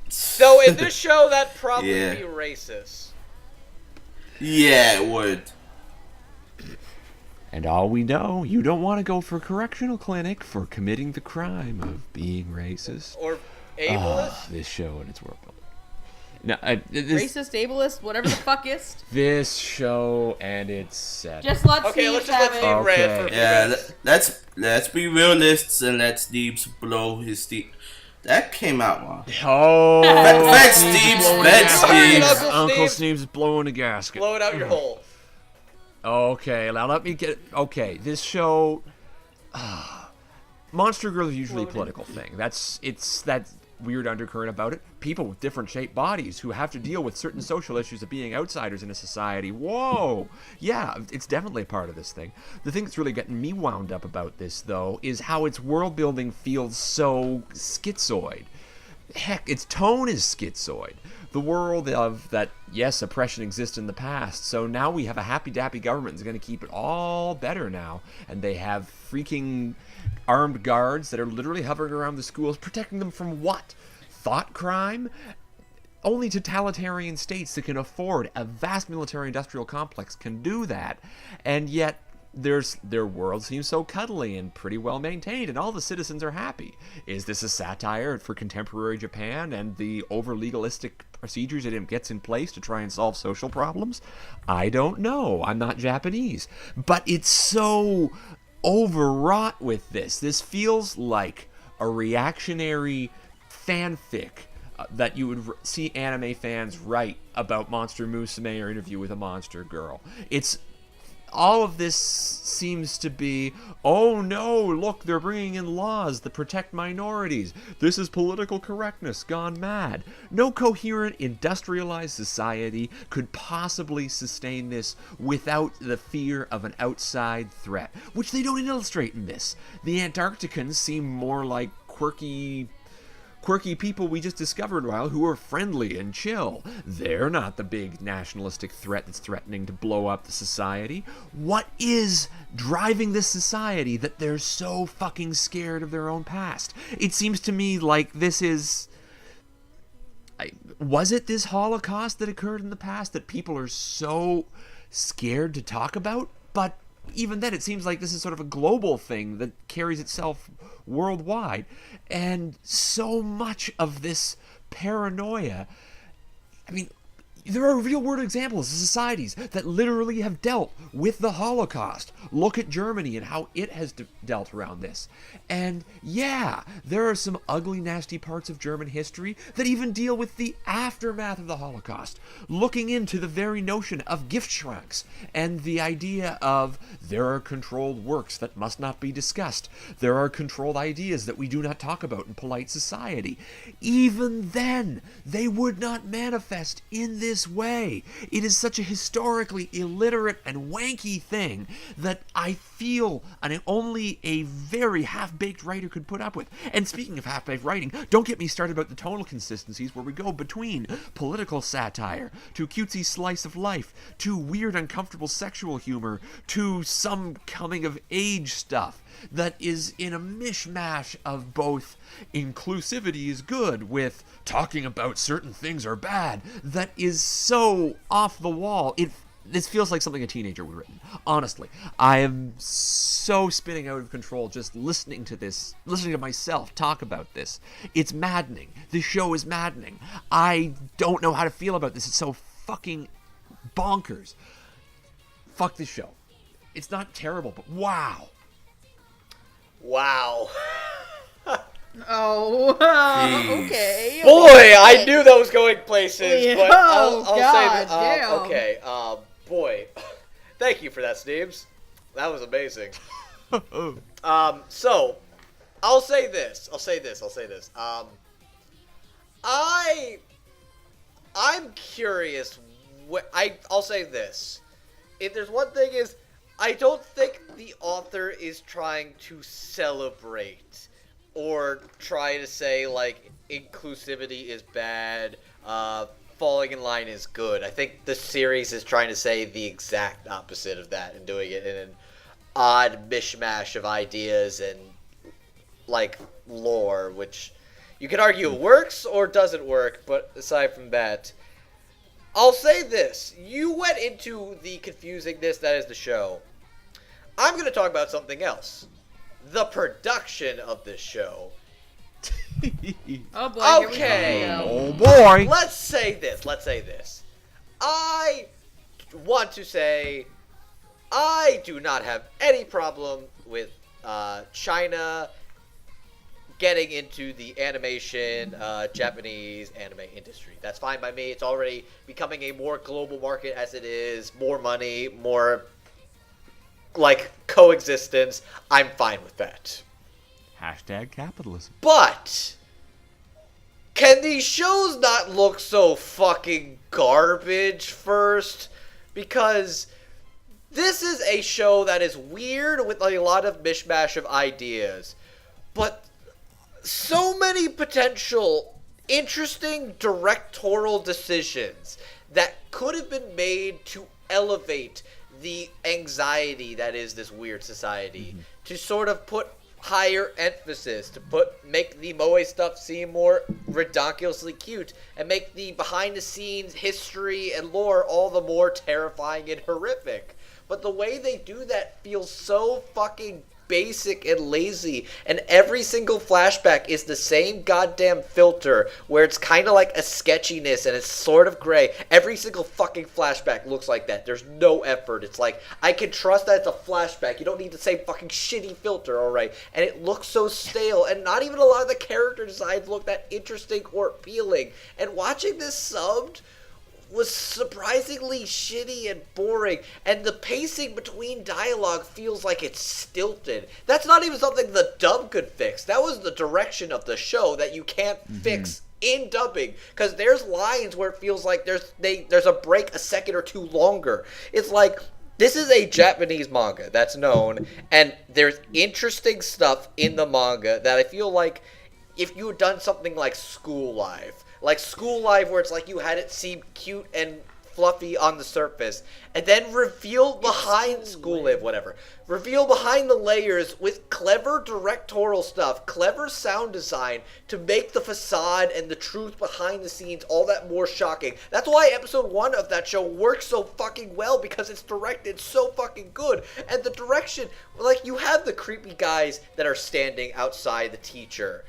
So in this show, that'd probably be racist. Yeah, it would. And all we know, you don't want to go for correctional clinic for committing the crime of being racist. Or ableist. This show and its world building. No, Racist, ableist, whatever the fuck is. This show and its set. Just let Okay, let's Steve just let have Steve it. rant for a few Yeah, minutes. let's be realists and let Sneebs blow his steam. That came out wrong. Oh, Fed Sneebs, Fed Sneebs. Uncle Sneebs is blowing a gasket. Blow it out your hole. Okay, now let me get... Okay, this show... Monster Girl is usually a political thing. It's that weird undercurrent about it. People with different shaped bodies who have to deal with certain social issues of being outsiders in a society. Whoa! Yeah, it's definitely a part of this thing. The thing that's really getting me wound up about this, though, is how its world building feels so schizoid. Heck, its tone is schizoid. The world of that, yes, oppression exists in the past, so now we have a happy-dappy government that's going to keep it all better now, and they have freaking armed guards that are literally hovering around the schools, protecting them from what? Thought crime? Only totalitarian states that can afford a vast military-industrial complex can do that, and yet their world seems so cuddly and pretty well maintained, and all the citizens are happy. Is this a satire for contemporary Japan and the over-legalistic procedures that it gets in place to try and solve social problems? I don't know. I'm not Japanese. But it's so overwrought with this. This feels like a reactionary fanfic that you would see anime fans write about Monster Musume or Interview with a Monster Girl. It's all of this seems to be, oh no, look, they're bringing in laws that protect minorities. This is political correctness gone mad. No coherent industrialized society could possibly sustain this without the fear of an outside threat, which they don't illustrate in this. The Antarcticans seem more like quirky people we just discovered who are friendly and chill. They're not the big nationalistic threat that's threatening to blow up the society. What is driving this society that they're so fucking scared of their own past? It seems to me like this is... Was it this Holocaust that occurred in the past that people are so scared to talk about? But even then, it seems like this is sort of a global thing that carries itself worldwide. And so much of this paranoia, I mean, there are real-world examples of societies that literally have dealt with the Holocaust. Look at Germany and how it has dealt around this. And yeah, there are some ugly, nasty parts of German history that even deal with the aftermath of the Holocaust, looking into the very notion of Giftschranks and the idea of there are controlled works that must not be discussed. There are controlled ideas that we do not talk about in polite society. Even then, they would not manifest in this way. It is such a historically illiterate and wanky thing that I feel only a very half-baked writer could put up with. And speaking of half-baked writing, don't get me started about the tonal consistencies where we go between political satire to cutesy slice of life to weird uncomfortable sexual humor to some coming-of-age stuff that is in a mishmash of both inclusivity is good with talking about certain things are bad that is so off the wall. This feels like something a teenager would have written. Honestly, I am so spinning out of control just listening to myself talk about this. It's maddening. This show is maddening. I don't know how to feel about this. It's so fucking bonkers. Fuck this show. It's not terrible, but wow. Wow. Oh, okay. Boy, I knew that was going places, but I'll say that. damn. Okay, boy. Thank you for that, Sneebs. That was amazing. So, I'll say this. I'm curious. I'll say this. If there's one thing is, I don't think the author is trying to celebrate or try to say, like, inclusivity is bad, falling in line is good. I think the series is trying to say the exact opposite of that and doing it in an odd mishmash of ideas and, like, lore, which you could argue works or doesn't work, but aside from that, I'll say this. You went into the confusingness that is the show. I'm going to talk about something else. The production of this show. Oh boy, okay. Here we go. Oh boy. Let's say this. I want to say I do not have any problem with China getting into the animation, Japanese anime industry. That's fine by me. It's already becoming a more global market as it is. More money, more, like, coexistence. I'm fine with that. Hashtag capitalism. But can these shows not look so fucking garbage first? Because this is a show that is weird with a lot of mishmash of ideas. But so many potential interesting directorial decisions that could have been made to elevate the anxiety that is this weird society, to sort of put higher emphasis, to make the moe stuff seem more ridiculously cute, and make the behind the scenes history and lore all the more terrifying and horrific. But the way they do that feels so fucking basic and lazy, and every single flashback is the same goddamn filter where it's kind of like a sketchiness and it's sort of gray. Every single fucking flashback looks like that. There's no effort. It's like, I can trust that it's a flashback. You don't need the same fucking shitty filter, alright? And it looks so stale, and not even a lot of the character designs look that interesting or appealing. And watching this subbed was surprisingly shitty and boring, and the pacing between dialogue feels like it's stilted. That's not even something the dub could fix. That was the direction of the show that you can't fix in dubbing, because there's lines where it feels like there's a break a second or two longer. It's like, this is a Japanese manga that's known, and there's interesting stuff in the manga that I feel like if you had done something like School Life, where it's like you had it seem cute and fluffy on the surface, and then reveal behind reveal behind the layers with clever directorial stuff, clever sound design to make the facade and the truth behind the scenes all that more shocking. That's why episode 1 of that show works so fucking well, because it's directed so fucking good. And the direction, like, you have the creepy guys that are standing outside the teacher.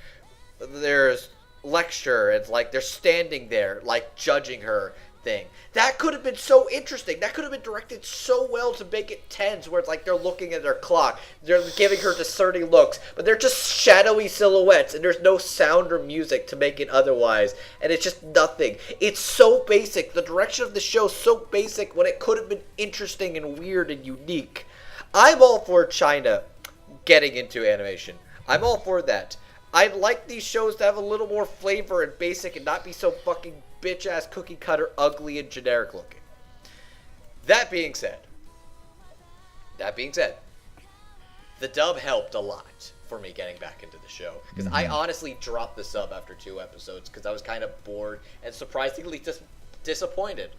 There's lecture, it's like they're standing there like judging her thing. That could have been so interesting. That could have been directed so well to make it tense, where it's like they're looking at their clock, they're giving her discerning looks, but they're just shadowy silhouettes and there's no sound or music to make it otherwise, and it's just nothing. It's so basic. The direction of the show is so basic when it could have been interesting and weird and unique. I'm all for China getting into animation. I'm all for that. I'd like these shows to have a little more flavor and basic and not be so fucking bitch-ass cookie-cutter, ugly, and generic looking. That being said, the dub helped a lot for me getting back into the show. Because I honestly dropped the sub after 2 episodes because I was kind of bored and surprisingly disappointed.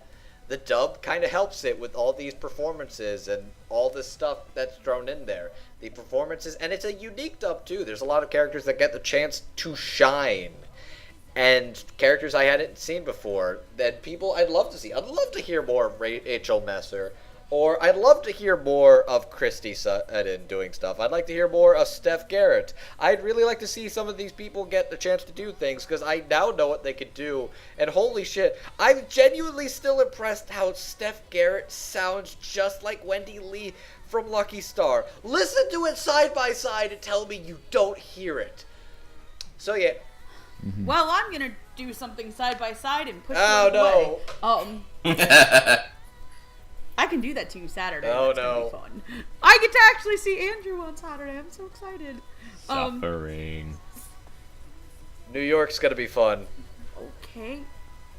The dub kind of helps it with all these performances and all this stuff that's thrown in there. The performances, and it's a unique dub too. There's a lot of characters that get the chance to shine. And characters I hadn't seen before that people I'd love to see. I'd love to hear more of Rachel Messer. Or I'd love to hear more of Christy Sutton doing stuff. I'd like to hear more of Steph Garrett. I'd really like to see some of these people get the chance to do things, because I now know what they could do. And holy shit, I'm genuinely still impressed how Steph Garrett sounds just like Wendy Lee from Lucky Star. Listen to it side by side and tell me you don't hear it. So yeah. Well, I'm gonna do something side by side and push Oh it away. no. I can do that to you Saturday. Oh, That's gonna no. be fun. I get to actually see Andrew on Saturday. I'm so excited. Suffering. New York's gonna be fun.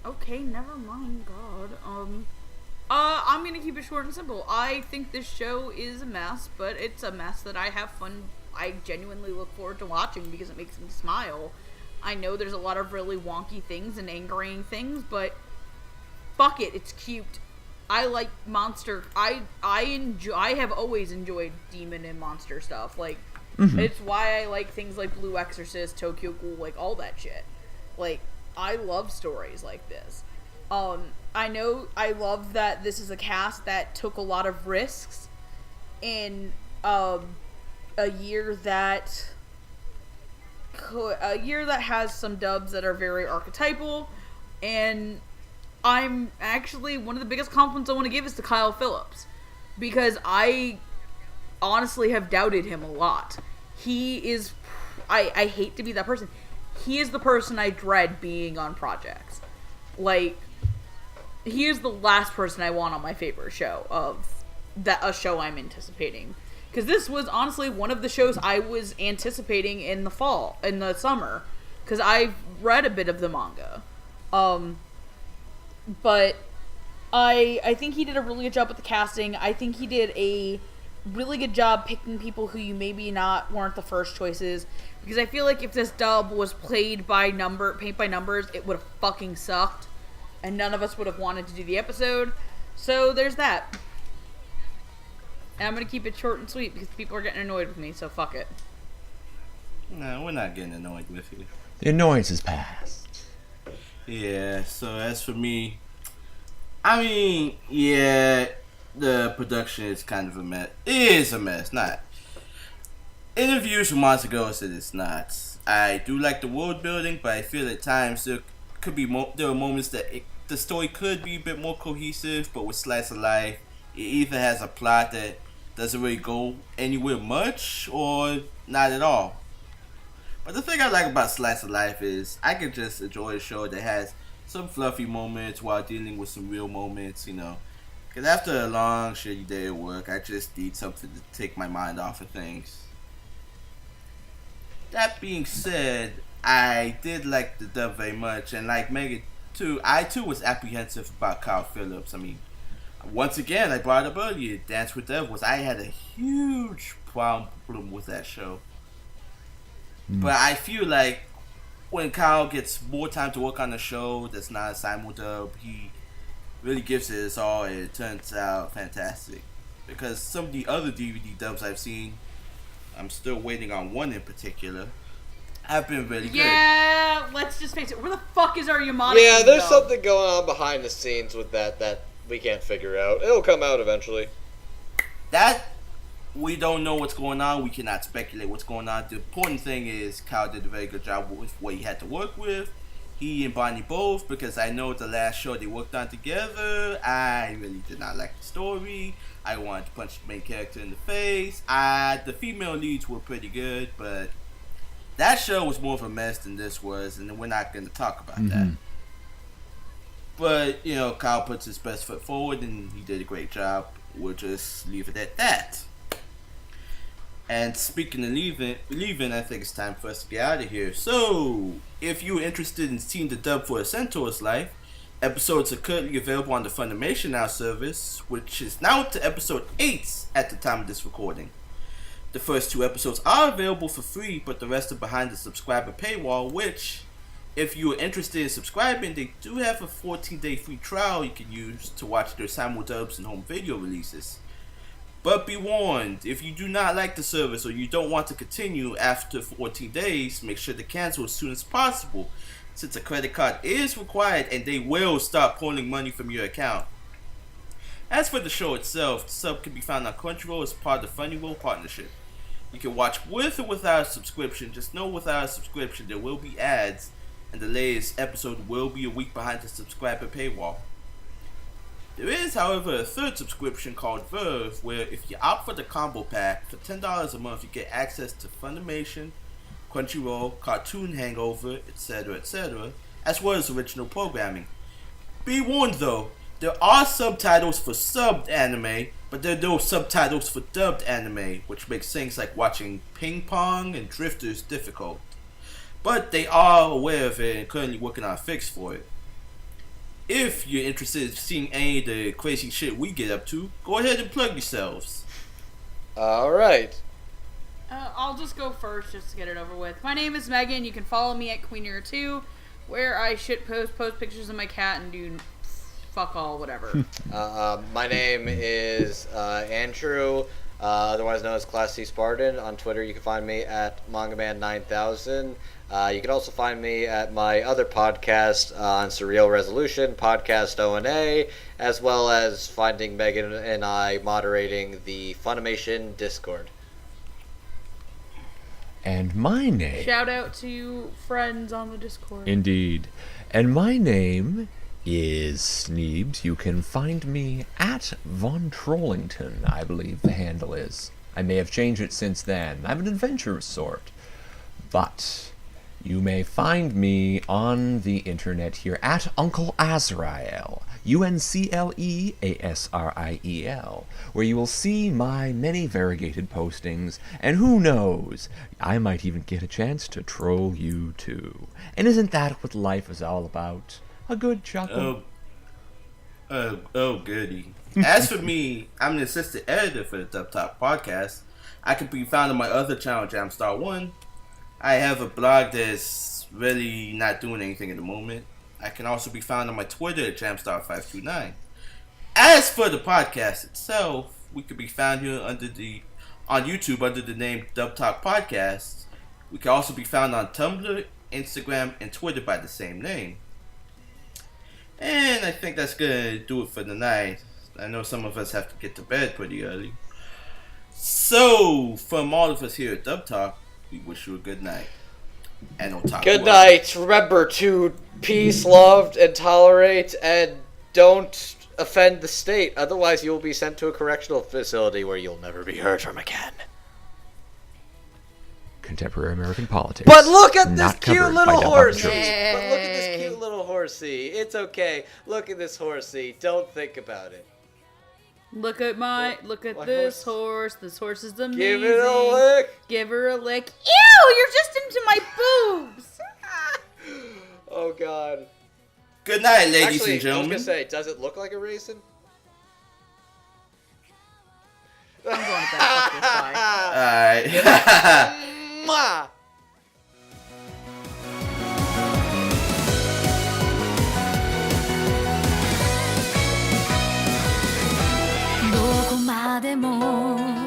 Okay, never mind, God. I'm gonna keep it short and simple. I think this show is a mess, but it's a mess that I have fun. I genuinely look forward to watching because it makes me smile. I know there's a lot of really wonky things and angering things, but fuck it, it's cute. I like monster. I have always enjoyed demon and monster stuff. Like, it's why I like things like Blue Exorcist, Tokyo Ghoul, like all that shit. Like, I love stories like this. I love that this is a cast that took a lot of risks in a year that has some dubs that are very archetypal, and I'm actually, one of the biggest compliments I want to give is to Kyle Phillips, because I honestly have doubted him a lot. He is, I hate to be that person, he is the person I dread being on projects. Like, he is the last person I want on my favorite show a show I'm anticipating. Because this was honestly one of the shows I was anticipating in the summer. Because I've read a bit of the manga. But I think he did a really good job with the casting. I think he did a really good job picking people who you maybe weren't the first choices. Because I feel like if this dub was paint by numbers, it would have fucking sucked. And none of us would have wanted to do the episode. So there's that. And I'm going to keep it short and sweet because people are getting annoyed with me, so fuck it. No, we're not getting annoyed with you. The annoyance is past. Yeah, so as for me, I mean, yeah, the production is kind of a mess. It is a mess, not. Interviews from months ago said it's not. I do like the world building, but I feel at times there are moments that the story could be a bit more cohesive, but with Slice of Life, it either has a plot that doesn't really go anywhere much or not at all. But the thing I like about Slice of Life is I can just enjoy a show that has some fluffy moments while dealing with some real moments, you know. Because after a long, shitty day at work, I just need something to take my mind off of things. That being said, I did like the dub very much, and like Megan too, I too was apprehensive about Kyle Phillips. I mean, once again, I brought up earlier, Dance with Devils. I had a huge problem with that show. But I feel like when Kyle gets more time to work on the show that's not a simul-dub, he really gives it his all, and it turns out fantastic. Because some of the other DVD dubs I've seen, I'm still waiting on one in particular, have been really good. Yeah, let's just face it. Where the fuck is our Yamato? Yeah, there's something going on behind the scenes with that we can't figure out. It'll come out eventually. That, we don't know what's going on. We cannot speculate what's going on. The important thing is Kyle did a very good job with what he had to work with. He and Bonnie both, because I know the last show they worked on together, I really did not like the story. I wanted to punch the main character in the face. The female leads were pretty good, but that show was more of a mess than this was, and we're not going to talk about that. But, you know, Kyle puts his best foot forward, and he did a great job. We'll just leave it at that. And speaking of leaving, I think it's time for us to get out of here. So, if you're interested in seeing the dub for A Centaur's Life, episodes are currently available on the Funimation Now service, which is now up to episode 8 at the time of this recording. The first 2 episodes are available for free, but the rest are behind the subscriber paywall, which, if you are interested in subscribing, they do have a 14-day free trial you can use to watch their simul-dubs and home video releases. But be warned, if you do not like the service or you don't want to continue after 14 days, make sure to cancel as soon as possible, since a credit card is required and they will start pulling money from your account. As for the show itself, the sub can be found on Crunchyroll as part of the Funnyroll partnership. You can watch with or without a subscription. Just know without a subscription there will be ads, and the latest episode will be a week behind the subscriber paywall. There is, however, a third subscription called Verve, where if you opt for the combo pack, for $10 a month you get access to Funimation, Crunchyroll, Cartoon Hangover, etc., as well as original programming. Be warned though, There are subtitles for subbed anime, but there are no subtitles for dubbed anime, which makes things like watching Ping Pong and Drifters difficult. But they are aware of it and currently working on a fix for it. If you're interested in seeing any of the crazy shit we get up to, go ahead and plug yourselves. Alright. I'll just go first just to get it over with. My name is Megan. You can follow me at Queener2, where I post pictures of my cat and do fuck all whatever. My name is Andrew, otherwise known as Class C Spartan. On Twitter, you can find me at MangaMan9000. You can also find me at my other podcast on Surreal Resolution, Podcast O&A, as well as finding Megan and I moderating the Funimation Discord. And my name... Shout out to friends on the Discord. Indeed. And my name is Sneebs. You can find me at Von Trollington, I believe the handle is. I may have changed it since then. I'm an adventurous sort. But you may find me on the internet here at Uncle Azrael, UNCLEASRIEL, where you will see my many variegated postings, and who knows, I might even get a chance to troll you too. And isn't that what life is all about? A good chuckle. Goody. As for me, I'm an assistant editor for the Dub Talk podcast. I can be found on my other channel, Jamstar1. I have a blog that's really not doing anything at the moment. I can also be found on my Twitter at Jamstar529. As for the podcast itself, we can be found here on YouTube under the name Dub Talk Podcast. We can also be found on Tumblr, Instagram, and Twitter by the same name. And I think that's gonna do it for the night. I know some of us have to get to bed pretty early. So, from all of us here at Dub Talk, we wish you a good night. And we'll talk. Good night. Remember to peace, love, and tolerate, and don't offend the state. Otherwise, you will be sent to a correctional facility where you'll never be heard from again. Contemporary American politics. But look at this Not cute covered little by horsey. Yay. But look at this cute little horsey. It's okay. Look at this horsey. Don't think about it. Look at my this horse. This horse is amazing. Give it a lick. Give her a lick. Ew, you're just into my boobs. Oh, God. Good night, ladies Actually, and gentlemen. I was going to say, does it look like a raisin? I'm going to bed. Fuck this. Bye. Alright. Mwah!「どこまでも